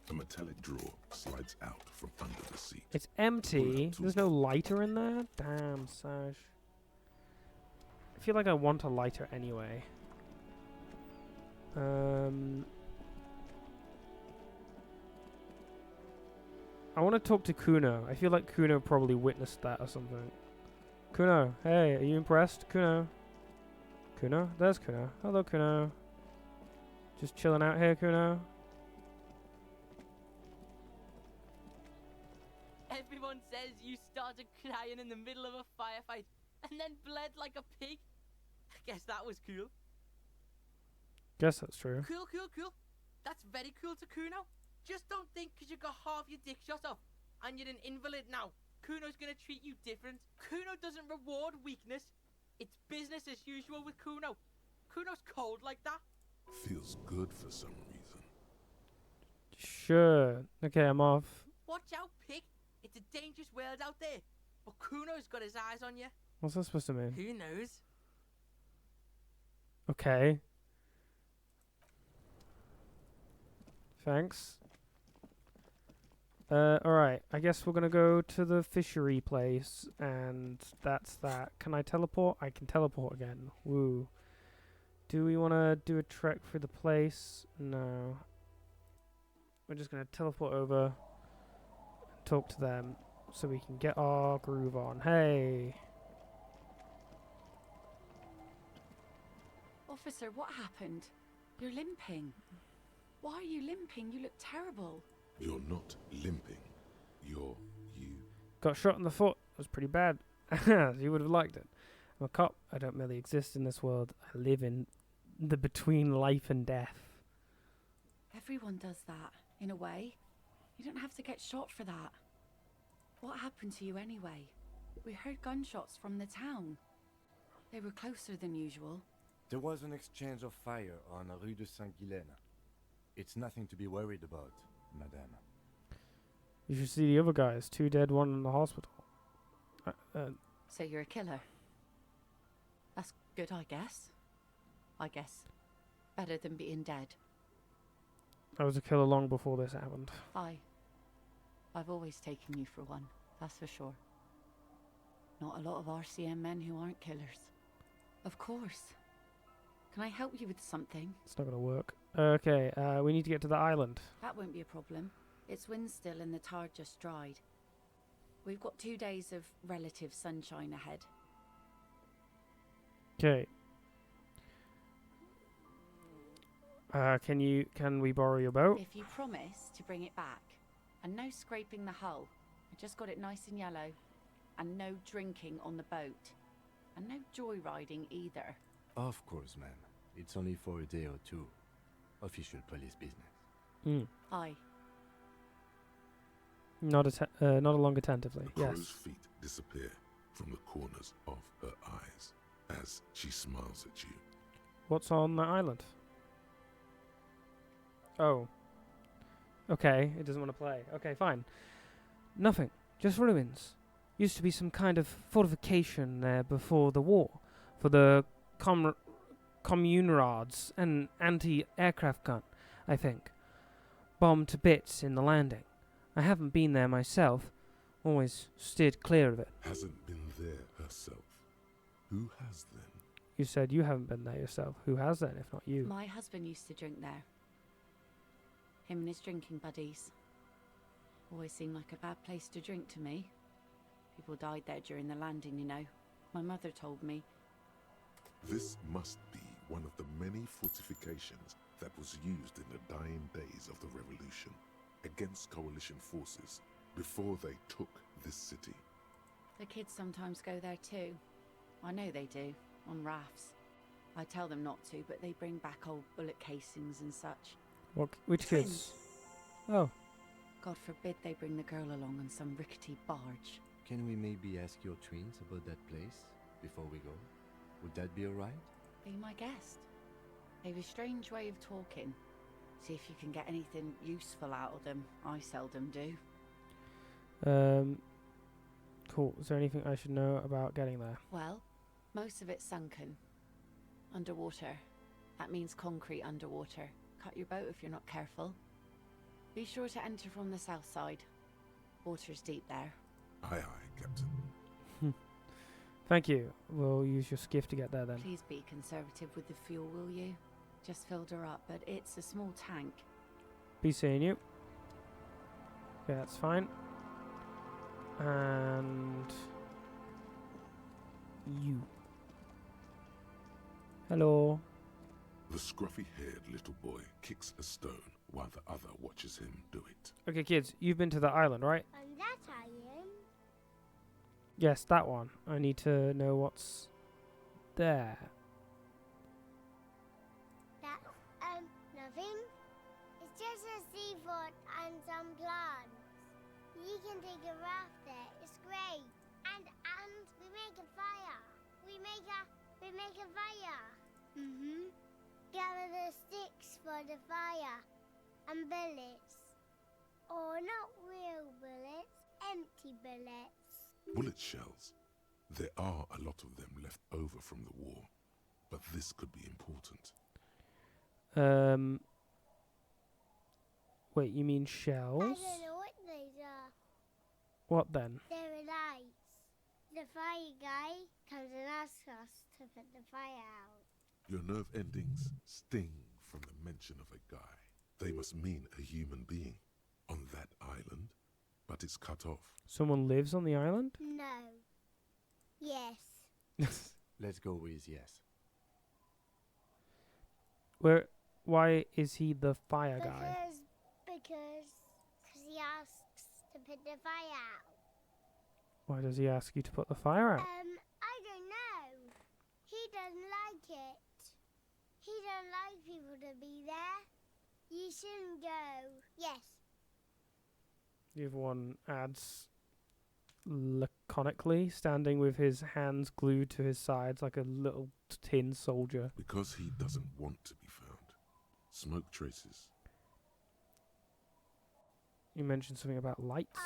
A metallic drawer slides out from under the seat. It's empty. There's no lighter in there? Damn, Saj. I feel like I want a lighter anyway. I want to talk to Kuno. I feel like Kuno probably witnessed that or something. Kuno, hey, are you impressed? Kuno? Kuno? There's Kuno. Hello, Kuno. Just chilling out here, Kuno. Everyone says you started crying in the middle of a firefight and then bled like a pig. Guess that was cool. Guess that's true. Cool, cool, cool. That's very cool to Kuno. Just don't think 'cause you got half your dick shot off and you're an invalid now, Kuno's gonna treat you different. Kuno doesn't reward weakness. It's business as usual with Kuno. Kuno's cold like that. Feels good for some reason. Sure. Okay, I'm off. Watch out, pig. It's a dangerous world out there. But Kuno's got his eyes on you. What's that supposed to mean? Who knows? Okay. Thanks. Alright. I guess we're gonna go to the fishery place, and that's that. Can I teleport? I can teleport again. Woo. Do we want to do a trek through the place? No. We're just gonna teleport over, talk to them, so we can get our groove on. Hey! Officer, what happened? You're limping. Why are you limping? You look terrible. You're not limping. You. Got shot in the foot. It was pretty bad. You would have liked it. I'm a cop. I don't merely exist in this world. I live in the between life and death. Everyone does that, in a way. You don't have to get shot for that. What happened to you anyway? We heard gunshots from the town. They were closer than usual. There was an exchange of fire on Rue de Saint-Guylaine. It's nothing to be worried about, madame. You should see the other guys. 2 dead, 1 in the hospital. So you're a killer? That's good, I guess. Better than being dead. I was a killer long before this happened. I've always taken you for one, that's for sure. Not a lot of RCM men who aren't killers. Of course. Can I help you with something? It's not gonna work. Okay, we need to get to the island. That won't be a problem. It's wind still and the tar just dried. We've got 2 days of relative sunshine ahead. Okay. Can we borrow your boat? If you promise to bring it back, and no scraping the hull. I just got it nice and yellow, and no drinking on the boat, and no joyriding either. Of course, ma'am. It's only for a day or two. Official police business. Aye. Nod along attentively. The crow's Yes. feet disappear from the corners of her eyes as she smiles at you. What's on the island? Oh. Okay, it doesn't want to play. Okay, fine. Nothing. Just ruins. Used to be some kind of fortification there before the war. For the communards, an anti-aircraft gun, I think. Bombed to bits in the landing. I haven't been there myself. Always steered clear of it. Hasn't been there herself. Who has then? You said you haven't been there yourself. Who has then, if not you? My husband used to drink there. Him and his drinking buddies. Always seemed like a bad place to drink to me. People died there during the landing, you know. My mother told me. This must be one of the many fortifications that was used in the dying days of the revolution against coalition forces before they took this city. The kids sometimes go there too. I know they do, on rafts. I tell them not to, but they bring back old bullet casings and such. Which kids? Oh. God forbid they bring the girl along on some rickety barge. Can we maybe ask your twins about that place before we go? Would that be alright? Be my guest. They've a strange way of talking. See if you can get anything useful out of them. I seldom do. Cool. Is there anything I should know about getting there? Well, most of it's sunken. Underwater. That means concrete underwater. Cut your boat if you're not careful. Be sure to enter from the south side. Water's deep there. Aye, aye, Captain. Thank you. We'll use your skiff to get there then. Please be conservative with the fuel, will you? Just filled her up, but it's a small tank. Be seeing you. Okay, that's fine. And you. Hello. The scruffy-haired little boy kicks a stone while the other watches him do it. Okay, kids, you've been to the island, right? And that island. Yes, that one. I need to know what's there. That's nothing. It's just a seafort and some plants. You can take a raft there. It's great. And we make a fire. We make a fire. Mhm. Gather the sticks for the fire and bullets. Or not real bullets, empty bullets. Bullet shells. There are a lot of them left over from the war, but this could be important. Wait, you mean shells? I don't know what those are. What then? They're lights. The fire guy comes and asks us to put the fire out. Your nerve endings sting from the mention of a guy. They must mean a human being on that island, but it's cut off. Someone lives on the island? No. Yes. Let's go with yes. Why is he the fire guy? Because he asks to put the fire out. Why does he ask you to put the fire out? I don't know. He doesn't like it. He don't like people to be there. You shouldn't go. Yes. The other one adds laconically, standing with his hands glued to his sides like a little tin soldier. Because he doesn't want to be found. Smoke traces. You mentioned something about lights.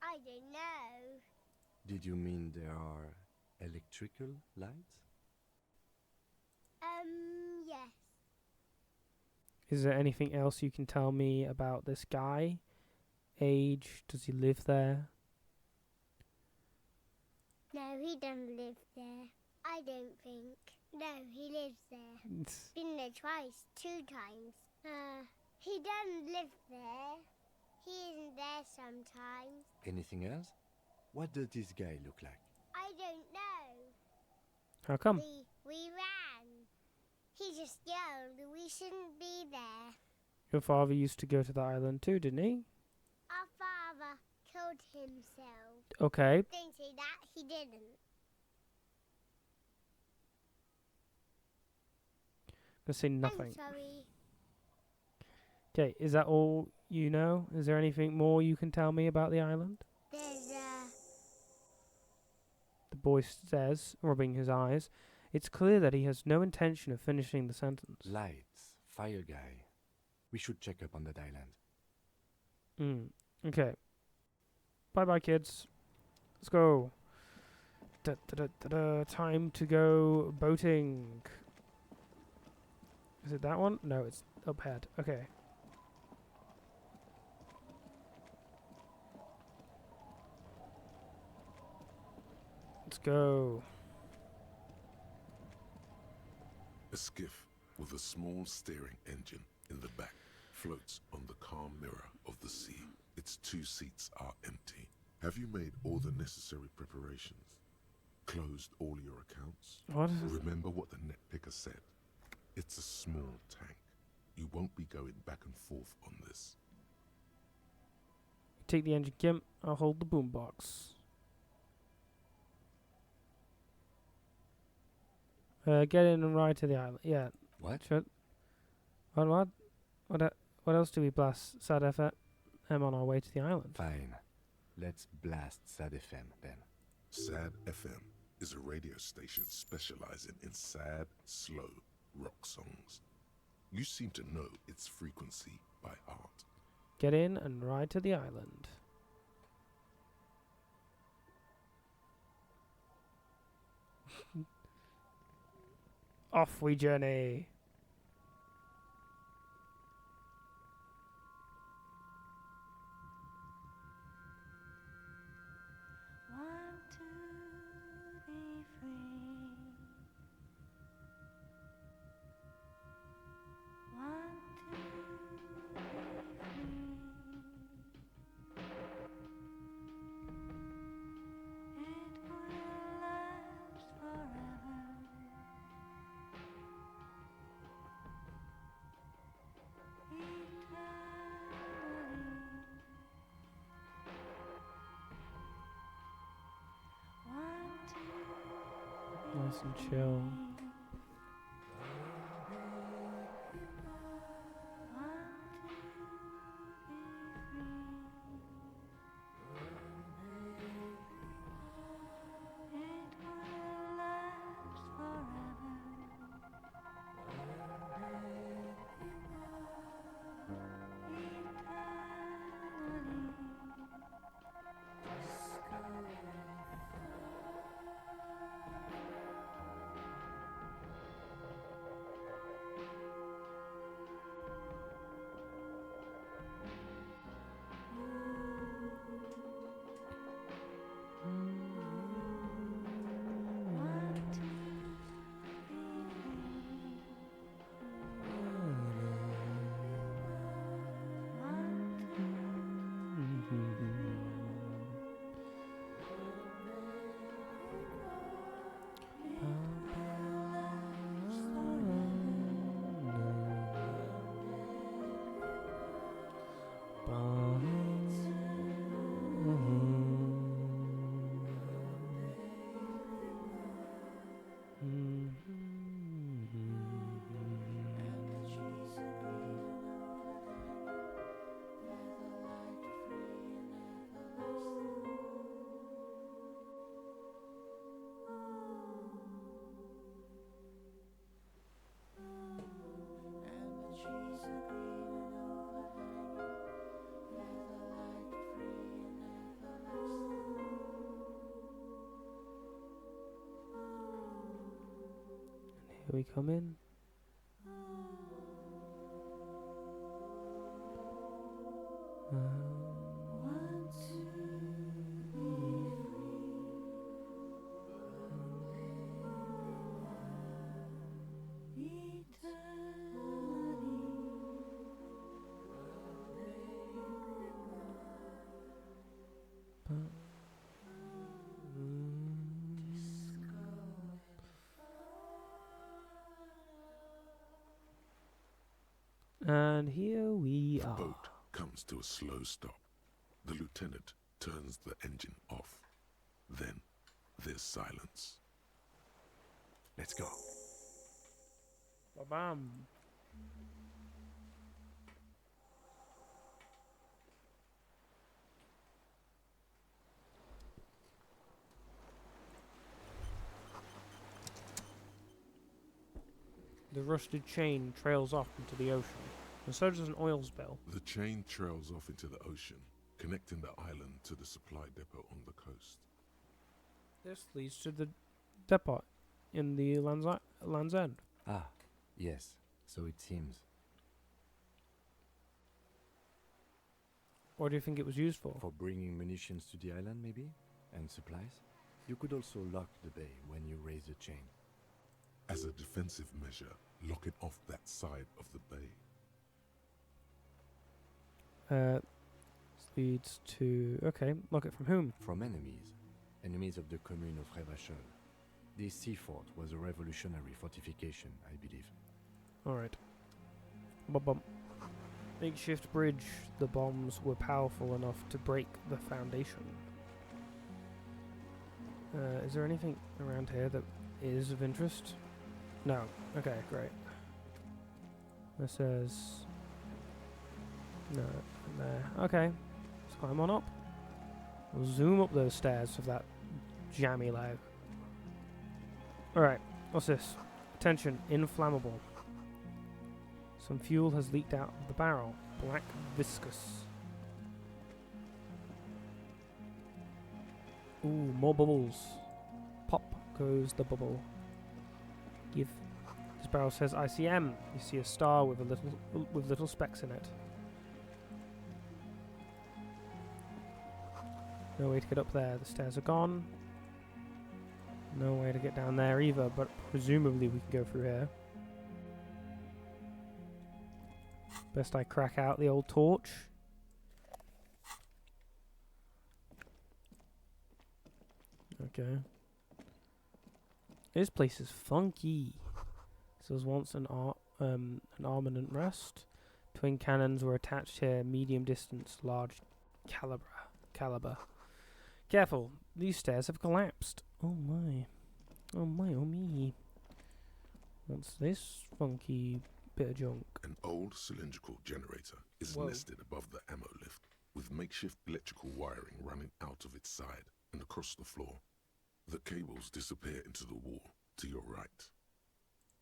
I don't know. Did you mean there are electrical lights? Yes. Is there anything else you can tell me about this guy? Age? Does he live there? No, he doesn't live there. I don't think. No, he lives there. Been there twice, 2 times. He doesn't live there. He isn't there sometimes. Anything else? What does this guy look like? I don't know. How come? We ran. He just yelled we shouldn't be there. Your father used to go to the island too, didn't he? Our father killed himself. Okay. Don't say that. He didn't. Gonna say nothing. I'm sorry. Okay, is that all you know? Is there anything more you can tell me about the island? There's The boy says, rubbing his eyes. It's clear that he has no intention of finishing the sentence. Lights, fire guy. We should check up on that island. Okay. Bye-bye, kids. Let's go. Time to go boating. Is it that one? No, it's up ahead. Okay. Let's go. A skiff with a small steering engine in the back floats on the calm mirror of the sea. Its 2 seats are empty. Have you made all the necessary preparations? Closed all your accounts? What? Remember what the net picker said. It's a small tank. You won't be going back and forth on this. Take the engine, Kim. I'll hold the boombox. Get in and ride to the island. Yeah. What? What else do we blast? Sad FM on our way to the island. Fine. Let's blast Sad FM then. Sad FM is a radio station specializing in sad, slow rock songs. You seem to know its frequency by heart. Get in and ride to the island. Off we journey. Nice and chill. Here we come in. And here we The are. boat comes to a slow stop. The lieutenant turns the engine off. Then there's silence. Let's go. Ba-bam. The rusted chain trails off into the ocean, and so does an oil spill. The chain trails off into the ocean, connecting the island to the supply depot on the coast. This leads to the depot in the Land's End. Ah, yes, so it seems. What do you think it was used for? For bringing munitions to the island, maybe? And supplies? You could also lock the bay when you raise the chain. As a defensive measure, lock it off that side of the bay. This leads to... Okay, lock it from whom? From enemies. Enemies of the commune of Revachol. This sea fort was a revolutionary fortification, I believe. Alright. Bum. Makeshift bridge. The bombs were powerful enough to break the foundation. Is there anything around here that is of interest? No. Okay, great. This says... No, there. Okay. Let's climb on up. We'll zoom up those stairs with that jammy lag. Alright, what's this? Attention, inflammable. Some fuel has leaked out of the barrel. Black viscous. Ooh, more bubbles. Pop goes the bubble. Give. This barrel says ICM. You see a star with little specks in it. No way to get up there. The stairs are gone. No way to get down there either, but presumably we can go through here. Best I crack out the old torch. Okay. This place is funky. This was once an armament rest. Twin cannons were attached here, medium distance, large caliber. Careful, these stairs have collapsed. Oh my. Oh my, oh me. What's this funky bit of junk? An old cylindrical generator is Whoa. nested above the ammo lift, with makeshift electrical wiring running out of its side and across the floor. The cables disappear into the wall to your right.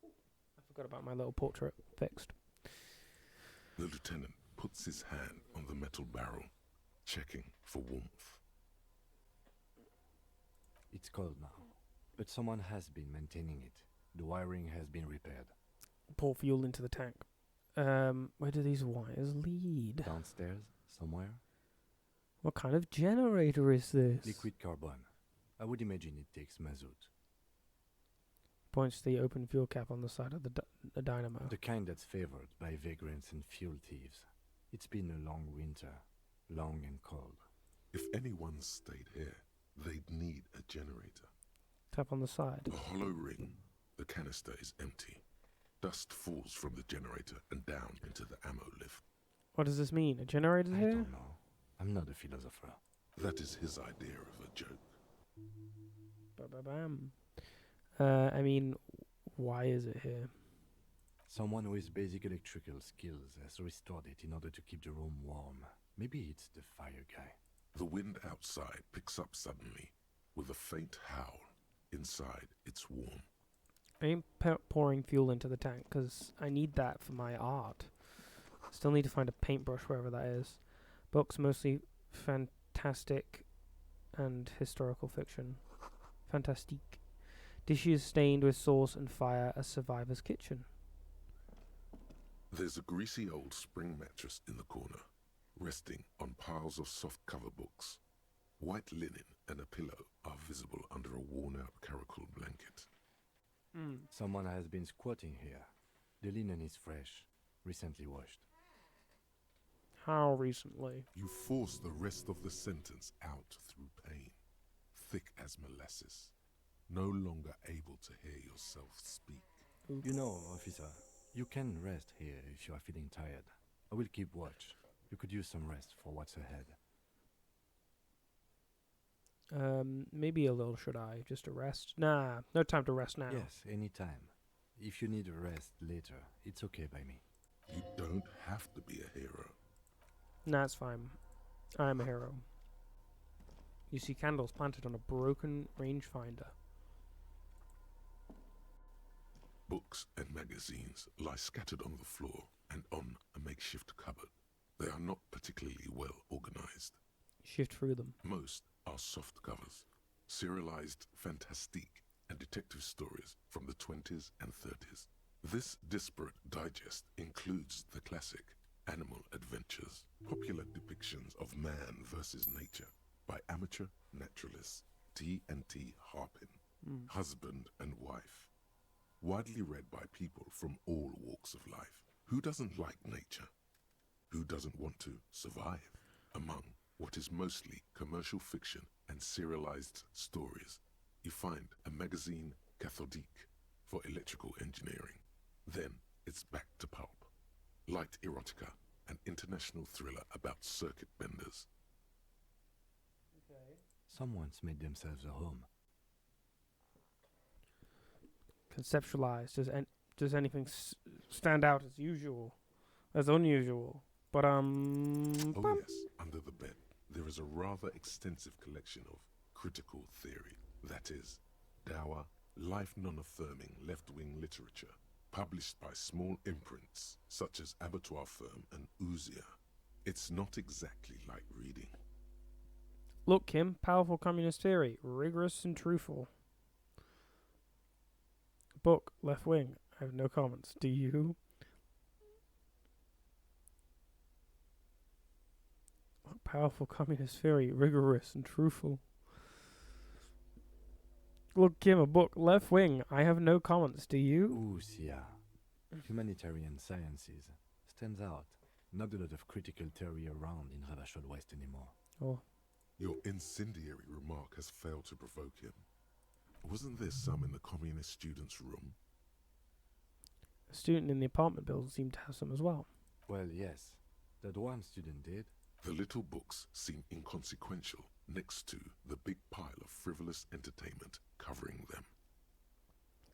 I forgot about my little portrait fixed. The lieutenant puts his hand on the metal barrel, checking for warmth. It's cold now, but someone has been maintaining it. The wiring has been repaired. Pour fuel into the tank. Where do these wires lead? Downstairs, somewhere? What kind of generator is this? Liquid carbon. I would imagine it takes mazout. Points to the open fuel cap on the side of the dynamo. The kind that's favored by vagrants and fuel thieves. It's been a long winter, long and cold. If anyone stayed here, they'd need a generator. Tap on the side. A hollow ring. The canister is empty. Dust falls from the generator and down into the ammo lift. What does this mean? A generator I here? don't know. I'm not a philosopher. That is his idea of a joke. Ba-ba-bam. I mean, why is it here? Someone with basic electrical skills has restored it in order to keep the room warm. Maybe it's the fire guy. The wind outside picks up suddenly, with a faint howl. Inside, it's warm. I ain't pouring fuel into the tank, because I need that for my art. Still need to find a paintbrush wherever that is. Books, mostly fantastic and historical fiction. Fantastique. Dishes stained with sauce and fire, a survivor's kitchen. There's a greasy old spring mattress in the corner, resting on piles of soft cover books. White linen and a pillow are visible under a worn-out caracol blanket. Someone has been squatting here. The linen is fresh, recently washed. How recently? You force the rest of the sentence out through pain, thick as molasses, no longer able to hear yourself speak. You know, officer, you can rest here if you are feeling tired. I will keep watch. You could use some rest for what's ahead. Maybe a little should I? Just a rest? Nah, no time to rest now. Yes, anytime. If you need a rest later, it's okay by me. You don't have to be a hero. Nah, it's fine. I'm a hero. You see candles planted on a broken rangefinder. Books and magazines lie scattered on the floor and on a makeshift cupboard. They are not particularly well organized. Shift through them. Most are soft covers, serialized fantastique and detective stories from the 20s and 30s. This disparate digest includes the classic Animal Adventures, popular depictions of man versus nature by amateur naturalists T&T Harpin, husband and wife. Widely read by people from all walks of life. Who doesn't like nature? Who doesn't want to survive? Among what is mostly commercial fiction and serialized stories, you find a magazine cathodique for electrical engineering. Then it's back to pulp. Light erotica, an international thriller about circuit benders. Someone's made themselves a home. Conceptualize. Does anything stand out as usual? As unusual? But Oh yes, under the bed there is a rather extensive collection of critical theory, that is, dour, life non-affirming left-wing literature, published by small imprints such as Abattoir Firm and Ouzia. It's not exactly like reading. Look, Kim, powerful communist theory, rigorous and truthful. Book, left wing. I have no comments. Do you? Powerful communist theory, rigorous and truthful. Look, Kim, a book, left wing. I have no comments. Do you? Ouzia. Humanitarian sciences. Stands out. Not a lot of critical theory around in Ravachol West anymore. Oh. Your incendiary remark has failed to provoke him. Wasn't there some in the communist student's room? A student in the apartment building seemed to have some as well. Well, yes. That one student did. The little books seem inconsequential next to the big pile of frivolous entertainment covering them.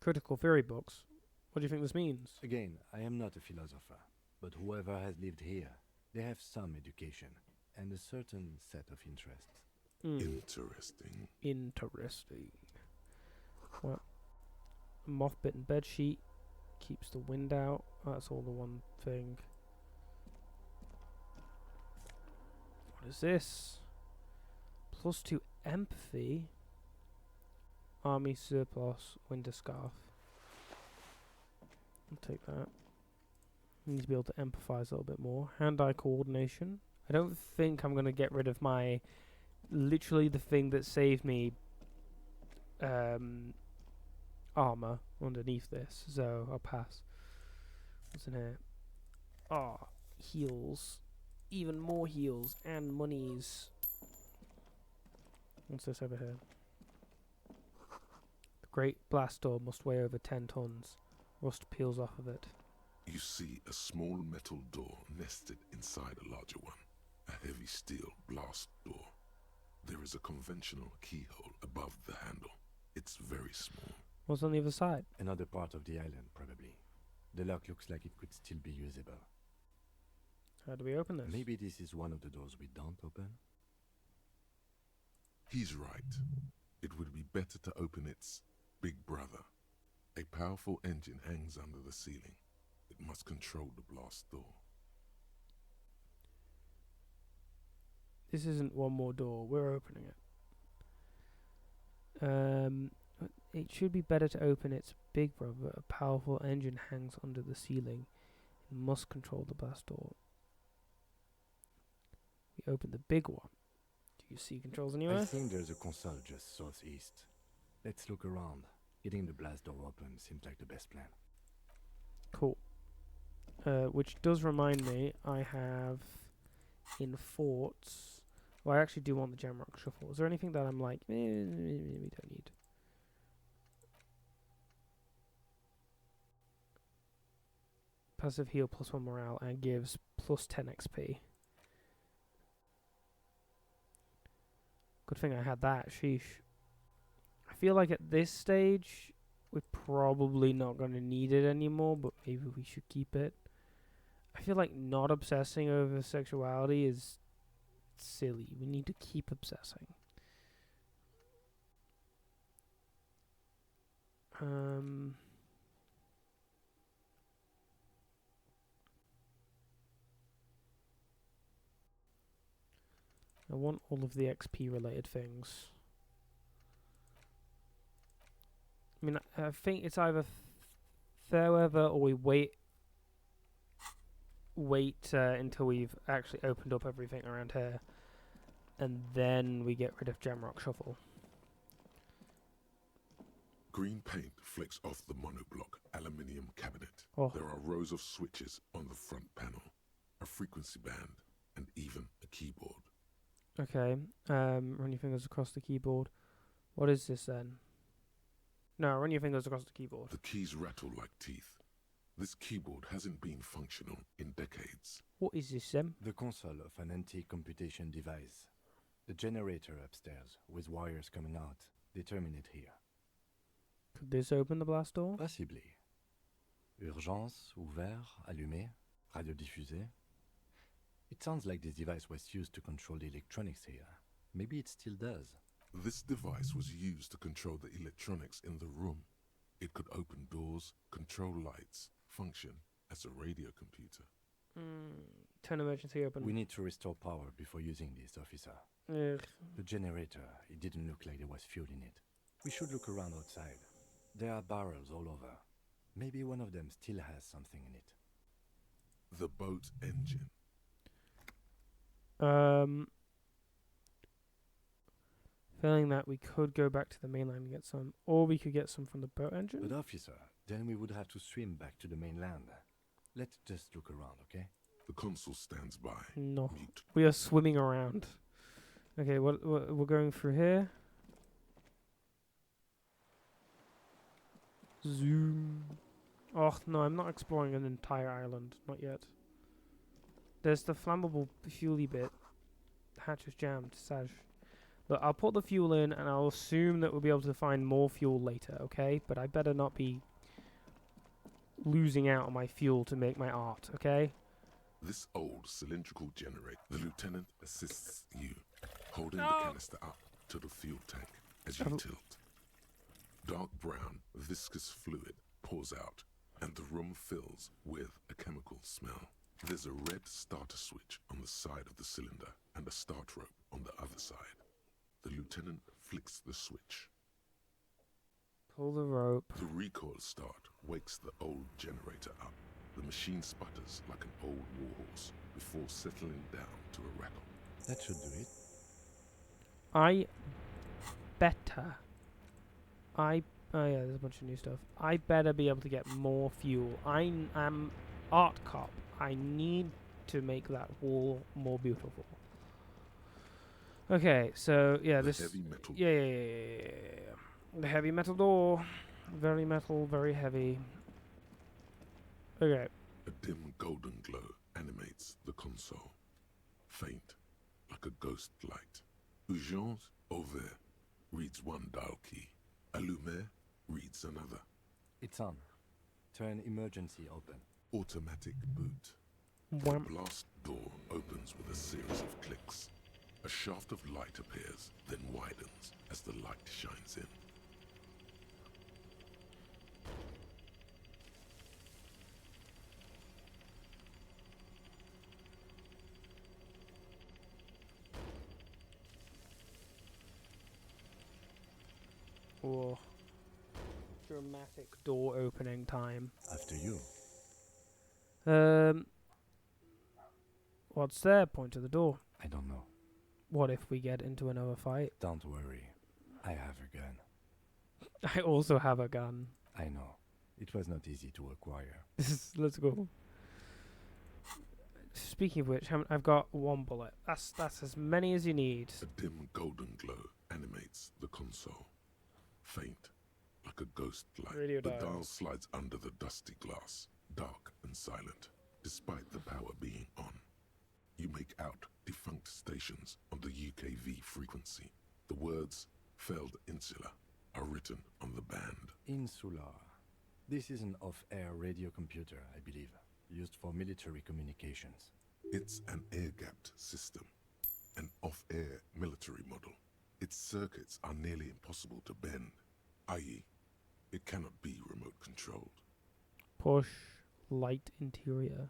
Critical theory books. What do you think this means? Again, I am not a philosopher, but whoever has lived here, they have some education and a certain set of interests. Interesting. Interesting. Well, moth-bitten bed sheet keeps the wind out. That's all the one thing. What is this? +2 empathy. Army surplus winter scarf. I'll take that. Need to be able to empathize a little bit more. Hand-eye coordination. I don't think I'm going to get rid of my... literally the thing that saved me armor underneath this, so I'll pass. What's in here? Heals. Even more heals and monies. What's this over here? The great blast door must weigh over 10 tons. Rust peels off of it. You see a small metal door nested inside a larger one. A heavy steel blast door. There is a conventional keyhole above the handle. It's very small. What's on the other side? Another part of the island, probably. The lock looks like it could still be usable. How do we open this? Maybe this is one of the doors we don't open? He's right. It would be better to open its big brother. A powerful engine hangs under the ceiling. It must control the blast door. This isn't one more door. We're opening it. It should be better to open its big brother. A powerful engine hangs under the ceiling. It must control the blast door. We open the big one. Do you see controls anywhere? I think there's a console just southeast. Let's look around. Getting the blast door open seems like the best plan. Cool. Which does remind me, I have in forts. Well, I actually do want the Jamrock Shuffle. Is there anything that I'm like, we don't need? Passive heal +1 morale and gives +10 XP. Good thing I had that. Sheesh. I feel like at this stage, we're probably not going to need it anymore, but maybe we should keep it. I feel like not obsessing over sexuality is silly. We need to keep obsessing. I want all of the XP related things. I mean, I think it's either fair weather or we wait until we've actually opened up everything around here, and then we get rid of Jamrock Shuffle. Green paint flecks off the monoblock aluminium cabinet. Oh. There are rows of switches on the front panel, a frequency band, and even a keyboard. Okay, run your fingers across the keyboard. What is this then? No, run your fingers across the keyboard. The keys rattle like teeth. This keyboard hasn't been functional in decades. What is this then? The console of an anti-computation device. The generator upstairs, with wires coming out. They terminate here. Could this open the blast door? Possibly. Urgence, ouvert, allumé, radiodiffusé. It sounds like this device was used to control the electronics here. Maybe it still does. This device was used to control the electronics in the room. It could open doors, control lights, function as a radio computer. Turn emergency open. We need to restore power before using this, officer. Ugh. The generator, it didn't look like there was fuel in it. We should look around outside. There are barrels all over. Maybe one of them still has something in it. The boat engine. Feeling that we could go back to the mainland and get some, or we could get some from the boat engine. But officer, then we would have to swim back to the mainland. Let's just look around, okay? The consul stands by. No, mute. we are swimming around. Okay, what we're going through here. Zoom. Oh no, I'm not exploring an entire island, not yet. There's the flammable fuely bit. The hatch is jammed. Saj. Look, I'll put the fuel in, and I'll assume that we'll be able to find more fuel later, okay? But I better not be losing out on my fuel to make my art, okay? This old cylindrical generator, the lieutenant assists you, holding the canister up to the fuel tank as you tilt. Dark brown, viscous fluid pours out, and the room fills with a chemical smell. There's a red starter switch on the side of the cylinder and a start rope on the other side. The lieutenant flicks the switch. Pull the rope. The recoil start wakes the old generator up. The machine sputters like an old warhorse before settling down to a rattle. That should do it. Oh yeah, there's a bunch of new stuff. I better be able to get more fuel. I am art cop. I need to make that wall more beautiful. Okay, so yeah, The this heavy metal. yeah. The heavy metal door. Very metal, very heavy. Okay. A dim golden glow animates the console. Faint, like a ghost light. Urgence ouvert reads one dial key. Allumer reads another. It's on. Turn emergency open. Automatic boot. Wham. The blast door opens with a series of clicks. A shaft of light appears, then widens as the light shines in. Whoa. Dramatic door opening time. After you. What's there? Point to the door. I don't know. What if we get into another fight? Don't worry. I have a gun. I also have a gun. I know. It was not easy to acquire. Let's go. Speaking of which, I've got one bullet. That's as many as you need. A dim golden glow animates the console. Faint, like a ghost light. Radio the dial. dial slides under the dusty glass, dark and silent, despite the power being on. You make out defunct stations on the UKV frequency. The words "failed insula" are written on the band. Insula. This is an off-air radio computer, I believe, used for military communications. It's an air-gapped system, an off-air military model. Its circuits are nearly impossible to bend, i.e., it cannot be remote controlled. Push light interior.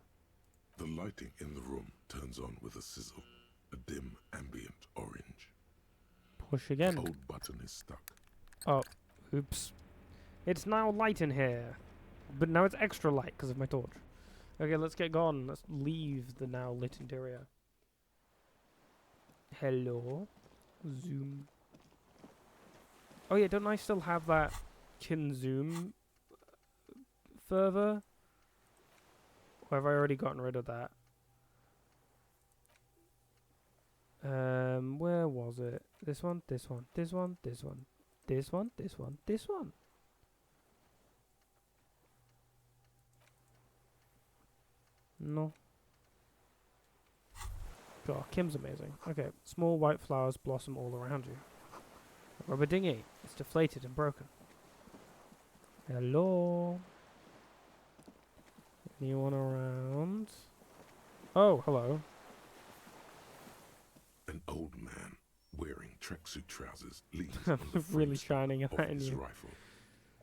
The lighting in the room turns on with a sizzle, a dim ambient orange. Push again. The old button is stuck. Oh, oops. It's now light in here. But now it's extra light because of my torch. Okay, let's get gone. Let's leave the now lit interior. Hello. Zoom. Oh yeah, don't I still have that can zoom further? Or have I already gotten rid of that? Where was it? This one, this one, this one, this one, this one, this one, this one. No. God, Kim's amazing. Okay, small white flowers blossom all around you. A rubber dinghy. It's deflated and broken. Hello? Anyone around? Oh, hello. An old man wearing tracksuit trousers leans I'm on the really frame shining a of light in his you. rifle.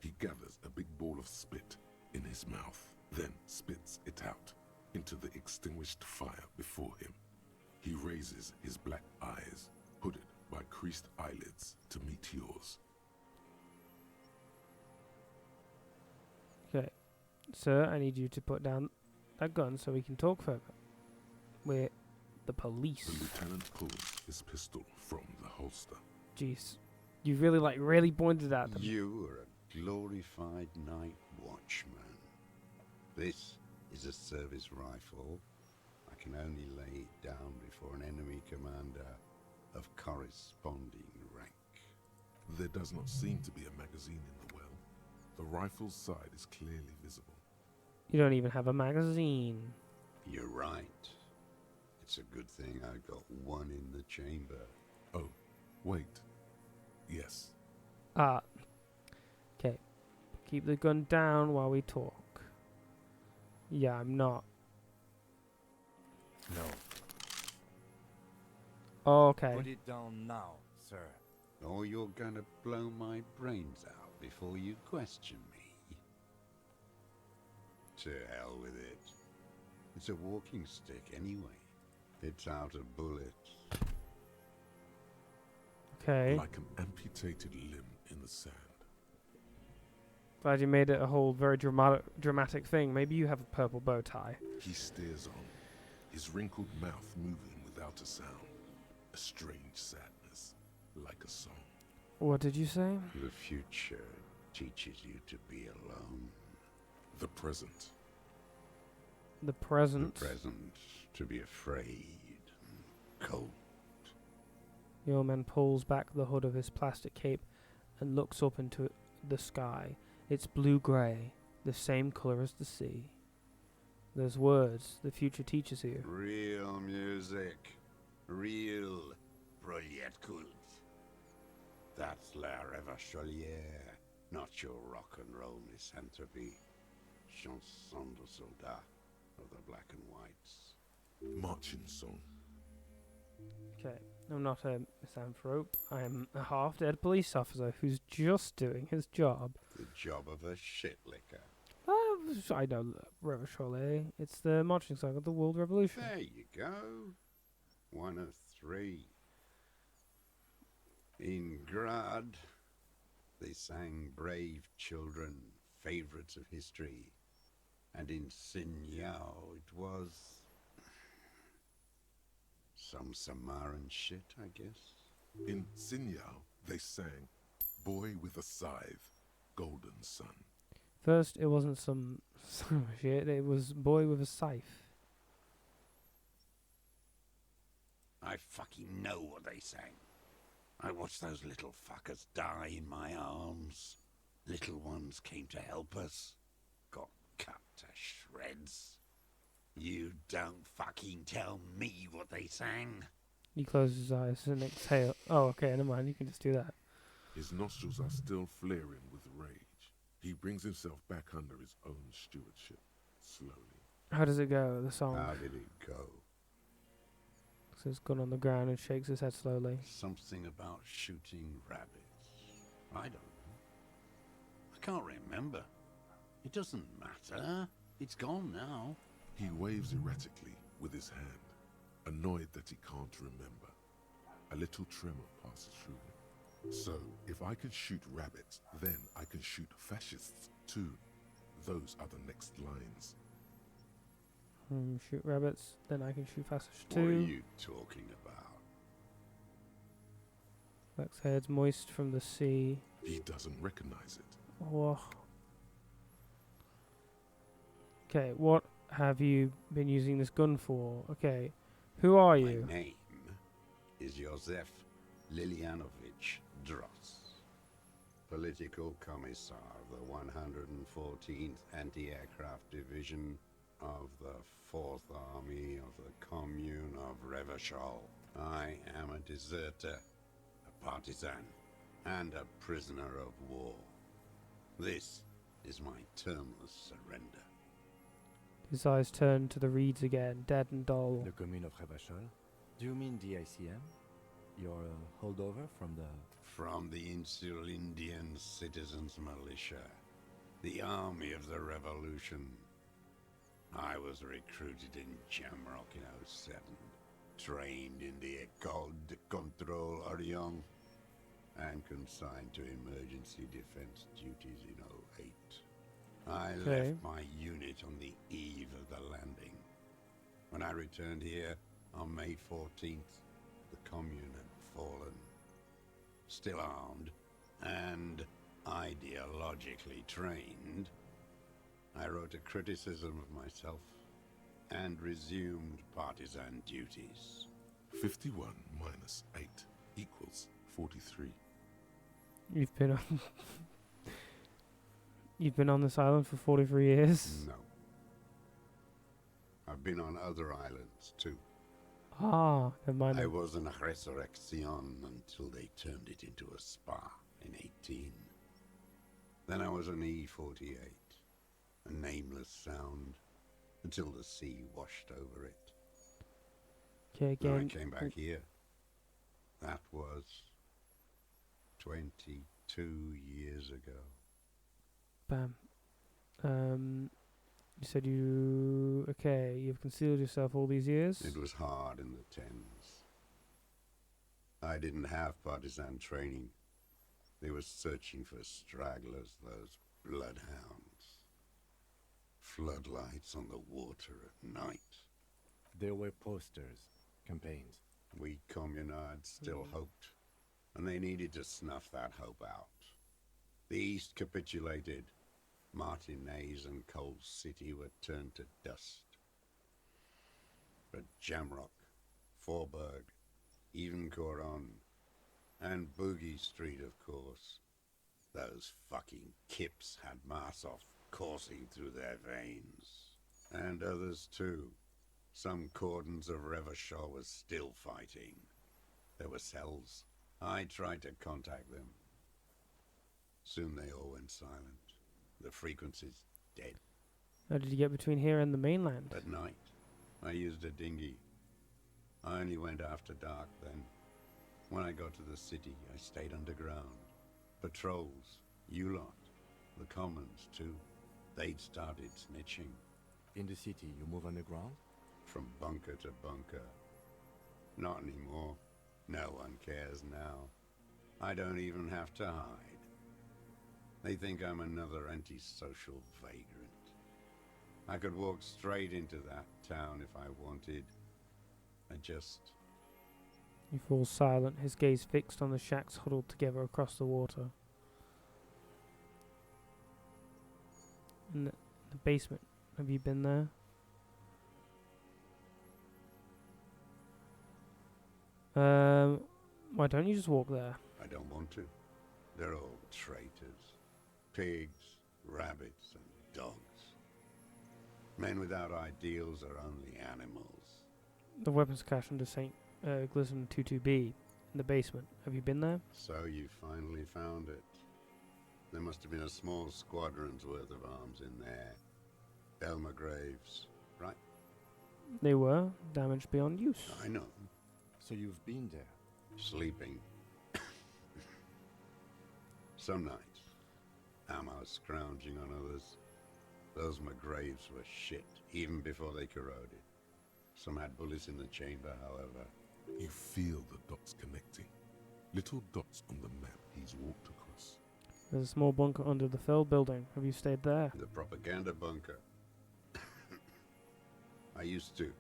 He gathers a big ball of spit in his mouth, then spits it out into the extinguished fire before him. He raises his black eyes, hooded by creased eyelids, to meet yours. Okay. Sir, I need you to put down that gun so we can talk further. We're the police. The lieutenant pulls his pistol from the holster. Jeez. You really pointed at them. You are a glorified night watchman. This is a service rifle. I can only lay it down before an enemy commander of corresponding rank. There does not seem to be a magazine in the well. The rifle's side is clearly visible. You don't even have a magazine. You're right. It's a good thing I got one in the chamber. Oh, Wait. Yes. Ah. Okay. Keep the gun down while we talk. Yeah, I'm not. No. Okay. Put it down now, sir. Or you're gonna blow my brains out before you question me. To hell with it. It's a walking stick anyway. It's out of bullets. Okay. Like an amputated limb in the sand. Glad you made it a whole very dramatic thing. Maybe you have a purple bow tie. He stares on, his wrinkled mouth moving without a sound. A strange sadness, like a song. What did you say? The future teaches you to be alone. The present. The present. The present, to be afraid and cold. The old man pulls back the hood of his plastic cape and looks up into the sky. It's blue-grey, the same colour as the sea. There's words the future teaches you. Real music. Real Proletkult. That's La Revacholière, not your rock and roll misanthropy. Chanson de soldat of the black and whites. Marching song. Okay, I'm not a misanthrope. I'm a half-dead police officer who's just doing his job. The job of a shitlicker. I know Revacholière. It's the marching song of the World Revolution. There you go. 1 of 3. In Grad, they sang Brave Children, favourites of history. And in Sinyao, it was some Samaran shit, I guess. In Sinyao, they sang Boy with a Scythe, Golden Sun. First, it wasn't some shit. It was Boy with a Scythe. I fucking know what they sang. I watched those little fuckers die in my arms. Little ones came to help us. Got cut to shreds. You don't fucking tell me what they sang. He closes his eyes and exhales. Oh, okay, never mind. You can just do that. His nostrils are still flaring with rage. He brings himself back under his own stewardship, slowly. How does it go, the song? How did it go? So his gun on the ground and shakes his head slowly. Something about shooting rabbits. I don't know. I can't remember. It doesn't matter. It's gone now. He waves erratically with his hand, annoyed that he can't remember. A little tremor passes through him. So, if I can shoot rabbits, then I can shoot fascists too. Those are the next lines. Shoot rabbits, then I can shoot fascists too. What are you talking about? Black's hair's moist from the sea. He doesn't recognize it. Oh. Okay, what have you been using this gun for? Okay, who are you? My name is Josef Lilianovich Dross, Political Commissar of the 114th Anti-Aircraft Division of the 4th Army of the Commune of Revachol. I am a deserter, a partisan, and a prisoner of war. This is my termless surrender. His eyes turn to the reeds again, dead and dull. The Commune of Revachol? Do you mean the ICM? Your holdover from the... From the Insular Indian Citizens Militia, the Army of the Revolution. I was recruited in Jamrock in 07, trained in the École de Contrôle Orient, and consigned to emergency defense duties in 08. I left my unit on the eve of the landing. When I returned here on May 14th, the Commune had fallen. Still armed and ideologically trained, I wrote a criticism of myself and resumed partisan duties. 51 minus 8 equals 43. You've been on... You've been on this island for 43 years? No. I've been on other islands, too. Ah, never mind. I Then. was an resurrection until they turned it into a spa in 18. Then I was an E48, a nameless sound, until the sea washed over it. Okay, Then I again. came back here. That was 22 years ago. Bam. You said you've concealed yourself all these years? It was hard in the tens. I didn't have partisan training. They were searching for stragglers, those bloodhounds. Floodlights on the water at night. There were posters, campaigns. We communards still hoped, and they needed to snuff that hope out. The East capitulated. Martinez and Cold City were turned to dust. But Jamrock, Forburg, even Coron, and Boogie Street, of course. Those fucking kips had Marsov coursing through their veins. And others too. Some cordons of Revachol was still fighting. There were cells. I tried to contact them. Soon they all went silent. The frequency's dead. How did you get between here and the mainland? At night, I used a dinghy. I only went after dark then. When I got to the city, I stayed underground. Patrols, you lot, the commons too. They'd started snitching. In the city, you move underground? From bunker to bunker. Not anymore. No one cares now. I don't even have to hide. They think I'm another antisocial vagrant. I could walk straight into that town if I wanted. I just... He falls silent, his gaze fixed on the shacks huddled together across the water. In the basement. Have you been there? Why don't you just walk there? I don't want to. They're all traitors. Pigs, rabbits, and dogs. Men without ideals are only animals. The weapons cache under St. Glisson 22B in the basement. Have you been there? So you finally found it. There must have been a small squadron's worth of arms in there. Elmer Graves, right? They were damaged beyond use. I know. So you've been there? Sleeping. Some nights. Ammo scrounging on others. Those McGraves were shit, even before they corroded. Some had bullets in the chamber, however. You feel the dots connecting. Little dots on the map he's walked across. There's a small bunker under the Fell building. Have you stayed there? The propaganda bunker. I used to,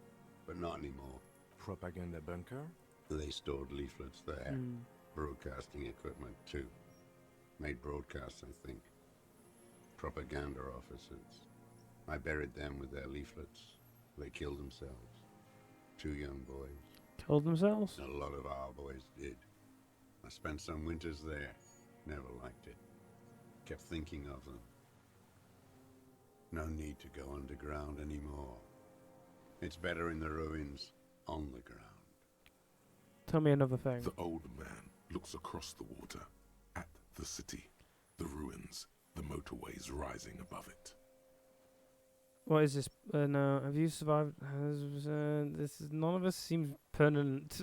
but not anymore. Propaganda bunker? They stored leaflets there. Broadcasting equipment, too. Made broadcasts, I think. Propaganda officers. I buried them with their leaflets. They killed themselves. 2 young boys. Killed themselves? A lot of our boys did. I spent some winters there. Never liked it. Kept thinking of them. No need to go underground anymore. It's better in the ruins, on the ground. Tell me another thing. The old man looks across the water, at the city, the ruins, the motorways rising above it. What is this? No, have you survived? This is, none of us seems pertinent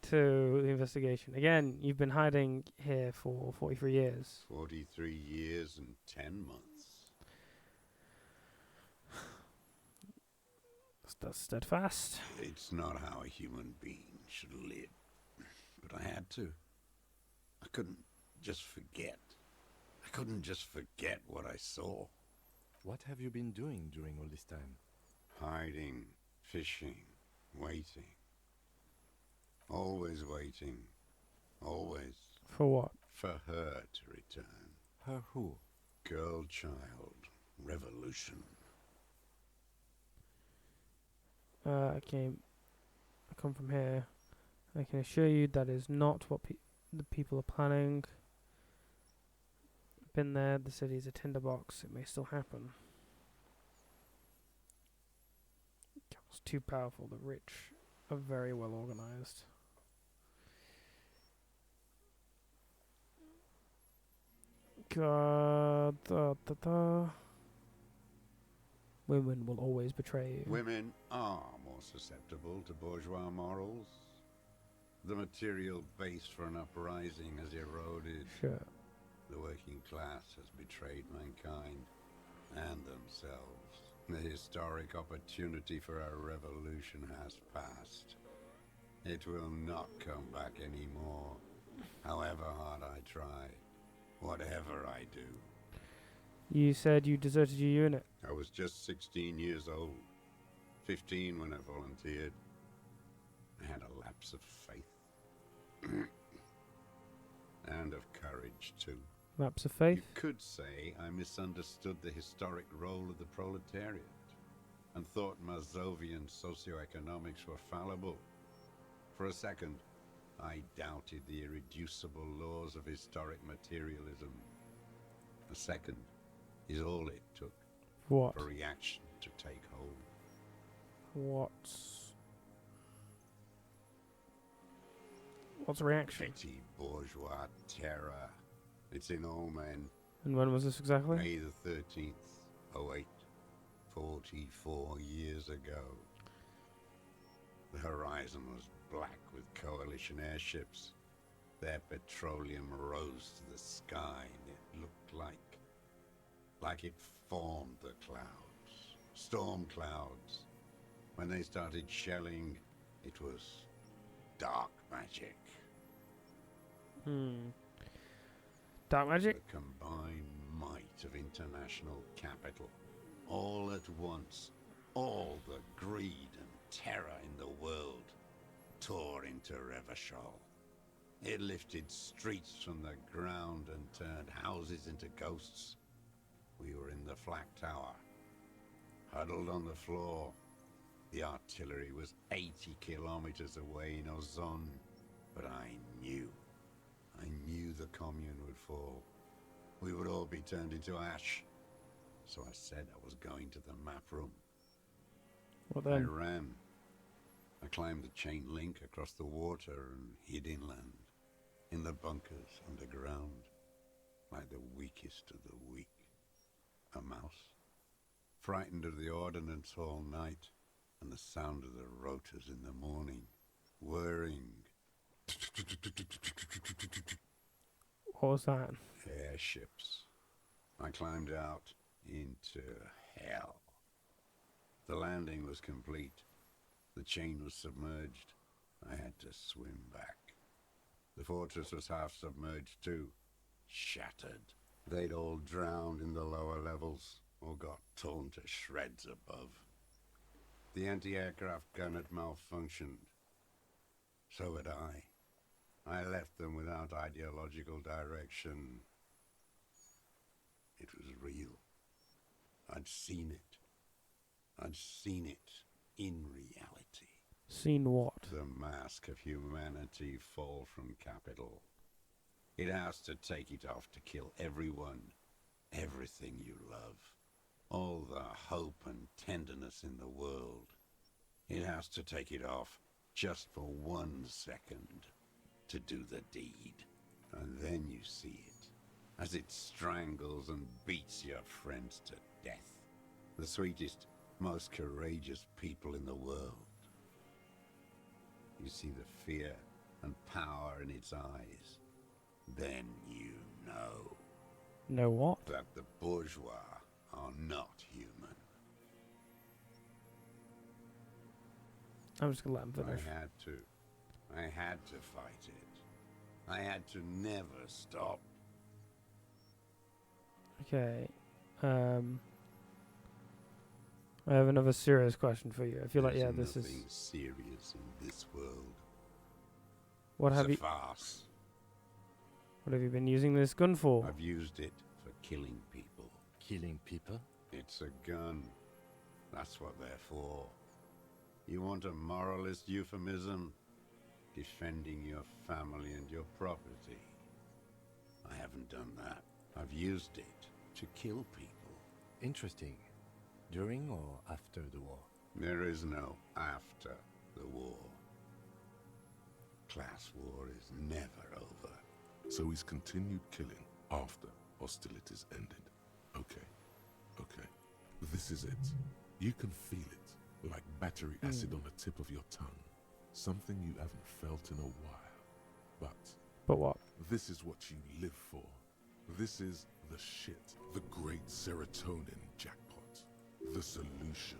to the investigation. Again, you've been hiding here for 43 years. 43 years and 10 months. That's steadfast. It's not how a human being should live. But I had to. I couldn't just forget. I couldn't just forget what I saw. What have you been doing during all this time? Hiding, fishing, waiting. Always waiting. Always. For what? For her to return. Her who? Girl child. Revolution. I come from here. I can assure you that is not what the people are planning. Been there, the city's a tinderbox, it may still happen. It's too powerful, the rich are very well organized. God, women will always betray you. Women are more susceptible to bourgeois morals. The material base for an uprising has eroded. Sure. The working class has betrayed mankind and themselves. The historic opportunity for a revolution has passed. It will not come back anymore, however hard I try, whatever I do. You said you deserted your unit. I was just 16 years old, 15 when I volunteered. I had a lapse of faith. And of courage, too. Lapse of faith? You could say I misunderstood the historic role of the proletariat and thought Mazovian socioeconomics were fallible. For a second, I doubted the irreducible laws of historic materialism. A second is all it took What? for reaction to take hold. What's reaction? Petty bourgeois terror. It's in all men. And when was this exactly? May the 13th, 08, 44 years ago. The horizon was black with coalition airships. Their petroleum rose to the sky, and it looked like it formed the clouds. Storm clouds. When they started shelling, it was dark magic. Dark magic? The combined might of international capital. All at once, all the greed and terror in the world tore into Revachol. It lifted streets from the ground and turned houses into ghosts. We were in the flak tower, huddled on the floor. The artillery was 80 kilometers away in Ozon, but I knew the commune would fall. We would all be turned into ash. So I said I was going to the map room. What then? I ran. I climbed the chain link across the water and hid inland, in the bunkers underground, like the weakest of the weak. A mouse, frightened of the ordnance all night and the sound of the rotors in the morning, whirring. What was that? Airships. I climbed out into hell. The landing was complete. The chain was submerged. I had to swim back. The fortress was half submerged too, shattered. They'd all drowned in the lower levels or got torn to shreds above. The anti-aircraft gun had malfunctioned. So had I. I left them without ideological direction. It was real. I'd seen it. I'd seen it in reality. Seen what? The mask of humanity fall from capital. It has to take it off to kill everyone, everything you love. All the hope and tenderness in the world. It has to take it off just for 1 second to do the deed. And then you see it, as it strangles and beats your friends to death. The sweetest, most courageous people in the world. You see the fear and power in its eyes. Then you know. Know what? That the bourgeois are not human. I'm just gonna let him finish. I had to fight it. I had to never stop. Okay. I have another serious question for you. I feel like, There's this nothing is... serious in this world. What It's have a you... farce. What have you been using this gun for? I've used it for killing people. Killing people? It's a gun. That's what they're for. You want a moralist euphemism? Defending your family and your property. I haven't done that. I've used it to kill people. Interesting. During or after the war? There is no after the war. class war is never over. So he's continued killing after hostilities ended. Okay, okay. This is it. You can feel it, like battery acid on the tip of your tongue. Something you haven't felt in a while. But what? This is what you live for. This is the shit. The great serotonin jackpot. The solution.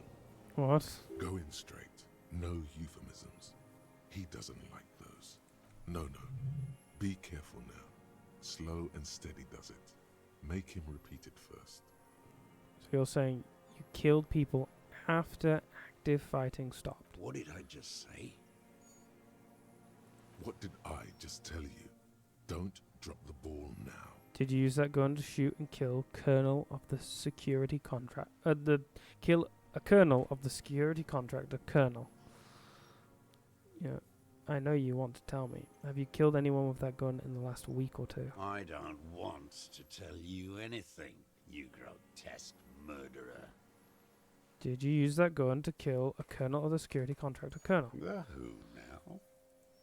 What? Go in straight. No euphemisms. He doesn't like those. No. Be careful now. Slow and steady does it. Make him repeat it first. So you're saying you killed people after active fighting stopped? What did I just say? What did I just tell you? Don't drop the ball now. Did you use that gun to shoot and kill Colonel of the security contract? Kill a Colonel of the security contractor, Colonel. Yeah, I know you want to tell me. Have you killed anyone with that gun in the last week or two? I don't want to tell you anything, you grotesque murderer. Did you use that gun to kill a Colonel of the security contractor, Colonel? The who now?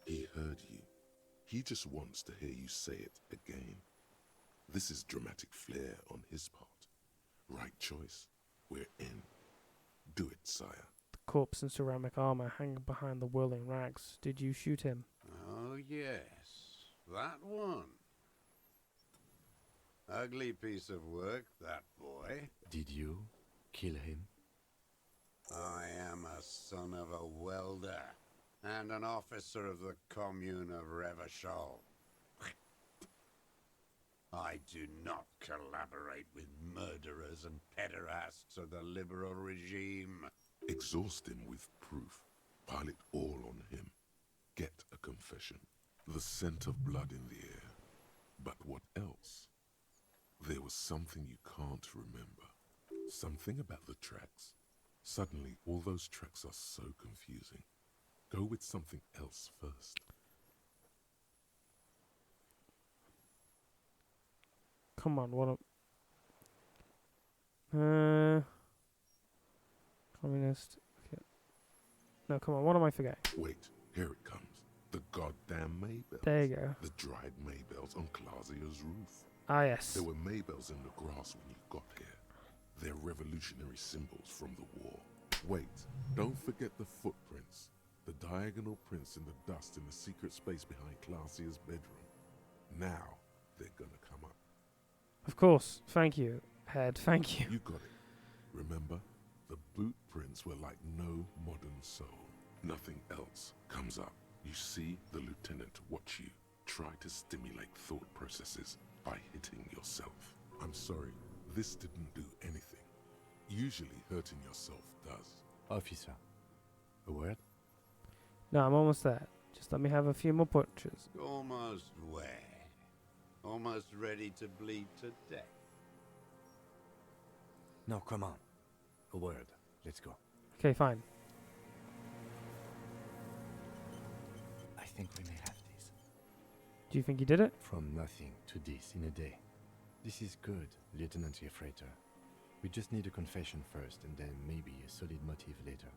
He heard you. He just wants to hear you say it again. This is dramatic flair on his part. Right choice. We're in. Do it, sire. The corpse in ceramic armor hanging behind the whirling rags. Did you shoot him? Oh, yes. That one. Ugly piece of work, that boy. Did you kill him? I am a son of a welder and an officer of the commune of Revachol. I do not collaborate with murderers and pederasts of the liberal regime. Exhaust him with proof. Pile it all on him. Get a confession. The scent of blood in the air. But what else? There was something you can't remember. Something about the tracks. Suddenly, all those tracks are so confusing. Go with something else first. Come on, what communist. Okay. No, come on, what am I forgetting? Wait, here it comes. The goddamn Maybells. There you go. The dried Maybells on Clausia's roof. Ah, yes. There were Maybells in the grass when you got here. They're revolutionary symbols from the war. Wait, don't forget the footprints. The diagonal prints in the dust in the secret space behind Clausia's bedroom. Now, they're gonna come up. Of course. Thank you, Head. Thank you. You got it. Remember? The boot prints were like no modern soul. Nothing else comes up. You see the lieutenant watch you. Try to stimulate thought processes by hitting yourself. I'm sorry, this didn't do anything. Usually hurting yourself does. Officer, a word? No, I'm almost there. Just let me have a few more punches. Almost where? Almost ready to bleed to death. No, come on. A word. Let's go. Okay, fine. I think we may have this. Do you think you did it? From nothing to this in a day. This is good, Lieutenant Gefreiter. We just need a confession first, and then maybe a solid motive later.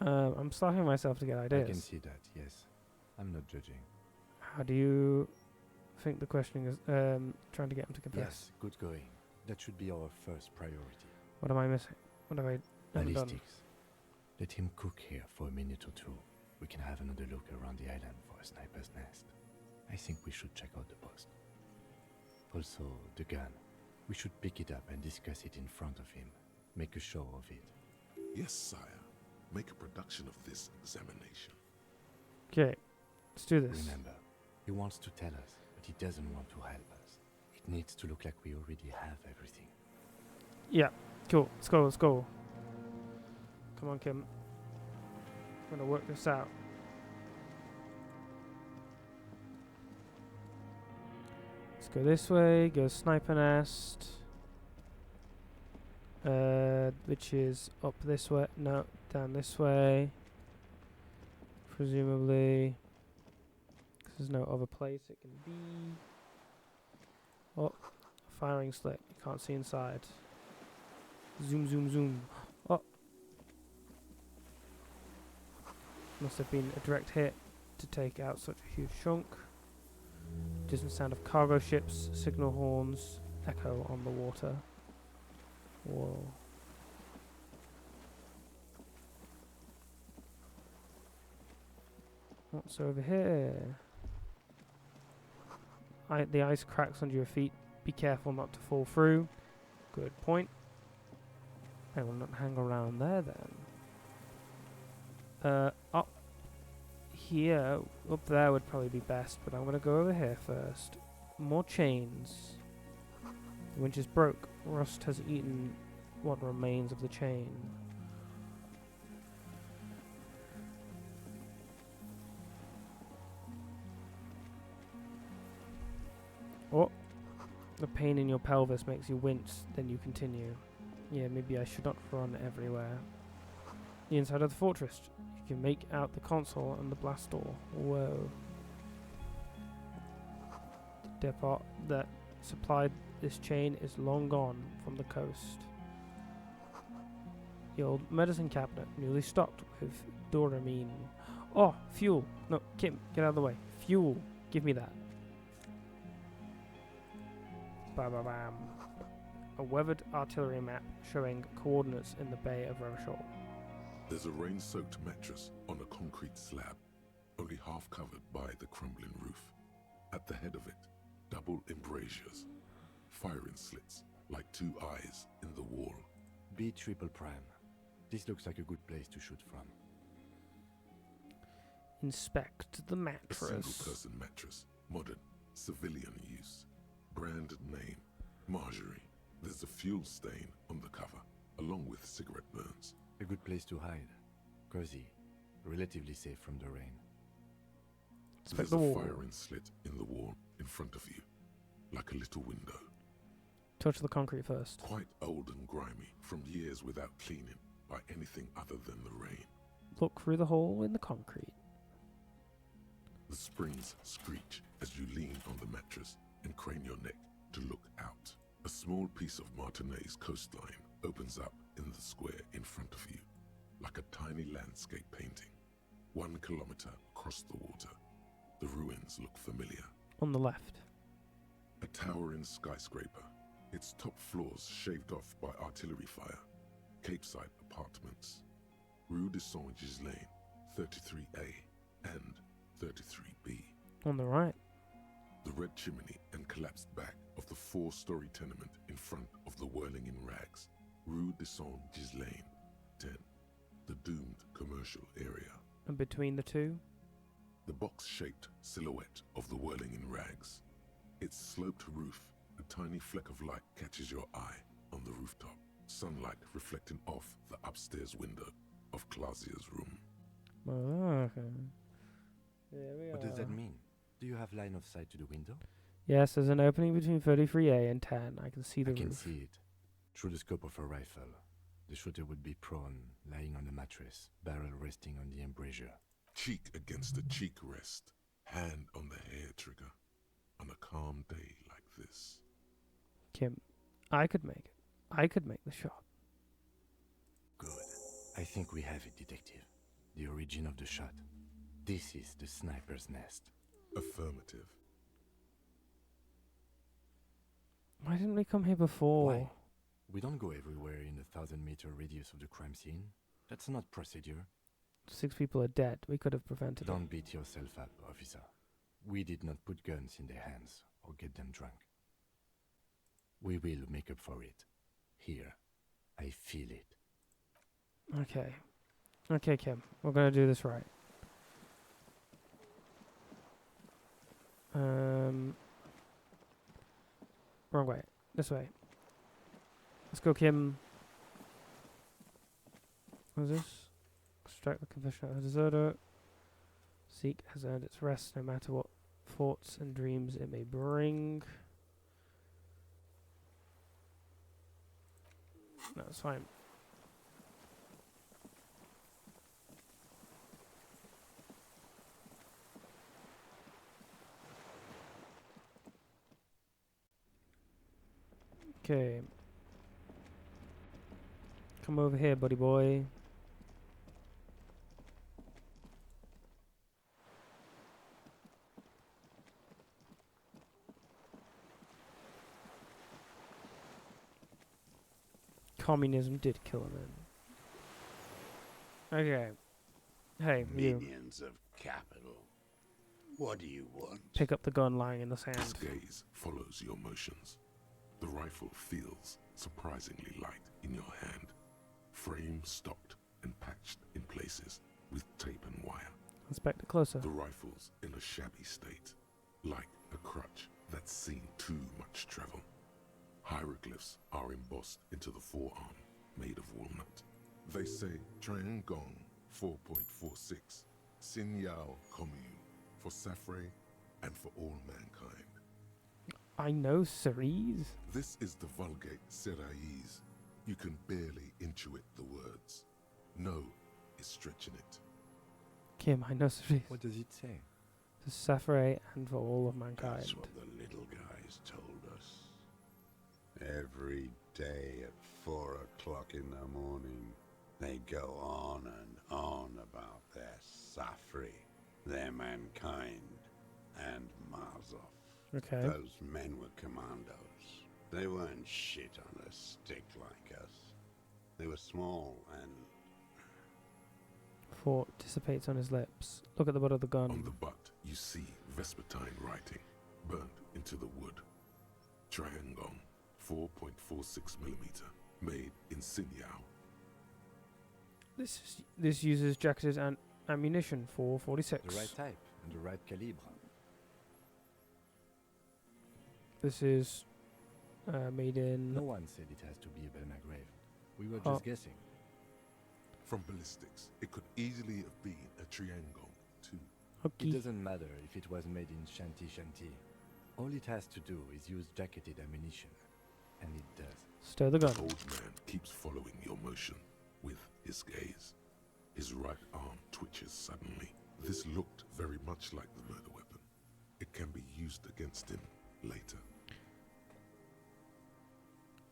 I'm starting myself to get ideas. I can see that, yes. I'm not judging. How do you think the questioning is trying to get him to confess? Yes, good going. That should be our first priority. What am I missing? What have I haven't done? Ballistics. Let him cook here for a minute or two. We can have another look around the island for a sniper's nest. I think we should check out the post. Also, the gun. We should pick it up and discuss it in front of him. Make a show of it. Yes, sire. Make a production of this examination. Okay, let's do this. Remember, he wants to tell us, but he doesn't want to help us. It needs to look like we already have everything. Yeah, cool. Let's go, let's go. Come on, Kim. I'm gonna work this out. Let's go this way, go sniper nest. Which is up this way. No, down this way. Presumably. 'Cause there's no other place it can be. Oh, firing slit. You can't see inside. Zoom, zoom, zoom. Oh. Must have been a direct hit to take out such a huge chunk. Distant sound of cargo ships, signal horns, echo on the water. Whoa. What's over here? The ice cracks under your feet. Be careful not to fall through. Good point. I will not hang around there then. Up here, up there would probably be best, but I'm gonna go over here first. More chains. The winch is broke. Rust has eaten what remains of the chain. Oh, the pain in your pelvis makes you wince, then you continue. Yeah, maybe I should not run everywhere. The inside of the fortress. You can make out the console and the blast door. Whoa. The depot that supplied this chain is long gone from the coast. The old medicine cabinet, newly stocked with Doramine. Oh, fuel. No, Kim, get out of the way. Fuel. Give me that. Ba-ba-bam. A weathered artillery map showing coordinates in the Bay of Rochelle. There's a rain-soaked mattress on a concrete slab, only half covered by the crumbling roof. At the head of it, double embrasures, firing slits like two eyes in the wall. B triple prime. This looks like a good place to shoot from. Inspect the A mattress. single-person mattress, modern, civilian use. Brand name, Marjorie. There's a fuel stain on the cover, along with cigarette burns. A good place to hide. Cozy. Relatively safe from the rain. There's a firing slit in the wall in front of you, like a little window. Touch the concrete first. Quite old and grimy, from years without cleaning by anything other than the rain. Look through the hole in the concrete. The springs screech as you lean on the mattress and crane your neck to look out. A small piece of Martinez coastline opens up in the square in front of you, like a tiny landscape painting. 1 kilometer across the water, the ruins look familiar. On the left. A towering skyscraper, its top floors shaved off by artillery fire. Capeside apartments. Rue de Saint-Ghislain, 33A and 33B. On the right. The red chimney and collapsed back of the 4-story tenement in front of the whirling in rags. Rue de Saint-Ghislain, 10. The doomed commercial area. And between the two? The box-shaped silhouette of the whirling in rags. Its sloped roof, a tiny fleck of light catches your eye on the rooftop. Sunlight reflecting off the upstairs window of Clausia's room. Oh, okay. There we What are. does that mean? Do you have line of sight to the window? Yes, there's an opening between 33A and 10. I can see the I can roof. see it. Through the scope of a rifle. The shooter would be prone, lying on the mattress, barrel resting on the embrasure. Cheek against the cheek rest, hand on the hair trigger. On a calm day like this. Kim, I could make it. I could make the shot. Good. I think we have it, detective. The origin of the shot. This is the sniper's nest. Affirmative. Why didn't we come here before? Why? We don't go everywhere in the 1,000-meter radius of the crime scene. That's not procedure. 6 people are dead. We could have prevented it. Don't beat yourself up, officer. We did not put guns in their hands or get them drunk. We will make up for it. Here. I feel it. Okay. Okay, Kim. We're gonna do this right. Wrong way. This way. Let's go, Kim. What is this? Extract the confession of a deserter. Seek has earned its rest no matter what thoughts and dreams it may bring. That's fine. Okay. Come over here, buddy boy. communism did kill a man. Okay. Hey, you. Minions of capital. What do you want? Pick up the gun lying in the sand. His gaze follows your motions. The rifle feels surprisingly light in your hand. Frame stocked and patched in places with tape and wire. Inspect it closer. The rifle's in a shabby state, like a crutch that's seen too much travel. Hieroglyphs are embossed into the forearm, made of walnut. They say Triangong 4.46, Sin Yao Commune, for Safre and for all mankind. I know Cerise. This is the Vulgate Seraïs. You can barely intuit the words. No is stretching it. Kim, I know Cerise. What does it say? To Safre and for all of mankind. That's what the little guys told us. Every day at 4 o'clock in the morning, they go on and on about their Safri, their mankind, and Mazov. Okay. Those men were commandos. They weren't shit on a stick like us. They were small and... Thought dissipates on his lips. Look at the butt of the gun. On the butt, you see Vespertine writing, burnt into the wood. Triangong, 4.46mm, made in Sin Yao. This uses jacketed ammunition for 46. The right type and the right calibre. This is made in... No one said it has to be a Belmagrave. We were just guessing. From ballistics, it could easily have been a Triangong, too. It doesn't matter if it was made in Shanti Shanti. All it has to do is use jacketed ammunition. And it does. Stir the gun. The old man keeps following your motion with his gaze. His right arm twitches suddenly. This looked very much like the murder weapon. It can be used against him later.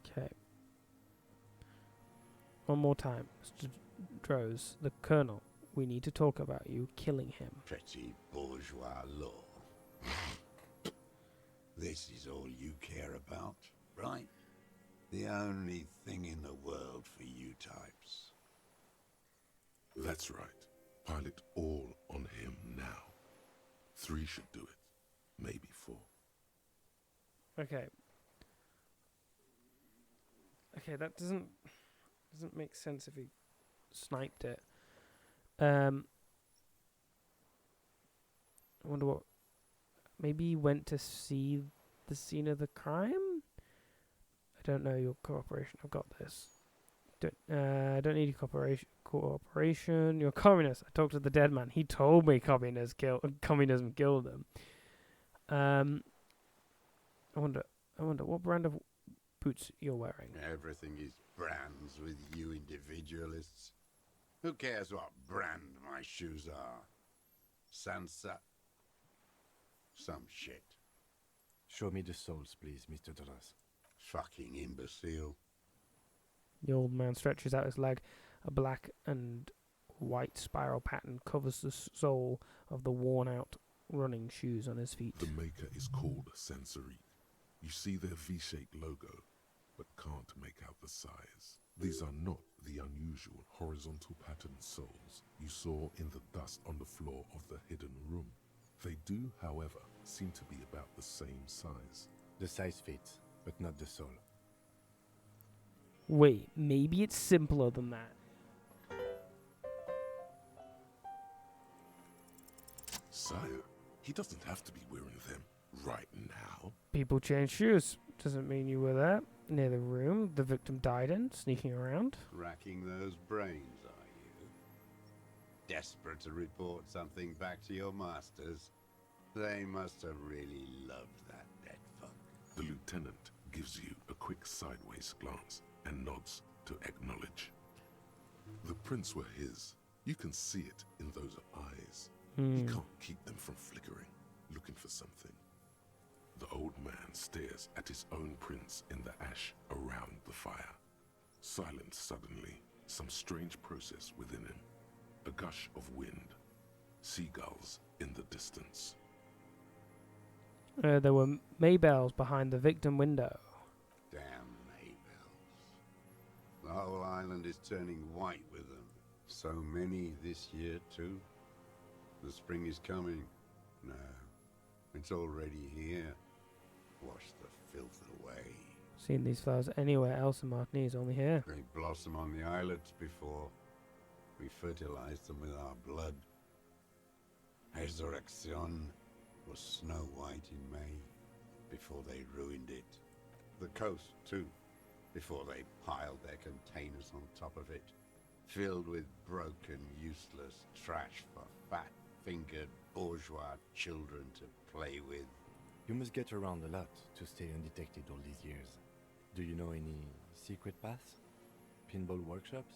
Okay. One more time. Mr. Droz, the Colonel, we need to talk about you killing him. Petty bourgeois law. This is all you care about, right? The only thing in the world for you types. That's right. Pile it all on him now. 3 should do it. Maybe 4. Okay. Okay, that doesn't make sense if he sniped it. I wonder what... Maybe he went to see the scene of the crime? I don't know your cooperation. I've got this. I don't need your cooperation. You're a communist. I talked to the dead man. He told me communism killed him. I wonder what brand of boots you're wearing. Everything is brands with you individualists. Who cares what brand my shoes are? Sansa. Some shit. Show me the soles, please, Mr. Droz. Fucking imbecile. The old man stretches out his leg. A black and white spiral pattern covers the sole of the worn-out running shoes on his feet. The maker is called Sensory. You see their V-shaped logo, but can't make out the size. These are not the unusual horizontal patterned soles you saw in the dust on the floor of the hidden room. They do, however, seem to be about the same size. The size fits, but not the sole. Wait, maybe it's simpler than that. Sire, he doesn't have to be wearing them right now. People change shoes. Doesn't mean you were there. Near the room the victim died in, sneaking around. Racking those brains, are you? Desperate to report something back to your masters? They must have really loved that dead fuck. The lieutenant gives you a quick sideways glance and nods to acknowledge. The prints were his. You can see it in those eyes. He can't keep them from flickering, looking for something. The old man stares at his own prints in the ash around the fire. Silent suddenly, some strange process within him. A gush of wind. Seagulls in the distance. There were Maybells behind the victim window. Damn Maybells. island is turning white with them. So many this year, too. The spring is coming. No, it's already here. Wash the filth away. Seen these flowers anywhere else in Martinique, only here. They blossom on the islets before we fertilize them with our blood. Resurrection was snow white in May, before they ruined it. The coast, too, before they piled their containers on top of it, filled with broken, useless trash for fat-fingered bourgeois children to play with. You must get around a lot to stay undetected all these years. Do you know any secret paths? Pinball workshops?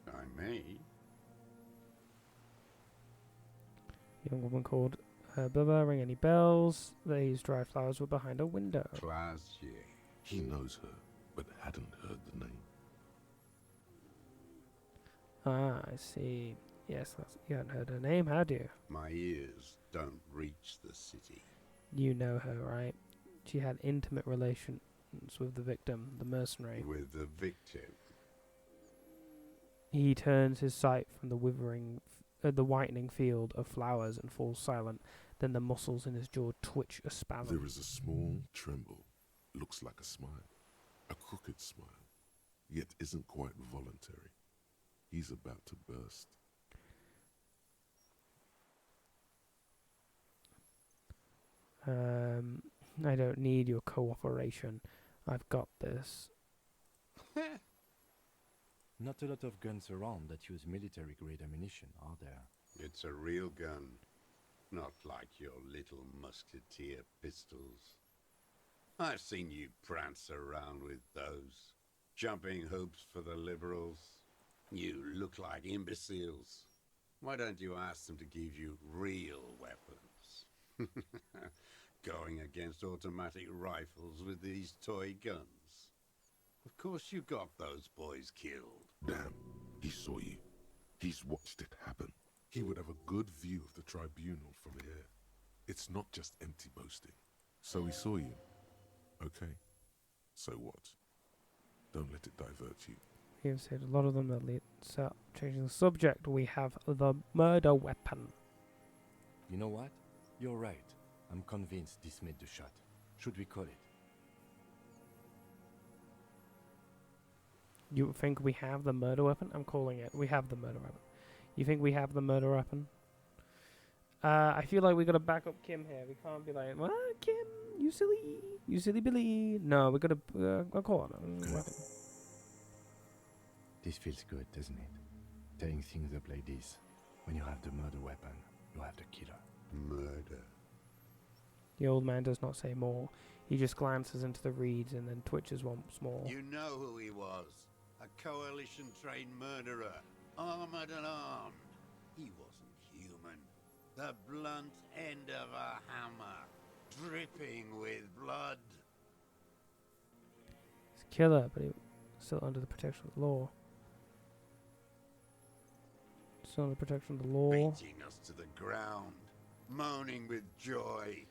I may. Young woman called Bubba. Ring any bells? These dried flowers were behind a window. Classier. He knows her, but hadn't heard the name. Ah, I see. Yes, you hadn't heard her name, had you? My ears don't reach the city. You know her, right? She had intimate relations with the victim, the mercenary. With the victim? He turns his sight from the the whitening field of flowers and falls silent. Then the muscles in his jaw twitch a spasm. There is a small tremble. Looks like a smile. A crooked smile. Yet isn't quite voluntary. He's about to burst. I don't need your cooperation. I've got this. Not a lot of guns around that use military-grade ammunition, are there? It's a real gun. Not like your little musketeer pistols. I've seen you prance around with those. Jumping hoops for the liberals. You look like imbeciles. Why don't you ask them to give you real weapons? Going against automatic rifles with these toy guns. Of course you got those boys killed. Damn, he saw you. He's watched it happen. He would have a good view of the tribunal from here. It's not just empty boasting. So he saw you. Okay. So what? Don't let it divert you. You've said a lot of them that lead. So, changing the subject, we have the murder weapon. You know what? You're right. I'm convinced this made the shot. Should we call it? You think we have the murder weapon? I'm calling it. We have the murder weapon. You think we have the murder weapon? I feel like we gotta back up Kim here. We can't be like, what, Kim? You silly Billy. No, we gotta call it a weapon. This feels good, doesn't it? Tearing things up like this. When you have the murder weapon, you have the killer. Murder. The old man does not say more. He just glances into the reeds and then twitches once more. You know who he was. A coalition-trained murderer. Armored and armed. He wasn't human. The blunt end of a hammer. Dripping with blood. He's a killer, but he's still under the protection of the law. Still under protection of the law. Beating us to the ground. Moaning with joy.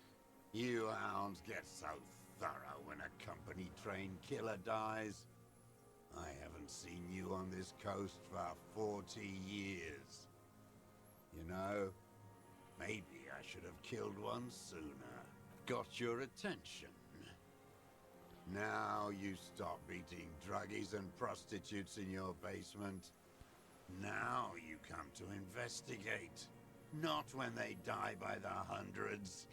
You hounds get so thorough when a company-trained killer dies. I haven't seen you on this coast for 40 years. You know, maybe I should have killed one sooner. Got your attention. Now you stop beating druggies and prostitutes in your basement. Now you come to investigate. Not when they die by the hundreds.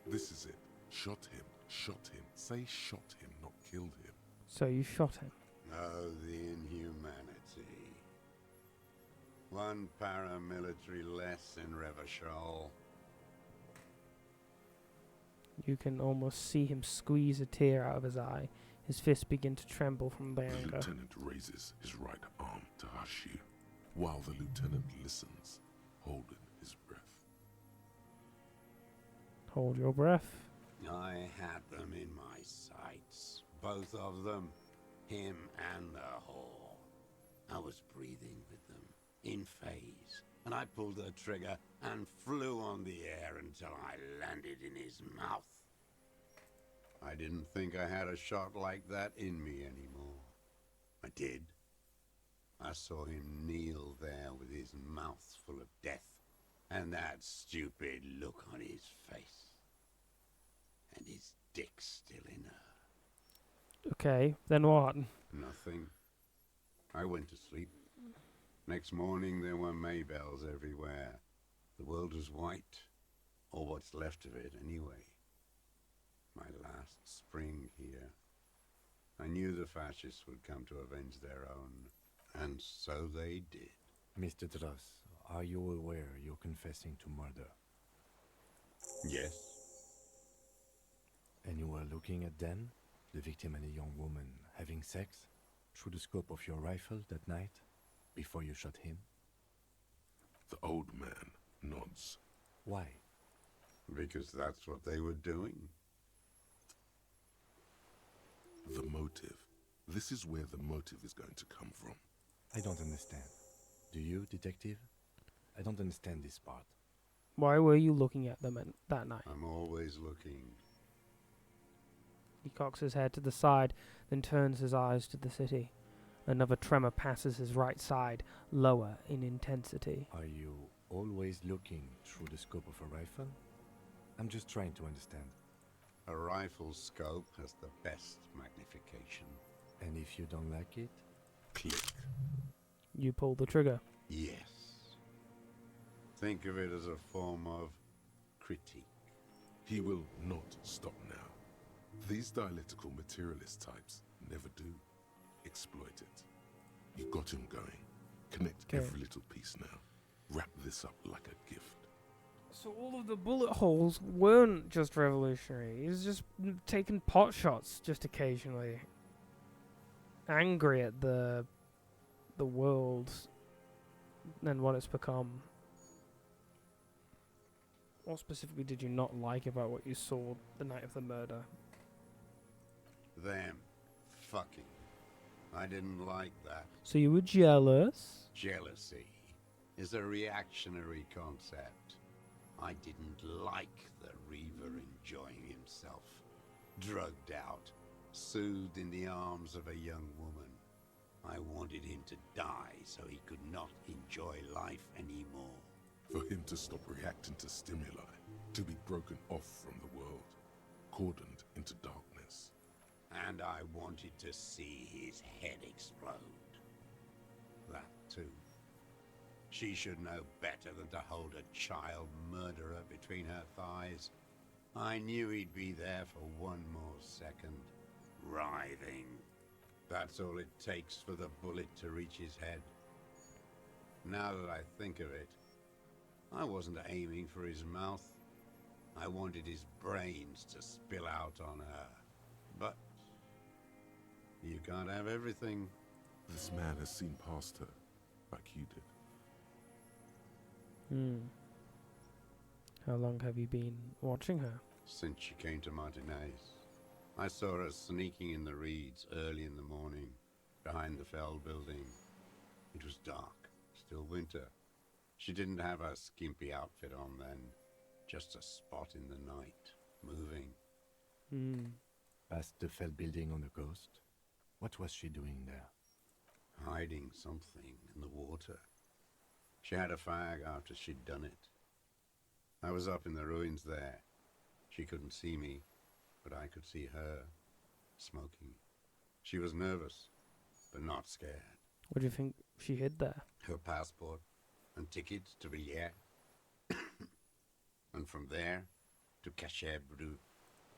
This is it. Shot him. Shot him. Say shot him, not killed him. So you shot him. Oh, the inhumanity. One paramilitary less in Revachol. You can almost see him squeeze a tear out of his eye. His fists begin to tremble from the The anger. lieutenant raises his right arm to hush you, while the lieutenant listens, holding his breath. Hold your breath. I had them in my sights. Both of them. Him and the whore. I was breathing with them, in phase, and I pulled the trigger and flew on the air until I landed in his mouth. I didn't think I had a shot like that in me anymore. I did. I saw him kneel there with his mouth full of death, and that stupid look on his face. And his dick still in her. Okay, then what? Nothing. I went to sleep. Next morning there were Maybells everywhere. The world was white, or what's left of it anyway. My last spring here. I knew the fascists would come to avenge their own, and so they did. Mr. Dross, are you aware you're confessing to murder? Yes. And you were looking at Dan, the victim and a young woman, having sex, through the scope of your rifle that night, before you shot him? The old man nods. Why? Because that's what they were doing. The motive. This is where the motive is going to come from. I don't understand. Do you, detective? I don't understand this part. Why were you looking at them that night? I'm always looking. He cocks his head to the side, then turns his eyes to the city. Another tremor passes his right side, lower in intensity. Are you always looking through the scope of a rifle? I'm just trying to understand. A rifle scope has the best magnification. And if you don't like it? Click. You pull the trigger. Yes. Think of it as a form of critique. He will not stop now. These dialectical materialist types never do. Exploit it. You got him going. Connect every little piece now. Wrap this up like a gift. So all of the bullet holes weren't just revolutionary. He's just taking pot shots just occasionally. Angry at the world and what it's become. What specifically did you not like about what you saw the night of the murder? Them fucking. I didn't like that. So you were jealous? Jealousy is a reactionary concept. I didn't like the Reaver enjoying himself. Drugged out, soothed in the arms of a young woman. I wanted him to die so he could not enjoy life anymore. For him to stop reacting to stimuli, to be broken off from the world, cordoned into darkness. And I wanted to see his head explode. That too. She should know better than to hold a child murderer between her thighs. I knew he'd be there for one more second, writhing. That's all it takes for the bullet to reach his head. Now that I think of it, I wasn't aiming for his mouth. I wanted his brains to spill out on her. But you can't have everything. This man has seen past her, like you did. How long have you been watching her? Since she came to Martinez. I saw her sneaking in the reeds early in the morning, behind the Fell building. It was dark, still winter. She didn't have her skimpy outfit on then, just a spot in the night, moving. Past the Fell building on the coast? What was she doing there? Hiding something in the water. She had a fag after she'd done it. I was up in the ruins there. She couldn't see me, but I could see her, smoking. She was nervous, but not scared. What do you think she hid there? Her passport and tickets to Villiers. And from there to Cachet Bru.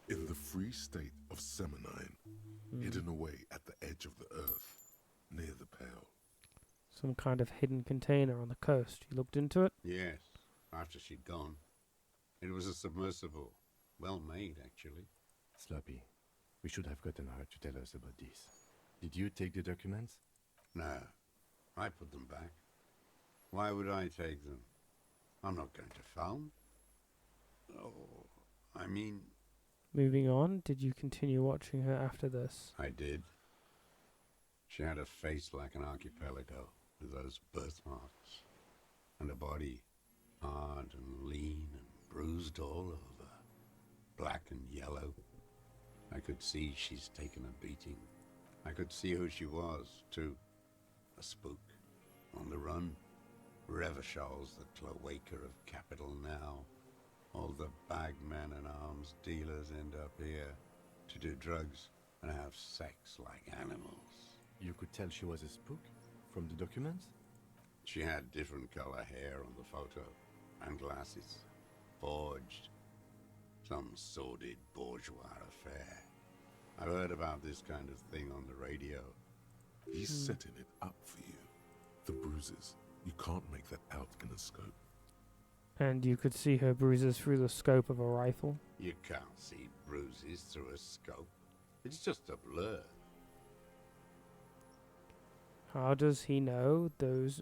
In the free state of Seminine, hidden away at the edge of the earth, near the Pale. Some kind of hidden container on the coast. You looked into it? Yes, after she'd gone. It was a submersible. Well made, actually. Sloppy, we should have gotten her to tell us about this. Did you take the documents? No, I put them back. Why would I take them? I'm not going to phone. Oh, I mean... Moving on, did you continue watching her after this? I did. She had a face like an archipelago, with those birthmarks. And a body, hard and lean and bruised all over. Black and yellow. I could see she's taken a beating. I could see who she was, too. A spook. On the run. Revachol's the cloaker of capital now. All the bagmen and arms dealers end up here to do drugs and have sex like animals. You could tell she was a spook from the documents? She had different color hair on the photo, and glasses. Forged. Some sordid bourgeois affair. I've heard about this kind of thing on the radio. He's setting it up for you. The bruises. You can't make that out in a scope. And you could see her bruises through the scope of a rifle. You can't see bruises through a scope. It's just a blur. How does he know those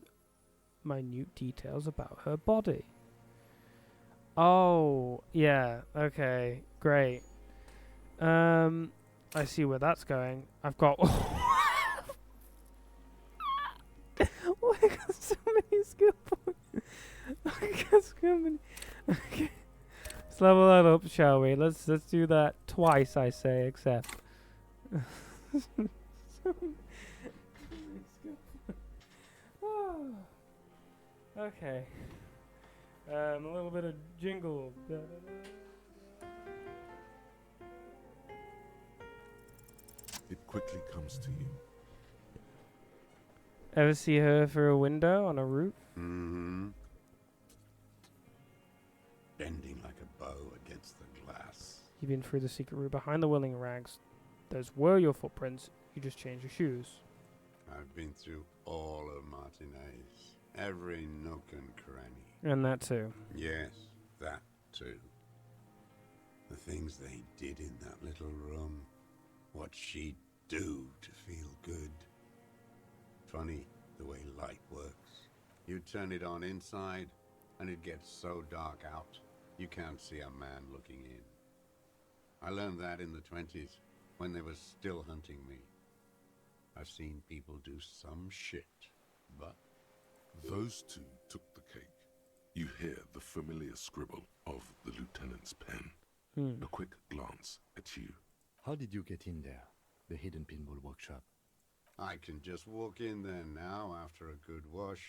minute details about her body? Oh, yeah, okay, great. I see where that's going. I've got... Oh, I got so many skill points. I got so many. Okay. Let's level that up, shall we? Let's do that twice, I say, except. So many skill points. Oh. Okay. A little bit of jingle. It quickly comes to you. Ever see her through a window on a roof? Mm-hmm. Bending like a bow against the glass. You've been through the secret route behind the Willing Rags. Those were your footprints. You just changed your shoes. I've been through all of Martinez. Every nook and cranny. And that too. Yes, that too. The things they did in that little room. What she'd do to feel good. Funny the way light works. You turn it on inside, and it gets so dark out, you can't see a man looking in. I learned that in the 20s, when they were still hunting me. I've seen people do some shit, but... Those two took the cake. You hear the familiar scribble of the lieutenant's pen. A quick glance at you. How did you get in there? The hidden pinball workshop. I can just walk in there now after a good wash.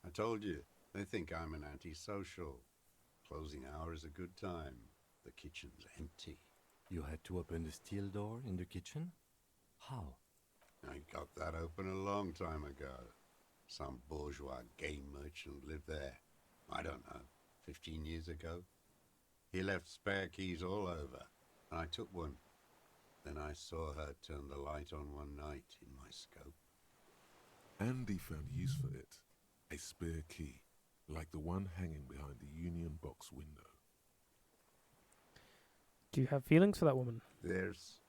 I told you, they think I'm an antisocial. Closing hour is a good time. The kitchen's empty. You had to open the steel door in the kitchen? How? I got that open a long time ago. Some bourgeois game merchant lived there. I don't know, 15 years ago. He left spare keys all over, and I took one. Then I saw her turn the light on one night in my scope. Andy found use for it. A spare key, like the one hanging behind the Union Box window. Do you have feelings for that woman? There's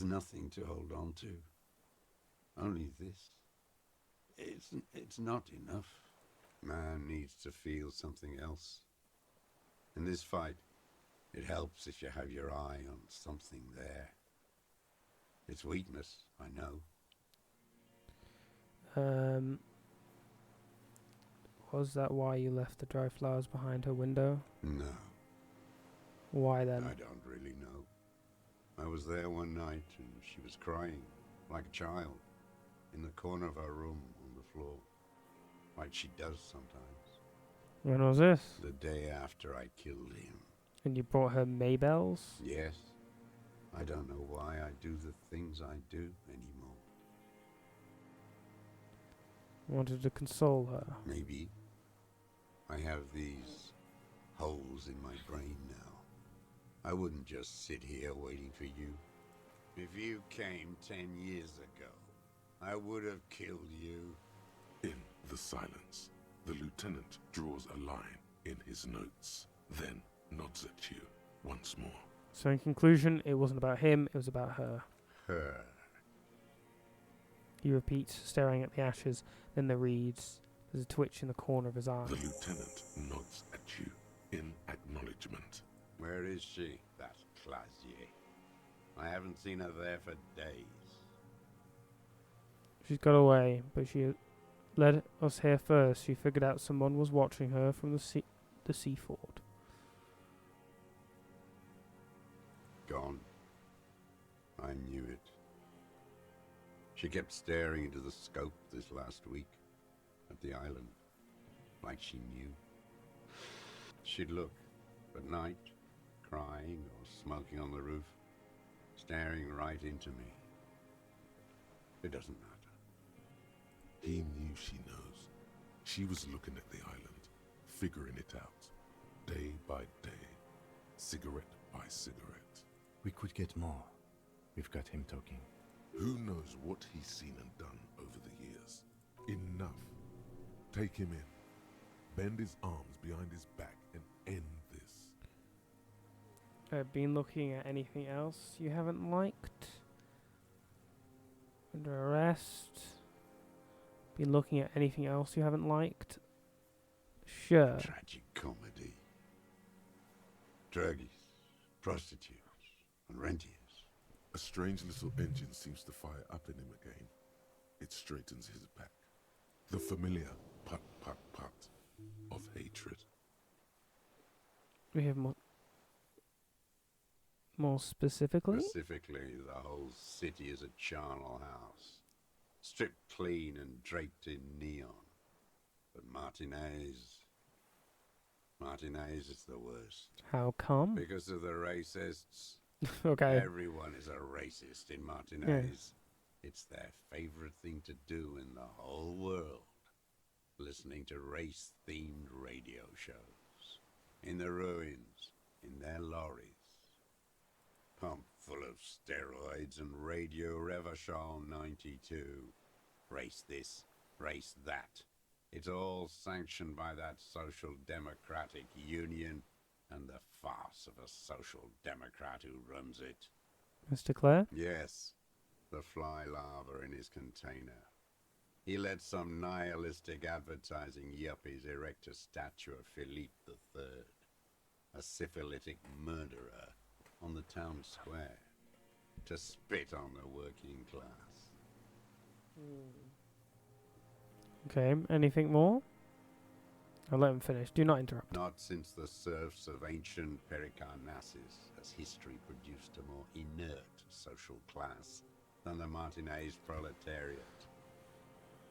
nothing to hold on to. Only this. It's not enough. Man needs to feel something else. In this fight, it helps if you have your eye on something there. It's weakness, I know. Was that why you left the dry flowers behind her window? No. Why then? I don't really know. I was there one night and she was crying, like a child, in the corner of her room on the floor, like she does sometimes. When was this? The day after I killed him. And you brought her Maybells? Yes. I don't know why I do the things I do anymore. Wanted to console her. Maybe. I have these holes in my brain now. I wouldn't just sit here waiting for you. If you came 10 years ago, I would have killed you. In the silence, the lieutenant draws a line in his notes, then nods at you once more. So in conclusion, it wasn't about him, it was about her. Her. He repeats, staring at the ashes, then the reeds. There's a twitch in the corner of his eye. The lieutenant nods at you in acknowledgement. Where is she, that Clasier? I haven't seen her there for days. She's got away, but she led us here first. She figured out someone was watching her from the Seaford. Gone. I knew it. She kept staring into the scope this last week at the island, like she knew. She'd look at night, crying or smoking on the roof, staring right into me. It doesn't matter. He knew she knows. She was looking at the island, figuring it out, day by day, cigarette by cigarette. We could get more. We've got him talking. Who knows what he's seen and done over the years? Enough. Take him in. Bend his arms behind his back and end this. Been looking at anything else you haven't liked? Under arrest. Been looking at anything else you haven't liked? Sure. Tragic comedy. Druggies, prostitutes, and rentiers. A strange little engine seems to fire up in him again. It straightens his back. The familiar put, put, put of hatred. We have more specifically? Specifically, the whole city is a charnel house. Stripped clean and draped in neon. But Martinez is the worst. How come? Because of the racists. Okay. Everyone is a racist in Martinez. Yeah. It's their favorite thing to do in the whole world. Listening to race-themed radio shows. In the ruins, in their lorries. Pumped full of steroids and Radio Revachol 92. Race this, race that. It's all sanctioned by that Social Democratic Union and the farce of a Social Democrat who runs it. Mr. Clare? Yes, the fly larva in his container. He let some nihilistic advertising yuppies erect a statue of Philippe III, a syphilitic murderer, on the town square, to spit on the working class. Okay, anything more? I'll let him finish. Do not interrupt. Not since the serfs of ancient Pericarnassus has history produced a more inert social class than the Martinez proletariat.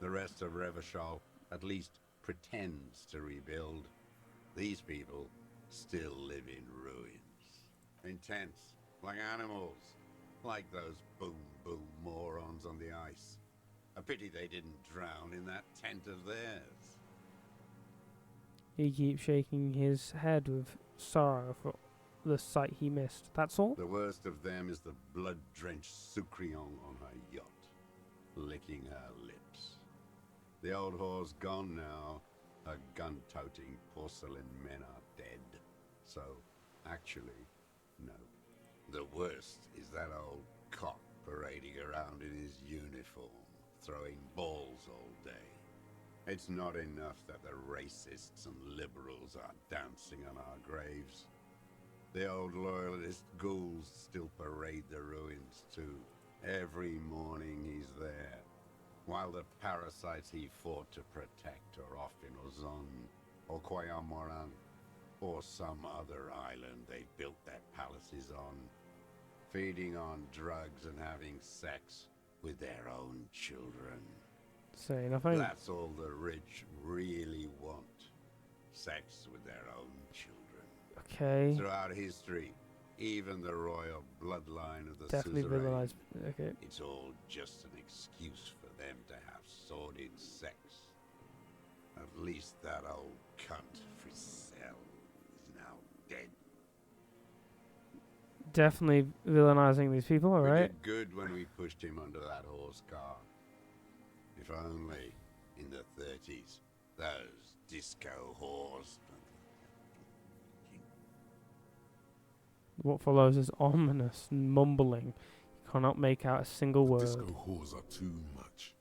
The rest of Revachol at least pretends to rebuild. These people still live in ruins. In tents, like animals, like those boom-boom morons on the ice. A pity they didn't drown in that tent of theirs. He keeps shaking his head with sorrow for the sight he missed. That's all? The worst of them is the blood-drenched Sucrion on her yacht, licking her lips. The old whore's gone now. Her gun-toting porcelain men are dead. So, actually, no. The worst is that old cock parading around in his uniform, throwing balls all day. It's not enough that the racists and liberals are dancing on our graves. The old loyalist ghouls still parade the ruins too. Every morning he's there, while the parasites he fought to protect are off in Ozon, or Koyamoran, or some other island they built their palaces on, feeding on drugs and having sex with their own children. Say nothing. That's all the rich really want. Sex with their own children. Okay. Throughout history, even the royal bloodline of the Definitely suzerain, realize. Okay. it's all just an excuse for them to have sordid sex. At least that old cunt Frisell is now dead. Definitely villainizing these people, We alright? did good when we pushed him under that horse car. If only, in the 30s, those disco whores. What follows is ominous mumbling. You cannot make out a single word. Disco whores are too much.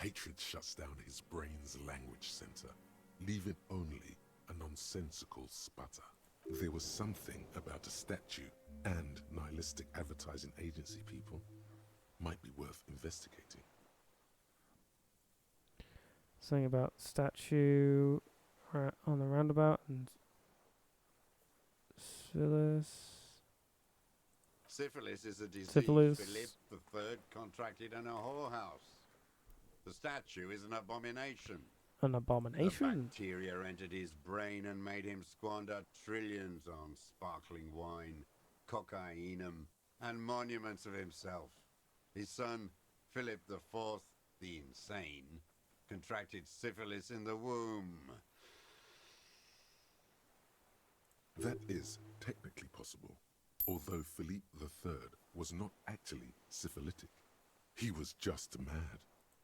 Hatred shuts down his brain's language center, leaving only a nonsensical sputter. There was something about a statue and nihilistic advertising agency people. Might be worth investigating. Something about statue on the roundabout and Silas. Syphilis is a disease Syphilis. Philip III contracted in a whorehouse. The statue is an abomination. An The abomination. bacteria entered his brain and made him squander trillions on sparkling wine, cocainum, and monuments of himself. His son, Philip IV, the insane, contracted syphilis in the womb. That is technically possible, although Philippe III was not actually syphilitic. He was just mad.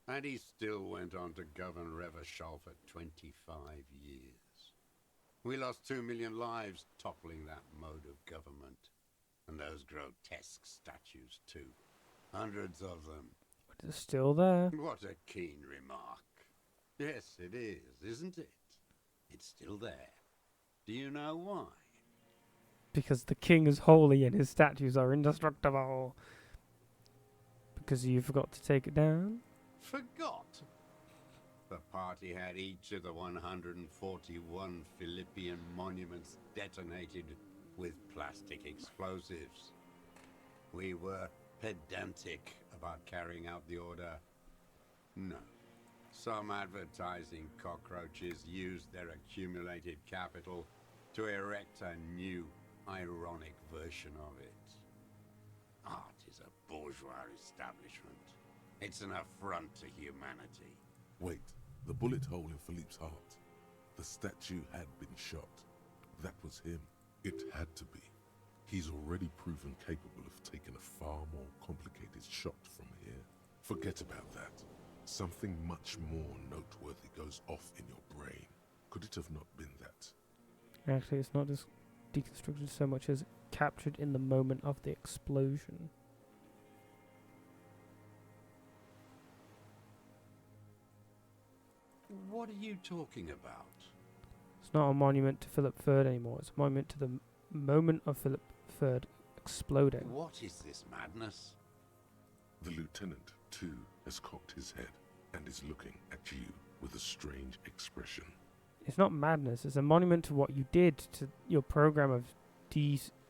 And he still went on to govern Revachol for 25 years. We lost 2 million lives toppling that mode of government. And those grotesque statues too. Hundreds of them. But it's still there. What a keen remark. Yes, it is, isn't it? It's still there. Do you know why? Because the king is holy and his statues are indestructible. Because you forgot to take it down? Forgot? The party had each of the 141 Philippian monuments detonated with plastic explosives. We were pedantic about carrying out the order. No. Some advertising cockroaches used their accumulated capital to erect a new, ironic version of it. Art is a bourgeois establishment. It's an affront to humanity. Wait, the bullet hole in Philippe's heart. The statue had been shot. That was him. It had to be. He's already proven capable of taking a far more complicated shot from here. Forget about that. Something much more noteworthy goes off in your brain. Could it have not been that? Actually, it's not just deconstructed so much as captured in the moment of the explosion. What are you talking about? It's not a monument to Philip III anymore. It's a monument to the moment of Philip III exploding. What is this madness? The lieutenant, too, has cocked his head and is looking at you with a strange expression. It's not madness. It's a monument to what you did to your program of destatuing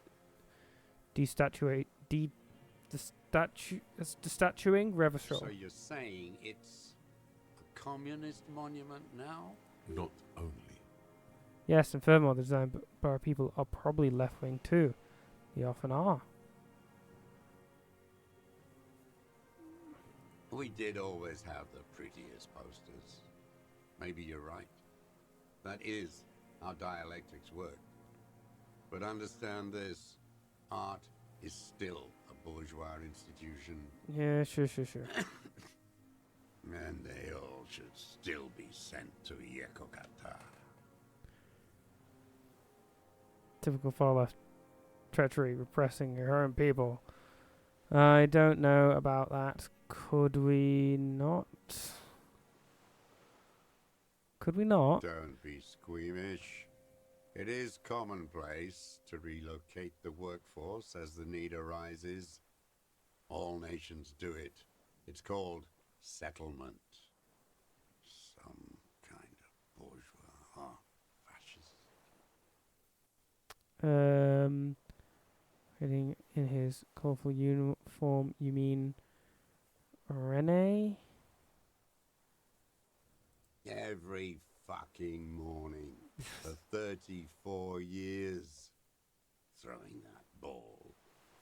Revachol. So you're saying it's a communist monument now? Not only. Yes, and furthermore, the design by our people are probably left-wing too. They often are. We did always have the prettiest posters. Maybe you're right. That is how dialectics work. But understand this. Art is still a bourgeois institution. Yeah, sure. And they all should still be sent to Yekogata. Typical far left treachery, repressing your own people. I don't know about that. Could we not? Could we not? Don't be squeamish. It is commonplace to relocate the workforce as the need arises. All nations do it. It's called settlement. Some kind of bourgeois fascist. Heading in his colourful uniform, you mean Rene? Every fucking morning for 34 years. Throwing that ball.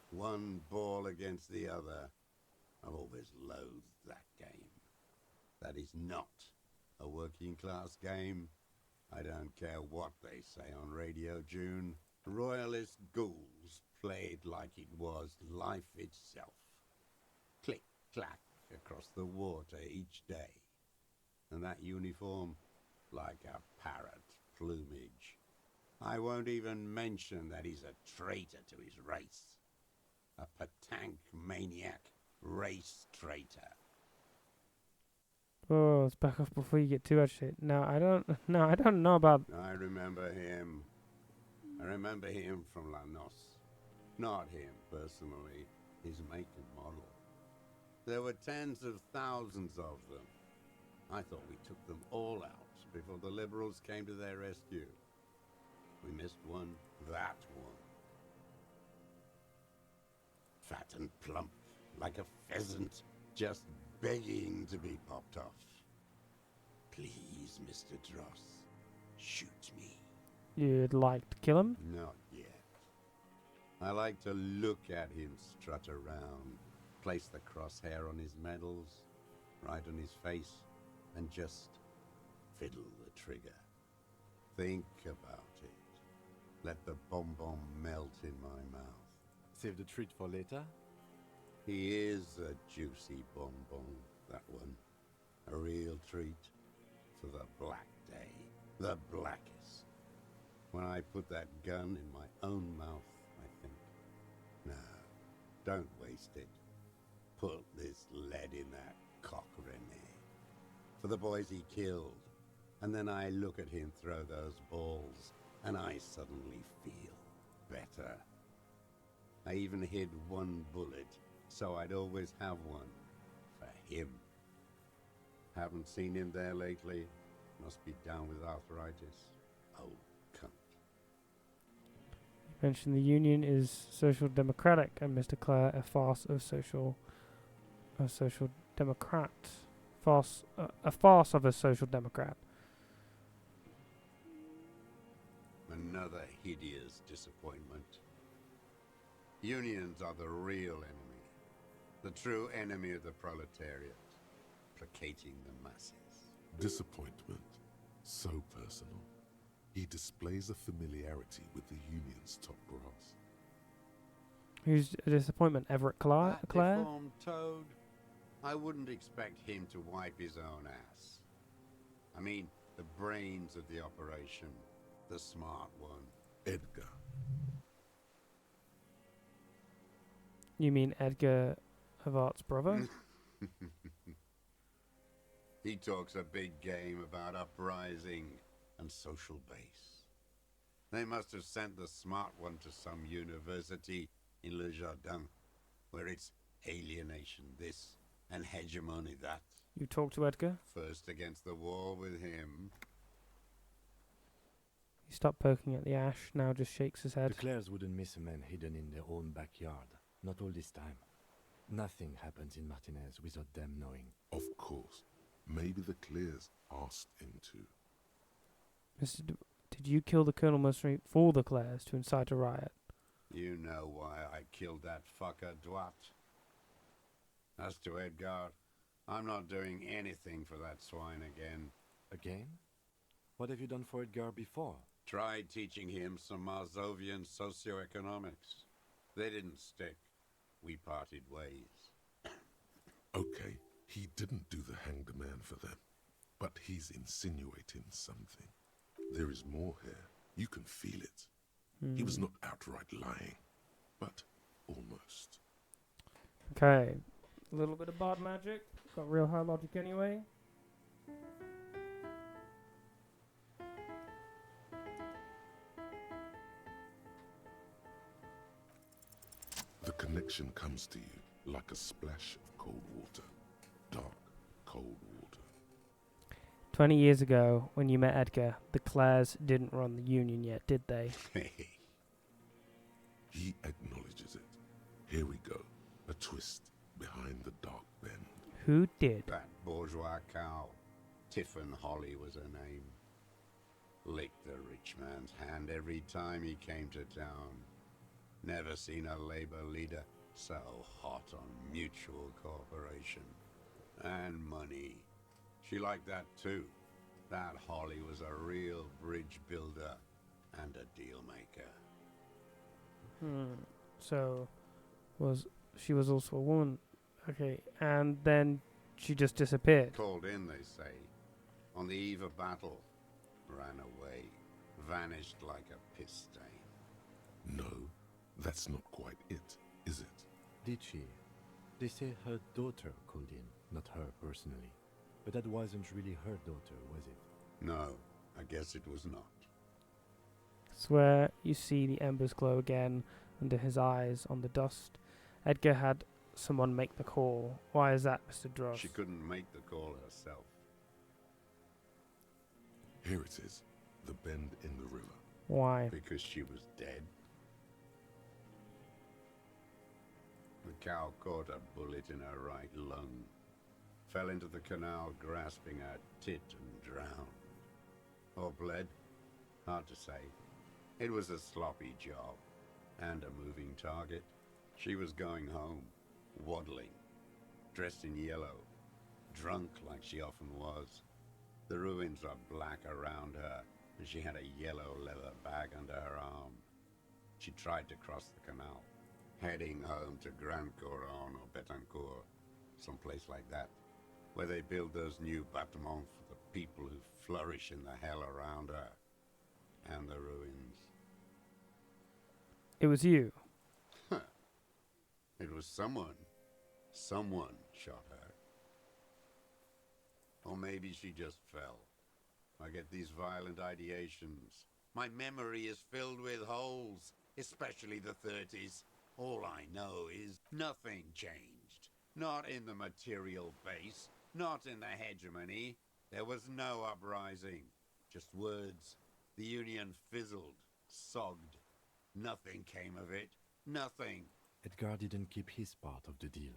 One ball against the other. I've always loathed that game. That is not a working class game. I don't care what they say on Radio June. Royalist ghouls played like it was life itself. Click, clack across the water each day. And that uniform, like a parrot plumage. I won't even mention that he's a traitor to his race. A Patank maniac race traitor. Oh, let's back off before you get too agitated. No, I don't know about... I remember him. I remember him from Lanos. Not him, personally. His make and model. There were tens of thousands of them. I thought we took them all out before the liberals came to their rescue. We missed one, that one. fat and plump, like a pheasant, just begging to be popped off. Please, Mr. Dross, shoot me. You'd like to kill him? Not yet. I like to look at him strut around, place the crosshair on his medals, right on his face, and just fiddle the trigger. Think about it. Let the bomb melt in my mouth. Save the treat for later? He is a juicy bonbon, that one. A real treat for the black day. The blackest. When I put that gun in my own mouth, I think, no, don't waste it. Put this lead in that cock, Rene. For the boys he killed. And then I look at him throw those balls, and I suddenly feel better. I even hid one bullet, so I'd always have one for him. Haven't seen him there lately. Must be down with arthritis. Old cunt. You mentioned the Union is social democratic, and Mr. Clare a farce of social democrat. A farce of a social democrat. Another hideous disappointment. Unions are the real enemy. The true enemy of the proletariat. Placating the masses. Disappointment. So personal. He displays a familiarity with the Union's top brass. Who's a disappointment? Everett Clare? That deformed toad? I wouldn't expect him to wipe his own ass. I mean, the brains of the operation. The smart one. Edgar. You mean Edgar Havart's brother? He talks a big game about uprising and social base. They must have sent the smart one to some university in Le Jardin, where it's alienation this and hegemony that. You talked to Edgar? First against the wall with him. He stopped poking at the ash, now just shakes his head. The Clares wouldn't miss a man hidden in their own backyard. Not all this time. Nothing happens in Martinez without them knowing. Of course. Maybe the Clears asked him to. Did you kill the Colonel Mercenary for the Clares to incite a riot? You know why I killed that fucker, Dwat. As to Edgar, I'm not doing anything for that swine again. Again? What have you done for Edgar before? Tried teaching him some Marzovian socioeconomics. They didn't stick. We parted ways. Okay, he didn't do the hanged man for them, but he's insinuating something. There is more here. You can feel it. He was not outright lying, but almost. Okay, a little bit of bard magic. Got real high logic anyway. The connection comes to you like a splash of cold water. Dark, cold water. 20 years ago, when you met Edgar, the Clares didn't run the Union yet, did they? He acknowledges it. Here we go. A twist behind the dark bend. Who did? That bourgeois cow. Tiffin Holly was her name. Licked the rich man's hand every time he came to town. Never seen a labor leader so hot on mutual cooperation. And money. She liked that too. That Holly was a real bridge builder and a deal maker. So, she was also a woman. Okay, and then she just disappeared. Called in, they say. On the eve of battle. Ran away. Vanished like a piss stain. No, that's not quite it, is it? Did she? They say her daughter called in, not her personally. But that wasn't really her daughter, was it? No, I guess it was not. Swear you see the embers glow again under his eyes on the dust. Edgar had someone make the call. Why is that, Mr. Dross? She couldn't make the call herself. Here it is. The bend in the river. Why? Because she was dead. cow caught a bullet in her right lung, fell into the canal grasping her tit and drowned. Or bled? Hard to say. It was a sloppy job, and a moving target. She was going home, waddling, dressed in yellow, drunk like she often was. The ruins are black around her, and she had a yellow leather bag under her arm. She tried to cross the canal, heading home to Grand Couronne or Betancourt, someplace like that, where they build those new bâtiments for the people who flourish in the hell around her, and the ruins. It was you. It was someone. Someone shot her. Or maybe she just fell. I get these violent ideations. My memory is filled with holes, especially the 30s. All I know is nothing changed. Not in the material base, not in the hegemony. There was no uprising. Just words. The Union fizzled, sogged. Nothing came of it. Nothing. Edgar didn't keep his part of the deal.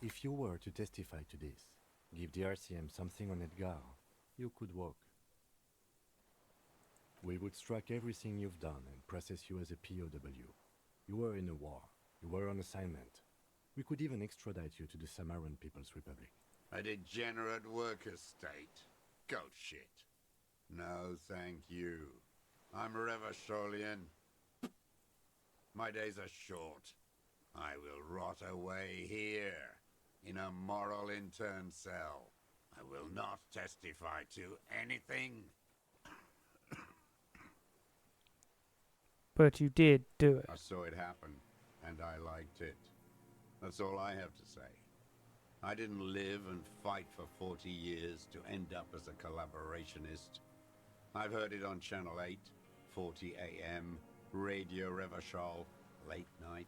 If you were to testify to this, give the RCM something on Edgar, you could walk. We would strike everything you've done and process you as a POW. You were in a war. You were on assignment. We could even extradite you to the Samaran People's Republic. A degenerate worker state. Goat shit. No, thank you. I'm Revacholian. My days are short. I will rot away here, in a moral intern cell. I will not testify to anything. But you did do it. I saw it happen, and I liked it. That's all I have to say. I didn't live and fight for 40 years to end up as a collaborationist. I've heard it on Channel 8, 40 AM, Radio Revachol, late night.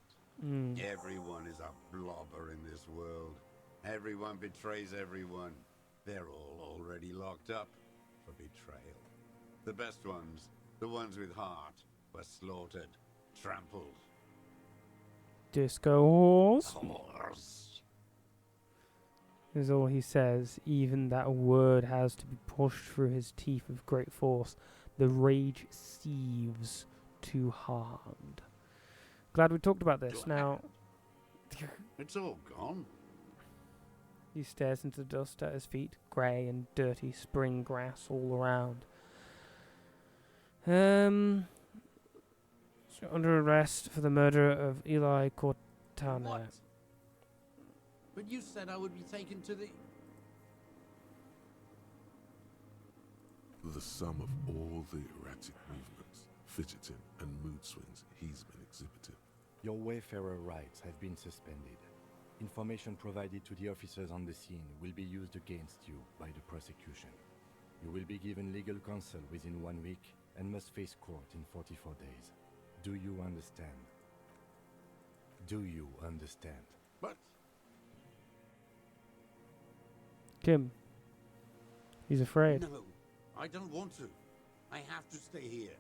Everyone is a blobber in this world. Everyone betrays everyone. They're all already locked up for betrayal. The best ones, the ones with heart, were slaughtered, trampled. Disco horse. Horse. Is all he says. Even that word has to be pushed through his teeth with great force. The rage seethes too hard. Glad we talked about this. Now, it's all gone. He stares into the dust at his feet, grey and dirty spring grass all around. So under arrest for the murder of Eli Cortana. What? But you said I would be taken to the... The sum of all the erratic movements, fidgeting, and mood swings he's been exhibiting. Your Wayfarer rights have been suspended. Information provided to the officers on the scene will be used against you by the prosecution. You will be given legal counsel within 1 week and must face court in 44 days. Do you understand? Do you understand? But... Kim. He's afraid. No, I don't want to. I have to stay here.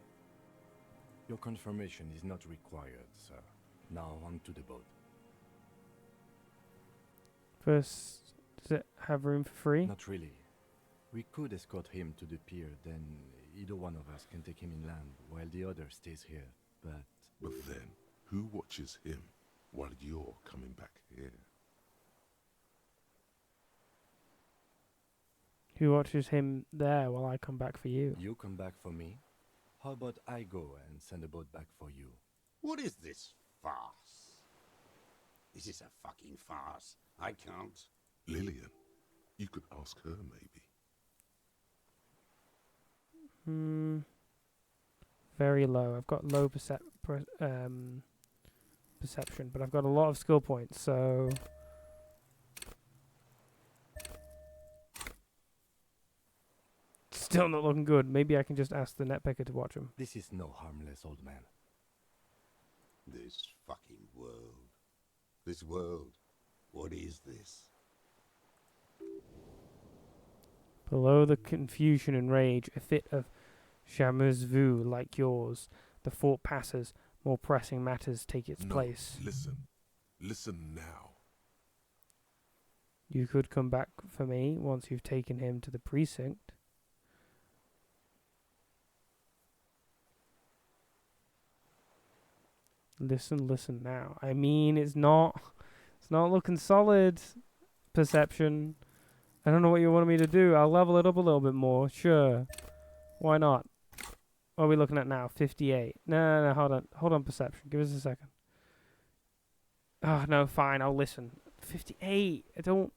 Your confirmation is not required, sir. Now on to the boat. First, does it have room for free? Not really. We could escort him to the pier, then either one of us can take him inland while the other stays here, but... But then, who watches him while you're coming back here? Who watches him there while I come back for you? You come back for me? How about I go and send a boat back for you? What is this farce? Is this a fucking farce? I can't. Lillian, you could ask her maybe. Very low. I've got low perception, but I've got a lot of skill points, so... Still not looking good. Maybe I can just ask the netpicker to watch him. This is no harmless old man. This fucking world. This world. What is this? Below the confusion and rage, a fit of charmeuse vu like yours, the fort passes, more pressing matters take its No, place. listen. Listen now. You could come back for me once you've taken him to the precinct. Listen now. I mean, it's not looking solid. Perception. I don't know what you want me to do. I'll level it up a little bit more. Sure. Why not? What are we looking at now? 58. No, hold on. Hold on, perception. Give us a second. Oh, no, fine. I'll listen. 58. It's a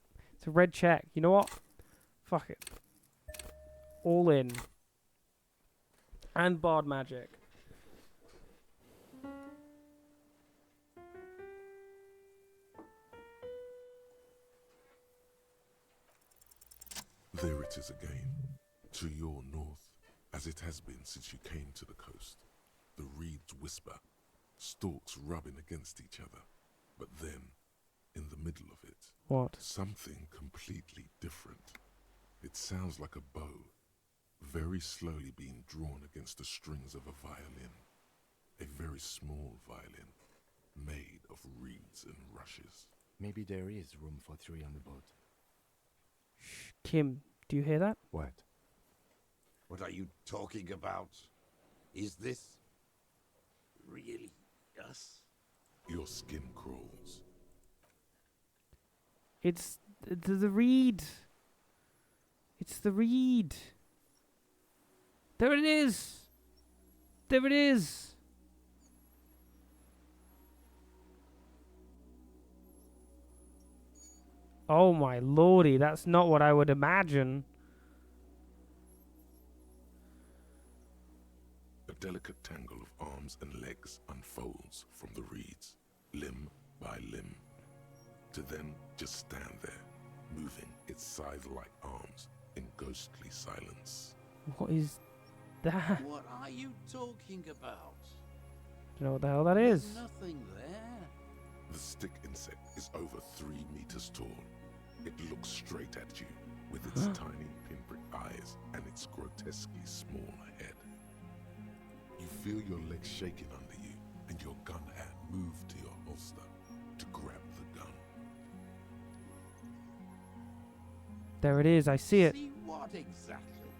red check. You know what? Fuck it. All in. And Bard Magic. There it is again, to your north, as it has been since you came to the coast. The reeds whisper, stalks rubbing against each other. But then, in the middle of it, what? Something completely different. It sounds like a bow, very slowly being drawn against the strings of a violin. A very small violin, made of reeds and rushes. Maybe there is room for 3 on the boat. Kim, do you hear that? What? What are you talking about? Is this really us? Your skin crawls. It's the reed. It's the reed. There it is. There it is. Oh my lordy, that's not what I would imagine. A delicate tangle of arms and legs unfolds from the reeds, limb by limb, to then just stand there, moving its scythe-like arms in ghostly silence. What is that? What are you talking about? Do you know what the hell that is? There's nothing there. The stick insect is over 3 meters tall. It looks straight at you with its tiny pinprick eyes and its grotesquely small head. You feel your legs shaking under you and your gun hand move to your holster to grab the gun. There it is, I see it. See what exactly?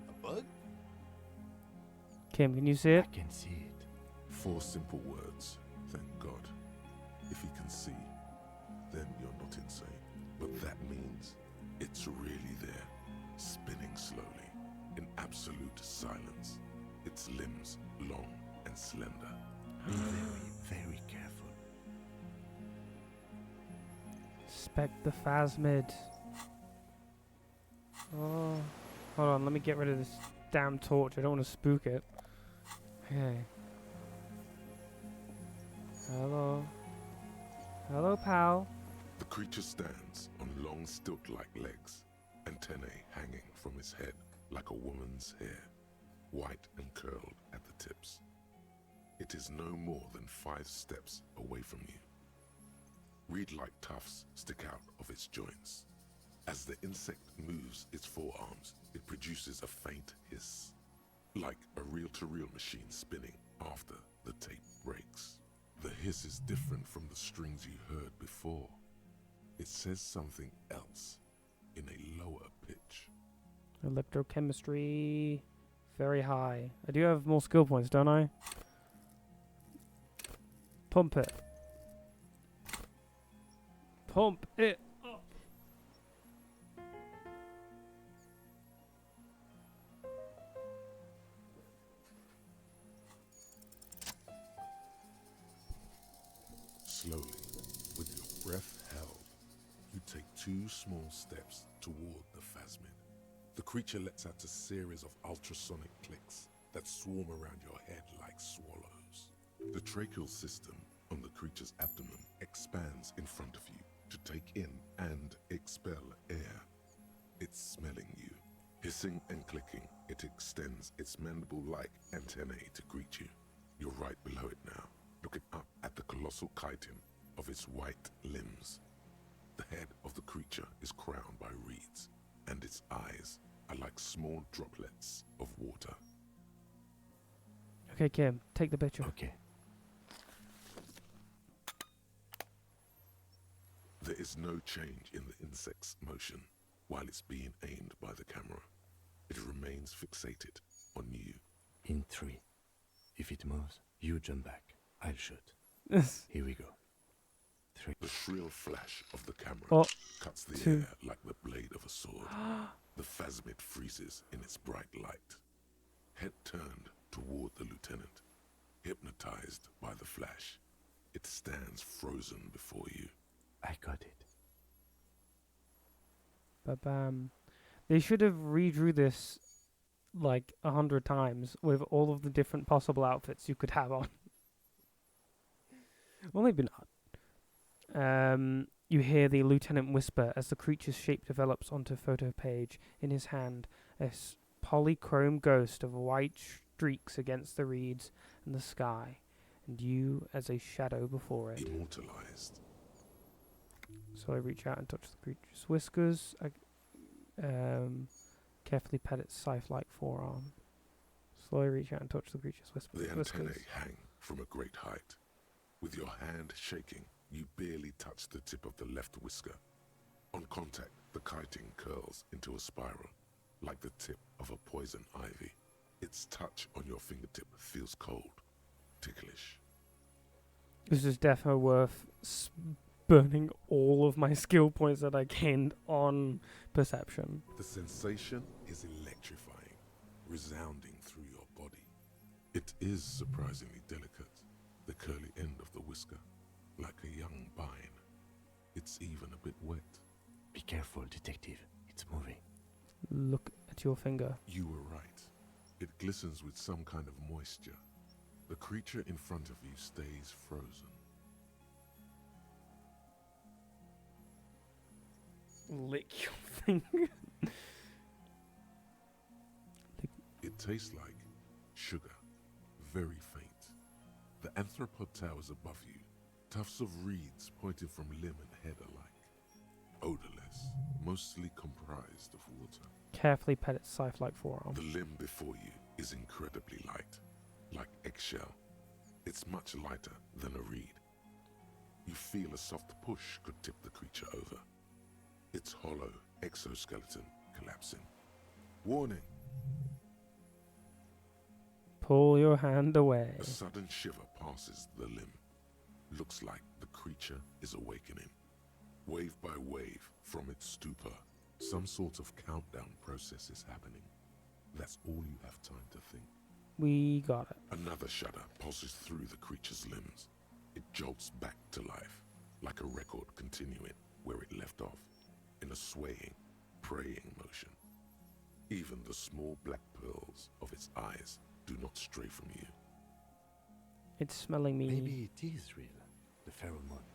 A bug? Kim, can you see it? I can see it. 4 simple words, thank God. If he can see, then you're not insane. But that means it's really there, spinning slowly, in absolute silence. Its limbs long and slender. Be very, very careful. Inspect the phasmid. Oh, hold on, let me get rid of this damn torch. I don't want to spook it. Okay. Hello. Hello, pal. The creature stands on long stilt-like legs, antennae hanging from its head like a woman's hair, white and curled at the tips. It is no more than 5 steps away from you. Reed-like tufts stick out of its joints. As the insect moves its forearms, it produces a faint hiss, like a reel-to-reel machine spinning after the tape breaks. The hiss is different from the strings you heard before. It says something else in a lower pitch. Electrochemistry. Very high. I do have more skill points, don't I? Pump it. Pump it up. Slowly, with your breath held, you take 2 small steps toward the phasmid. The creature lets out a series of ultrasonic clicks that swarm around your head like swallows. The tracheal system on the creature's abdomen expands in front of you to take in and expel air. It's smelling you. Hissing and clicking, it extends its mandible-like antennae to greet you. You're right below it now, looking up at the colossal chitin of its white limbs. The head of the creature is crowned by reeds, and its eyes are like small droplets of water. Okay, Kim, take the picture. Okay. no change in the insect's motion while it's being aimed by the camera. It remains fixated on you. In 3. If it moves, you jump back. I'll shoot. Here we go. 3. The shrill flash of the camera Oh, cuts the 2. air like the blade of a sword. The phasmid freezes in its bright light. Head turned toward the lieutenant, hypnotized by the flash. It stands frozen before you. I got it. Ba-bam. They should have redrew this like 100 times with all of the different possible outfits you could have on. Well, maybe not. You hear the lieutenant whisper as the creature's shape develops onto photo page. In his hand, a polychrome ghost of white streaks against the reeds and the sky, and you as a shadow before it. Immortalized. So I reach out and touch the creature's whiskers. I carefully pet its scythe-like forearm. Slowly reach out and touch the creature's whiskers. The antennae hang from a great height. With your hand shaking, you barely touch the tip of the left whisker. On contact, the chitin curls into a spiral, like the tip of a poison ivy. Its touch on your fingertip feels cold, ticklish. This is definitely worth burning all of my skill points that I gained on perception. The sensation is electrifying, resounding through your body. It is surprisingly delicate, the curly end of the whisker, like a young vine. It's even a bit wet. Be careful, detective. It's moving. Look at your finger. You were right. It glistens with some kind of moisture. The creature in front of you stays frozen. Lick your finger. It tastes like sugar, very faint. The anthropod towers above you, tufts of reeds pointing from limb and head alike. Odorless, mostly comprised of water. Carefully pet its scythe-like forearm. The limb before you is incredibly light, like eggshell. It's much lighter than a reed. You feel a soft push could tip the creature over. Its hollow exoskeleton collapsing. Warning! Pull your hand away. A sudden shiver passes the limb. Looks like the creature is awakening. Wave by wave from its stupor, some sort of countdown process is happening. That's all you have time to think. We got it. Another shudder pulses through the creature's limbs. It jolts back to life, like a record continuing where it left off, in a swaying, praying motion. Even the small black pearls of its eyes do not stray from you. It's smelling me. Maybe it is real. The pheromone.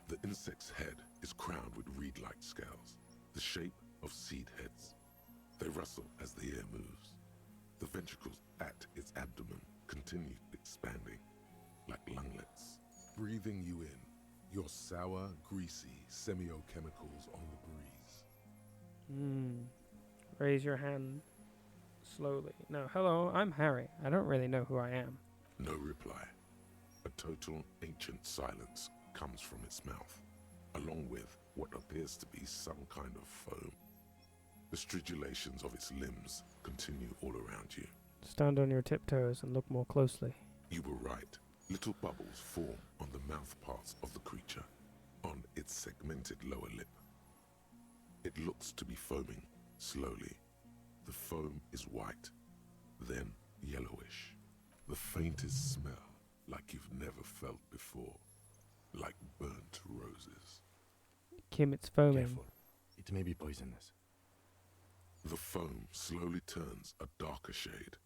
The insect's head is crowned with reed-like scales, the shape of seed heads. They rustle as the air moves. The ventricles at its abdomen continue expanding, like lunglets, breathing you in, your sour, greasy semiochemicals on the breeze. Raise your hand slowly. No, hello, I'm Harry. I don't really know who I am. No reply. A total ancient silence comes from its mouth, along with what appears to be some kind of foam. The stridulations of its limbs continue all around you. Stand on your tiptoes and look more closely. You were right. Little bubbles form on the mouth parts of the creature, on its segmented lower lip. It looks to be foaming, slowly. The foam is white, then yellowish. The faintest smell, like you've never felt before, like burnt roses. Kim, it's foaming. Careful. It may be poisonous. The foam slowly turns a darker shade,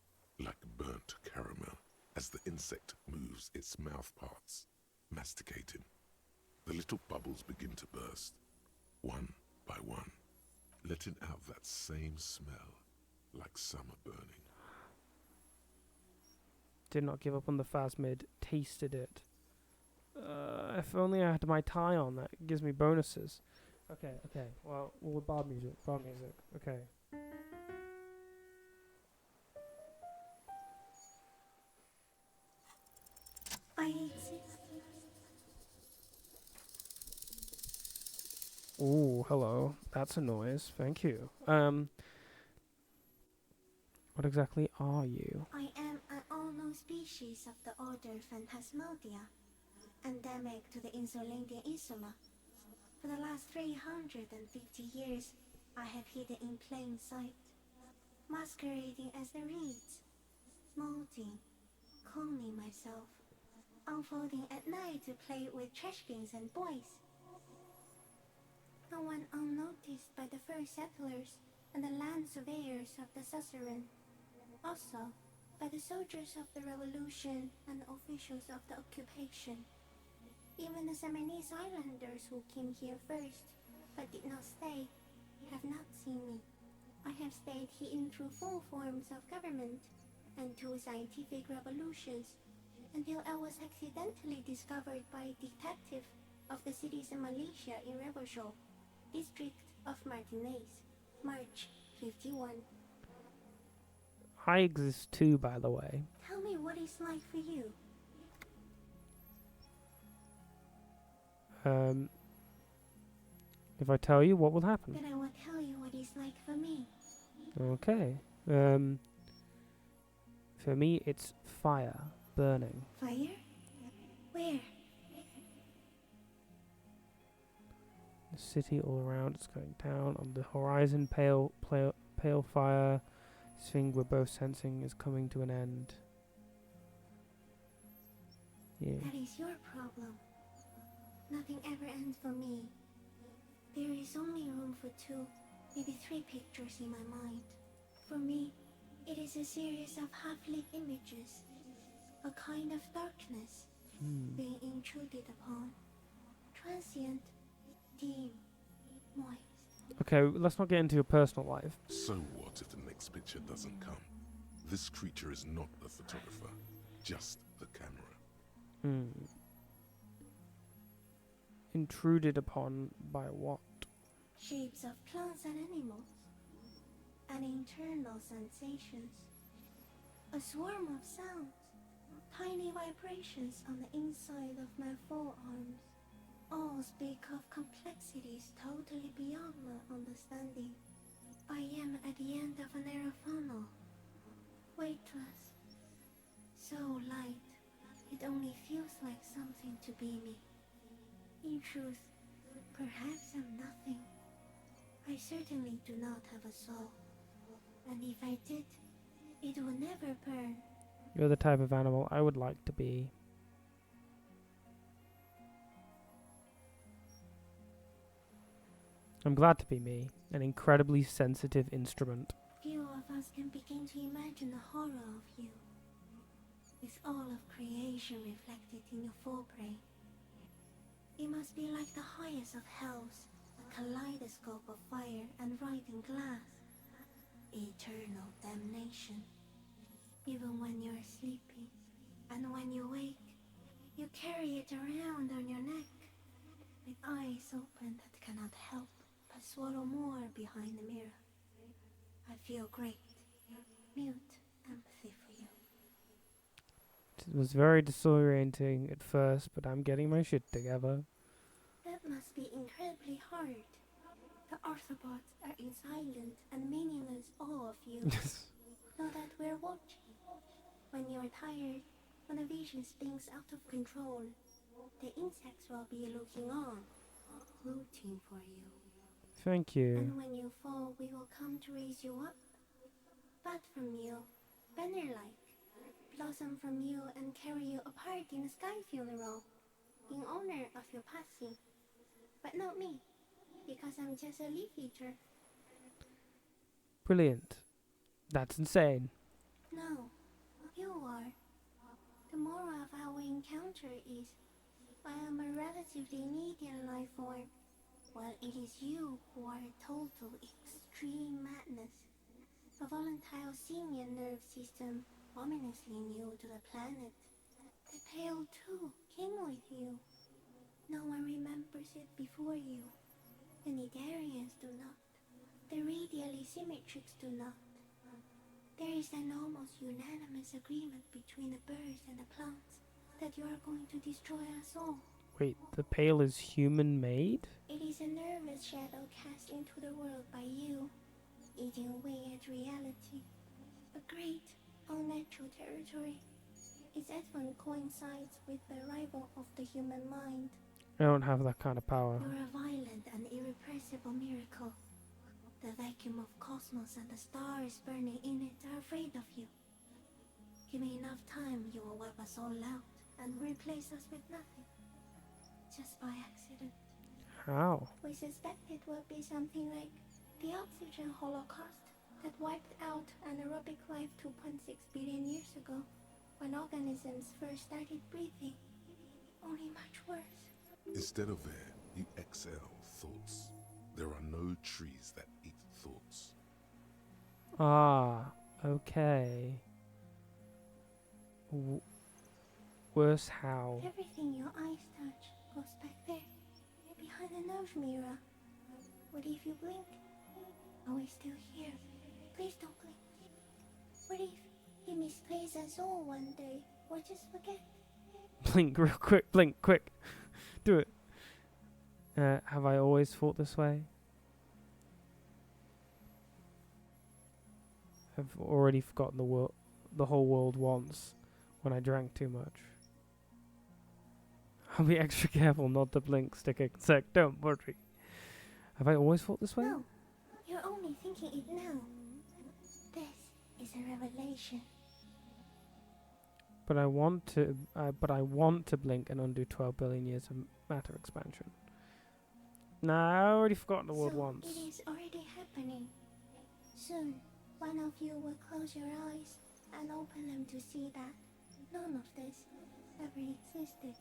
like burnt caramel, as the insect moves its mouth parts, masticating. The little bubbles begin to burst, one by one, letting out that same smell, like summer burning. Did not give up on the phasmid. Tasted it. If only I had my tie on. That gives me bonuses. Okay. Well, bard music. Okay. Ooh, hello. That's a noise. Thank you. What exactly are you? I am an unknown species of the order Phantasmadia, endemic to the Insulandian Insula. For the last 350 years, I have hidden in plain sight, masquerading as the reeds, molting, cloning myself, unfolding at night to play with trashkins and boys. No one unnoticed by the first settlers and the land surveyors of the suzerain. Also, by the soldiers of the revolution and officials of the occupation. Even the Seminese islanders who came here first, but did not stay, have not seen me. I have stayed hidden through 4 forms of government and 2 scientific revolutions, until I was accidentally discovered by a detective of the citizen militia in Rebelshaw, district of Martinez, March 51. I exist too, by the way. Tell me what it's like for you. If I tell you, what will happen? Then I will tell you what it's like for me. Okay. For me, it's fire burning. Fire? Where? The city all around is going down. On the horizon, pale fire. This thing we're both sensing is coming to an end. Yeah. That is your problem. Nothing ever ends for me. There is only room for 2, maybe 3 pictures in my mind. For me, it is a series of half-lit images, a kind of darkness being intruded upon, transient, dim, moist. Okay, let's not get into your personal life. So what if the next picture doesn't come? This creature is not the photographer, just the camera. Intruded upon by what? Shapes of plants and animals, and internal sensations. A swarm of sounds, tiny vibrations on the inside of my forearms. All speak of complexities totally beyond my understanding. I am at the end of a narrow funnel, weightless, so light, it only feels like something to be me. In truth, perhaps I'm nothing. I certainly do not have a soul, and if I did, it would never burn. You're the type of animal I would like to be. I'm glad to be me, an incredibly sensitive instrument. Few of us can begin to imagine the horror of you, with all of creation reflected in your forebrain. It must be like the highest of hells, a kaleidoscope of fire and rotting glass. Eternal damnation. Even when you're sleeping, and when you wake, you carry it around on your neck, with eyes open that cannot help but swallow more behind the mirror. I feel great, mute empathy for you. It was very disorienting at first, but I'm getting my shit together. That must be incredibly hard. The Arthropods are in silent and meaningless awe of you. Know that we're watching. When you're tired, when the vision spins out of control, the insects will be looking on, rooting for you. Thank you. And when you fall, we will come to raise you up. Bud from you, banner-like, blossom from you and carry you apart in a sky funeral, in honor of your passing. But not me, because I'm just a leaf eater. Brilliant. That's insane. No, you are. The moral of our encounter is, I am a relatively median life form, while it is you who are a total extreme madness. A volatile simian nerve system ominously new to the planet. The Pale too came with you. No one remembers it before you. The Nidarians do not. The radially symmetrics do not. There is an almost unanimous agreement between the birds and the plants that you are going to destroy us all. Wait, the pale is human-made? It is a nervous shadow cast into the world by you, eating away at reality. A great, unnatural territory. Its advent coincides with the arrival of the human mind. I don't have that kind of power. You're a violent and irrepressible miracle. The vacuum of cosmos and the stars burning in it are afraid of you. Give me enough time, you will wipe us all out and replace us with nothing. Just by accident. How? We suspect it will be something like the oxygen holocaust that wiped out anaerobic life 2.6 billion years ago, when organisms first started breathing. Only much worse. Instead of air, you exhale thoughts. There are no trees that eat thoughts. Ah, okay. Worse how? Everything your eyes touch goes back there, behind the nose mirror. What if you blink? Are we still here? Please don't blink. What if he misplaces us all one day, or just forget? Blink real quick, blink quick. Do it. Have I always thought this way? I've already forgotten the whole world once, when I drank too much. I'll be extra careful not to blink, stick a sec, don't worry. Have I always thought this way? No, you're only thinking it now. This is a revelation. But I want to blink and undo 12 billion years of matter expansion. Nah, I already forgotten the world once. It is already happening. Soon, one of you will close your eyes and open them to see that none of this ever existed.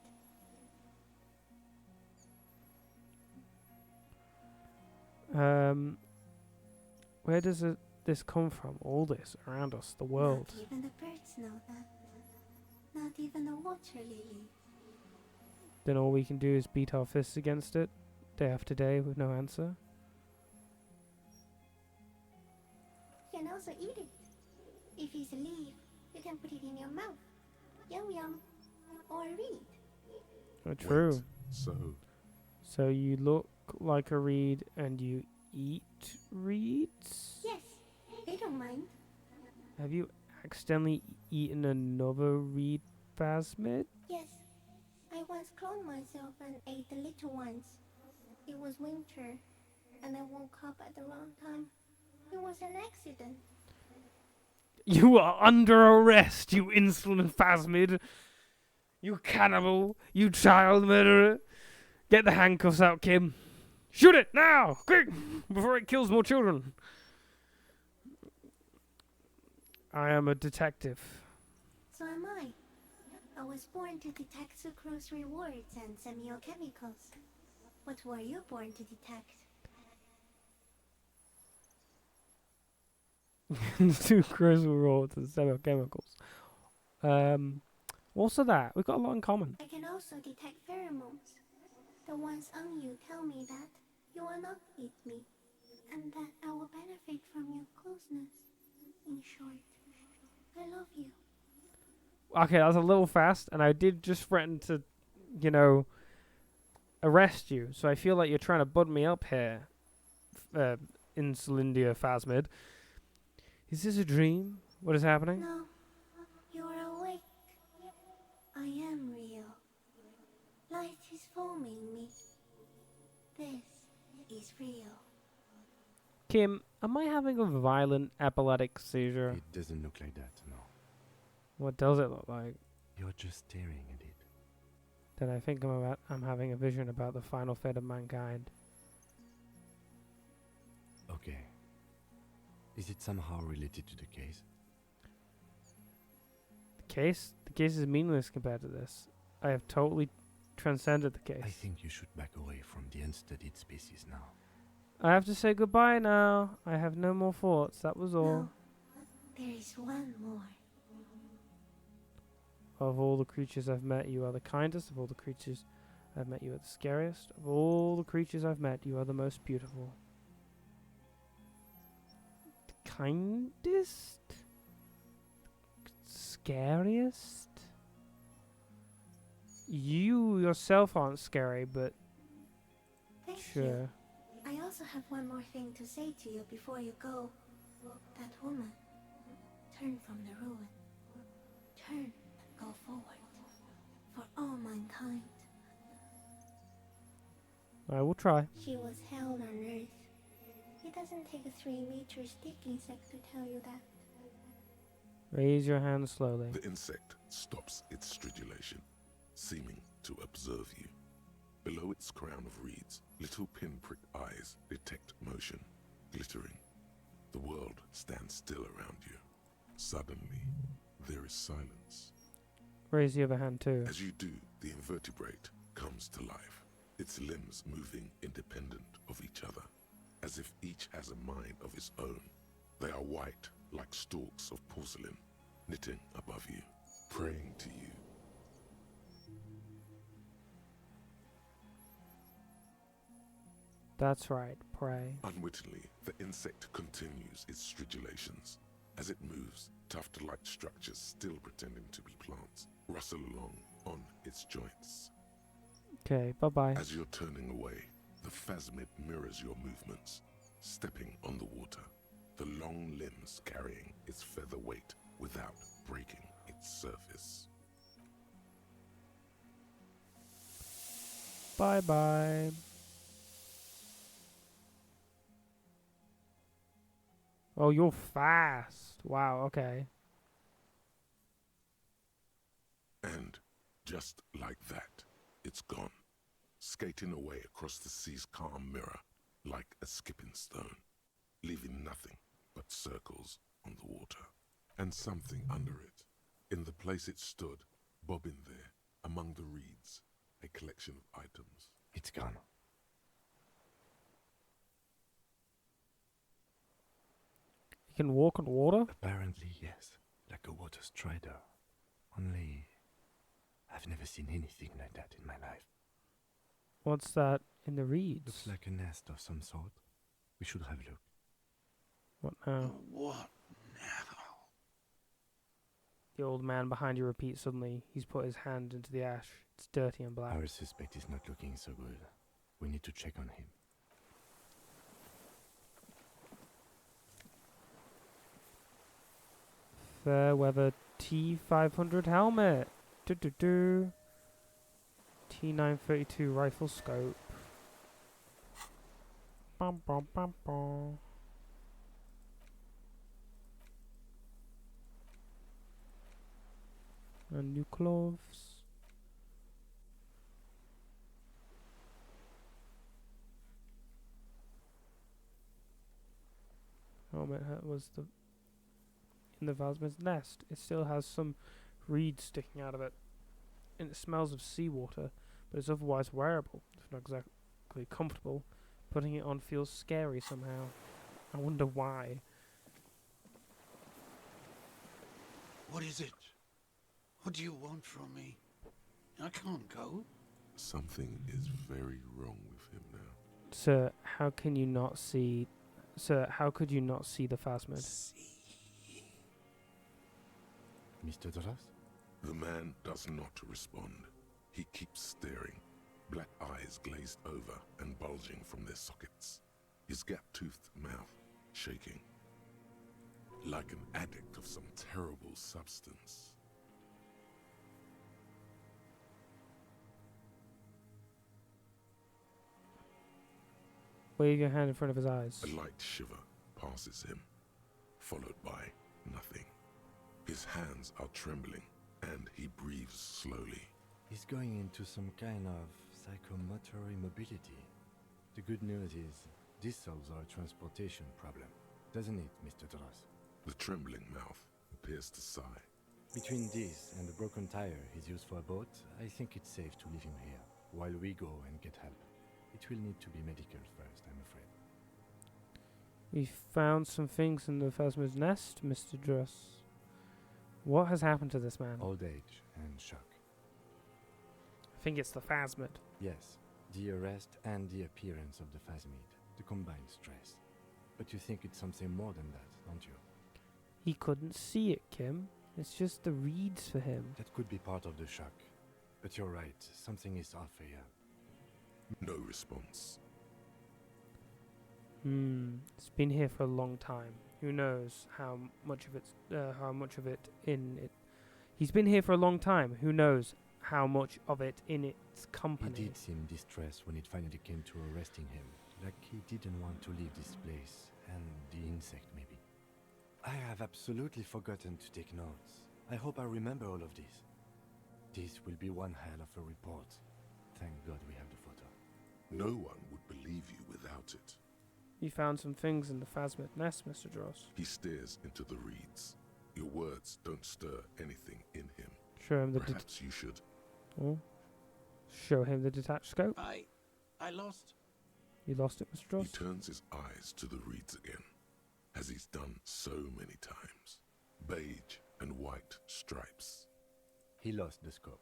Where does this come from? All this around us, the world. Not even the birds know that. Not even a water lily. Then all we can do is beat our fists against it, day after day, with no answer. You can also eat it. If it's a leaf, you can put it in your mouth. Yum yum. Or read. Oh, true. So? So you look like a reed and you eat reeds? Yes, they don't mind. Have you accidentally eaten another reed phasmid? Yes, I once cloned myself and ate the little ones. It was winter, and I woke up at the wrong time. It was an accident. You are under arrest, you insolent phasmid! You cannibal! You child murderer! Get the handcuffs out, Kim! Shoot it, now! Quick! Before it kills more children! I am a detective. So am I. I was born to detect sucrose rewards and semiochemicals. What were you born to detect? Sucrose rewards and semiochemicals. Also that. We've got a lot in common. I can also detect pheromones. The ones on you tell me that you will not eat me, and that I will benefit from your closeness. In short, I love you. Okay, that was a little fast, and I did just threaten to, arrest you. So I feel like you're trying to bud me up here, Insulindia Phasmid. Is this a dream? What is happening? No, you are awake. I am real. Light is forming me. This is real. Kim, am I having a violent epileptic seizure? It doesn't look like that, no. What does it look like? You're just staring at it. Then I think I'm having a vision about the final fate of mankind. Okay. Is it somehow related to the case? The case? The case is meaningless compared to this. I have totally transcended the case. I think you should back away from the unstudied species now. I have to say goodbye now. I have no more thoughts. That was all. No, there is one more. Of all the creatures I've met, you are the kindest. Of all the creatures I've met, you are the scariest. Of all the creatures I've met, you are the most beautiful. The kindest? Scariest? You yourself aren't scary, but Thank sure. you. I also have one more thing to say to you before you go. That woman. Turn from the ruin. Turn and go forward. For all mankind. I will try. She was hell on earth. It doesn't take a 3-meter stick insect to tell you that. Raise your hand slowly. The insect stops its stridulation, seeming to observe you. Below its crown of reeds, little pinprick eyes detect motion, glittering. The world stands still around you. Suddenly, there is silence. Raise the other hand too. As you do, the invertebrate comes to life, its limbs moving independent of each other, as if each has a mind of its own. They are white, like stalks of porcelain, knitting above you, praying to you. That's right, pray. Unwittingly, the insect continues its stridulations. As it moves, tuft-like structures, still pretending to be plants, rustle along on its joints. Okay, bye-bye. As you're turning away, the phasmid mirrors your movements, stepping on the water, the long limbs carrying its feather weight without breaking its surface. Bye-bye. Oh, you're fast. Wow, okay. And just like that, it's gone, skating away across the sea's calm mirror like a skipping stone, leaving nothing but circles on the water. And something under it, in the place it stood, bobbing there, among the reeds, a collection of items. It's gone. You can walk on water? Apparently, yes. Like a water strider. Only, I've never seen anything like that in my life. What's that in the reeds? Looks like a nest of some sort. We should have a look. What now? What? The old man behind you repeats suddenly. He's put his hand into the ash. It's dirty and black. Our suspect is not looking so good. We need to check on him. Fair weather T500 helmet. T932 rifle scope. Bum, bum, bum, bum. And new clothes. Helmet was in the Phasmid's nest. It still has some reeds sticking out of it, and it smells of seawater, but it's otherwise wearable. It's not exactly comfortable. Putting it on feels scary somehow. I wonder why. What is it? What do you want from me? I can't go. Something is very wrong with him now. Sir, how can you not see... Sir, how could you not see the Phasmid? Mr. Dras? The man does not respond. He keeps staring, black eyes glazed over and bulging from their sockets, his gap-toothed mouth shaking, like an addict of some terrible substance. Wave your hand in front of his eyes. A light shiver passes him, followed by nothing. His hands are trembling, and he breathes slowly. He's going into some kind of psychomotor immobility. The good news is, this solves our transportation problem, doesn't it, Mr. Dras? The trembling mouth appears to sigh. Between this and the broken tire he's used for a boat, I think it's safe to leave him here, while we go and get help. It will need to be medical first, I'm afraid. We found some things in the Phasmid's nest, Mr. Druss. What has happened to this man? Old age and shock. I think it's the Phasmid. Yes, the arrest and the appearance of the Phasmid, the combined stress. But you think it's something more than that, don't you? He couldn't see it, Kim. It's just the reeds for him. That could be part of the shock. But you're right, something is off here. No response. It's been here for a long time. Who knows how much of it in it. He's been here for a long time. Who knows how much of it in its company. He did seem distressed when it finally came to arresting him. Like he didn't want to leave this place. And the insect, maybe. I have absolutely forgotten to take notes. I hope I remember all of this. This will be one hell of a report. Thank God we have the photo. No one would believe you without it. You found some things in the Phasmid nest, Mr. Dross. He stares into the reeds. Your words don't stir anything in him. Show him the Perhaps you should. Oh. Show him the detached scope. I lost. You lost it, Mr. Dross? He turns his eyes to the reeds again, as he's done so many times. Beige and white stripes. He lost the scope.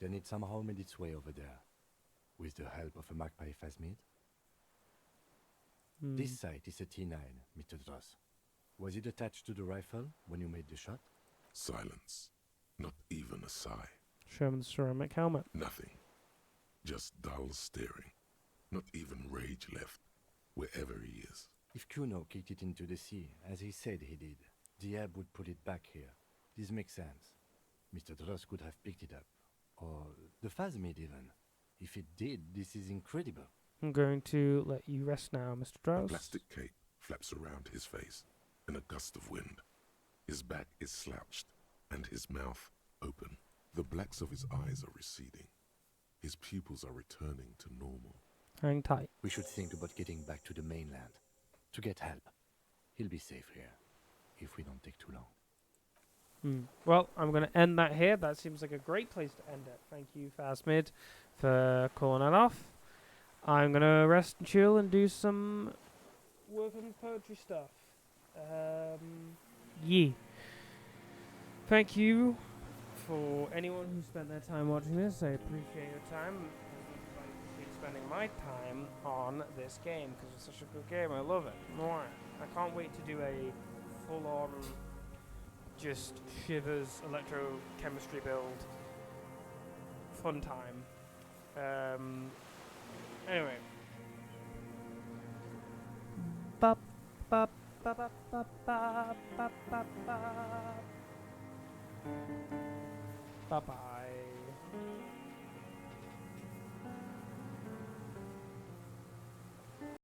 Then it somehow made its way over there. With the help of a magpie phasmid. This sight is a T9, Mr. Dross. Was it attached to the rifle when you made the shot? Silence. Not even a sigh. Show him the ceramic helmet. Nothing. Just dull staring. Not even rage left, wherever he is. If Kuno kicked it into the sea, as he said he did, the ebb would put it back here. This makes sense. Mr. Dross could have picked it up. Or the phasmid even. If it did, this is incredible. I'm going to let you rest now, Mr. A Dross. plastic cape flaps around his face in a gust of wind. His back is slouched and his mouth open. The blacks of his eyes are receding. His pupils are returning to normal. Hang tight. We should think about getting back to the mainland. To get help. He'll be safe here. If we don't take too long. Well, I'm going to end that here. That seems like a great place to end it. Thank you, Phasmid, for calling that off. I'm going to rest and chill and do some work on poetry stuff. Yeah. Thank you for anyone who spent their time watching this. I appreciate your time. I appreciate spending my time on this game because it's such a good game. I love it. I can't wait to do a full-on just shivers electrochemistry build. Fun time. Anyway. Bye bye.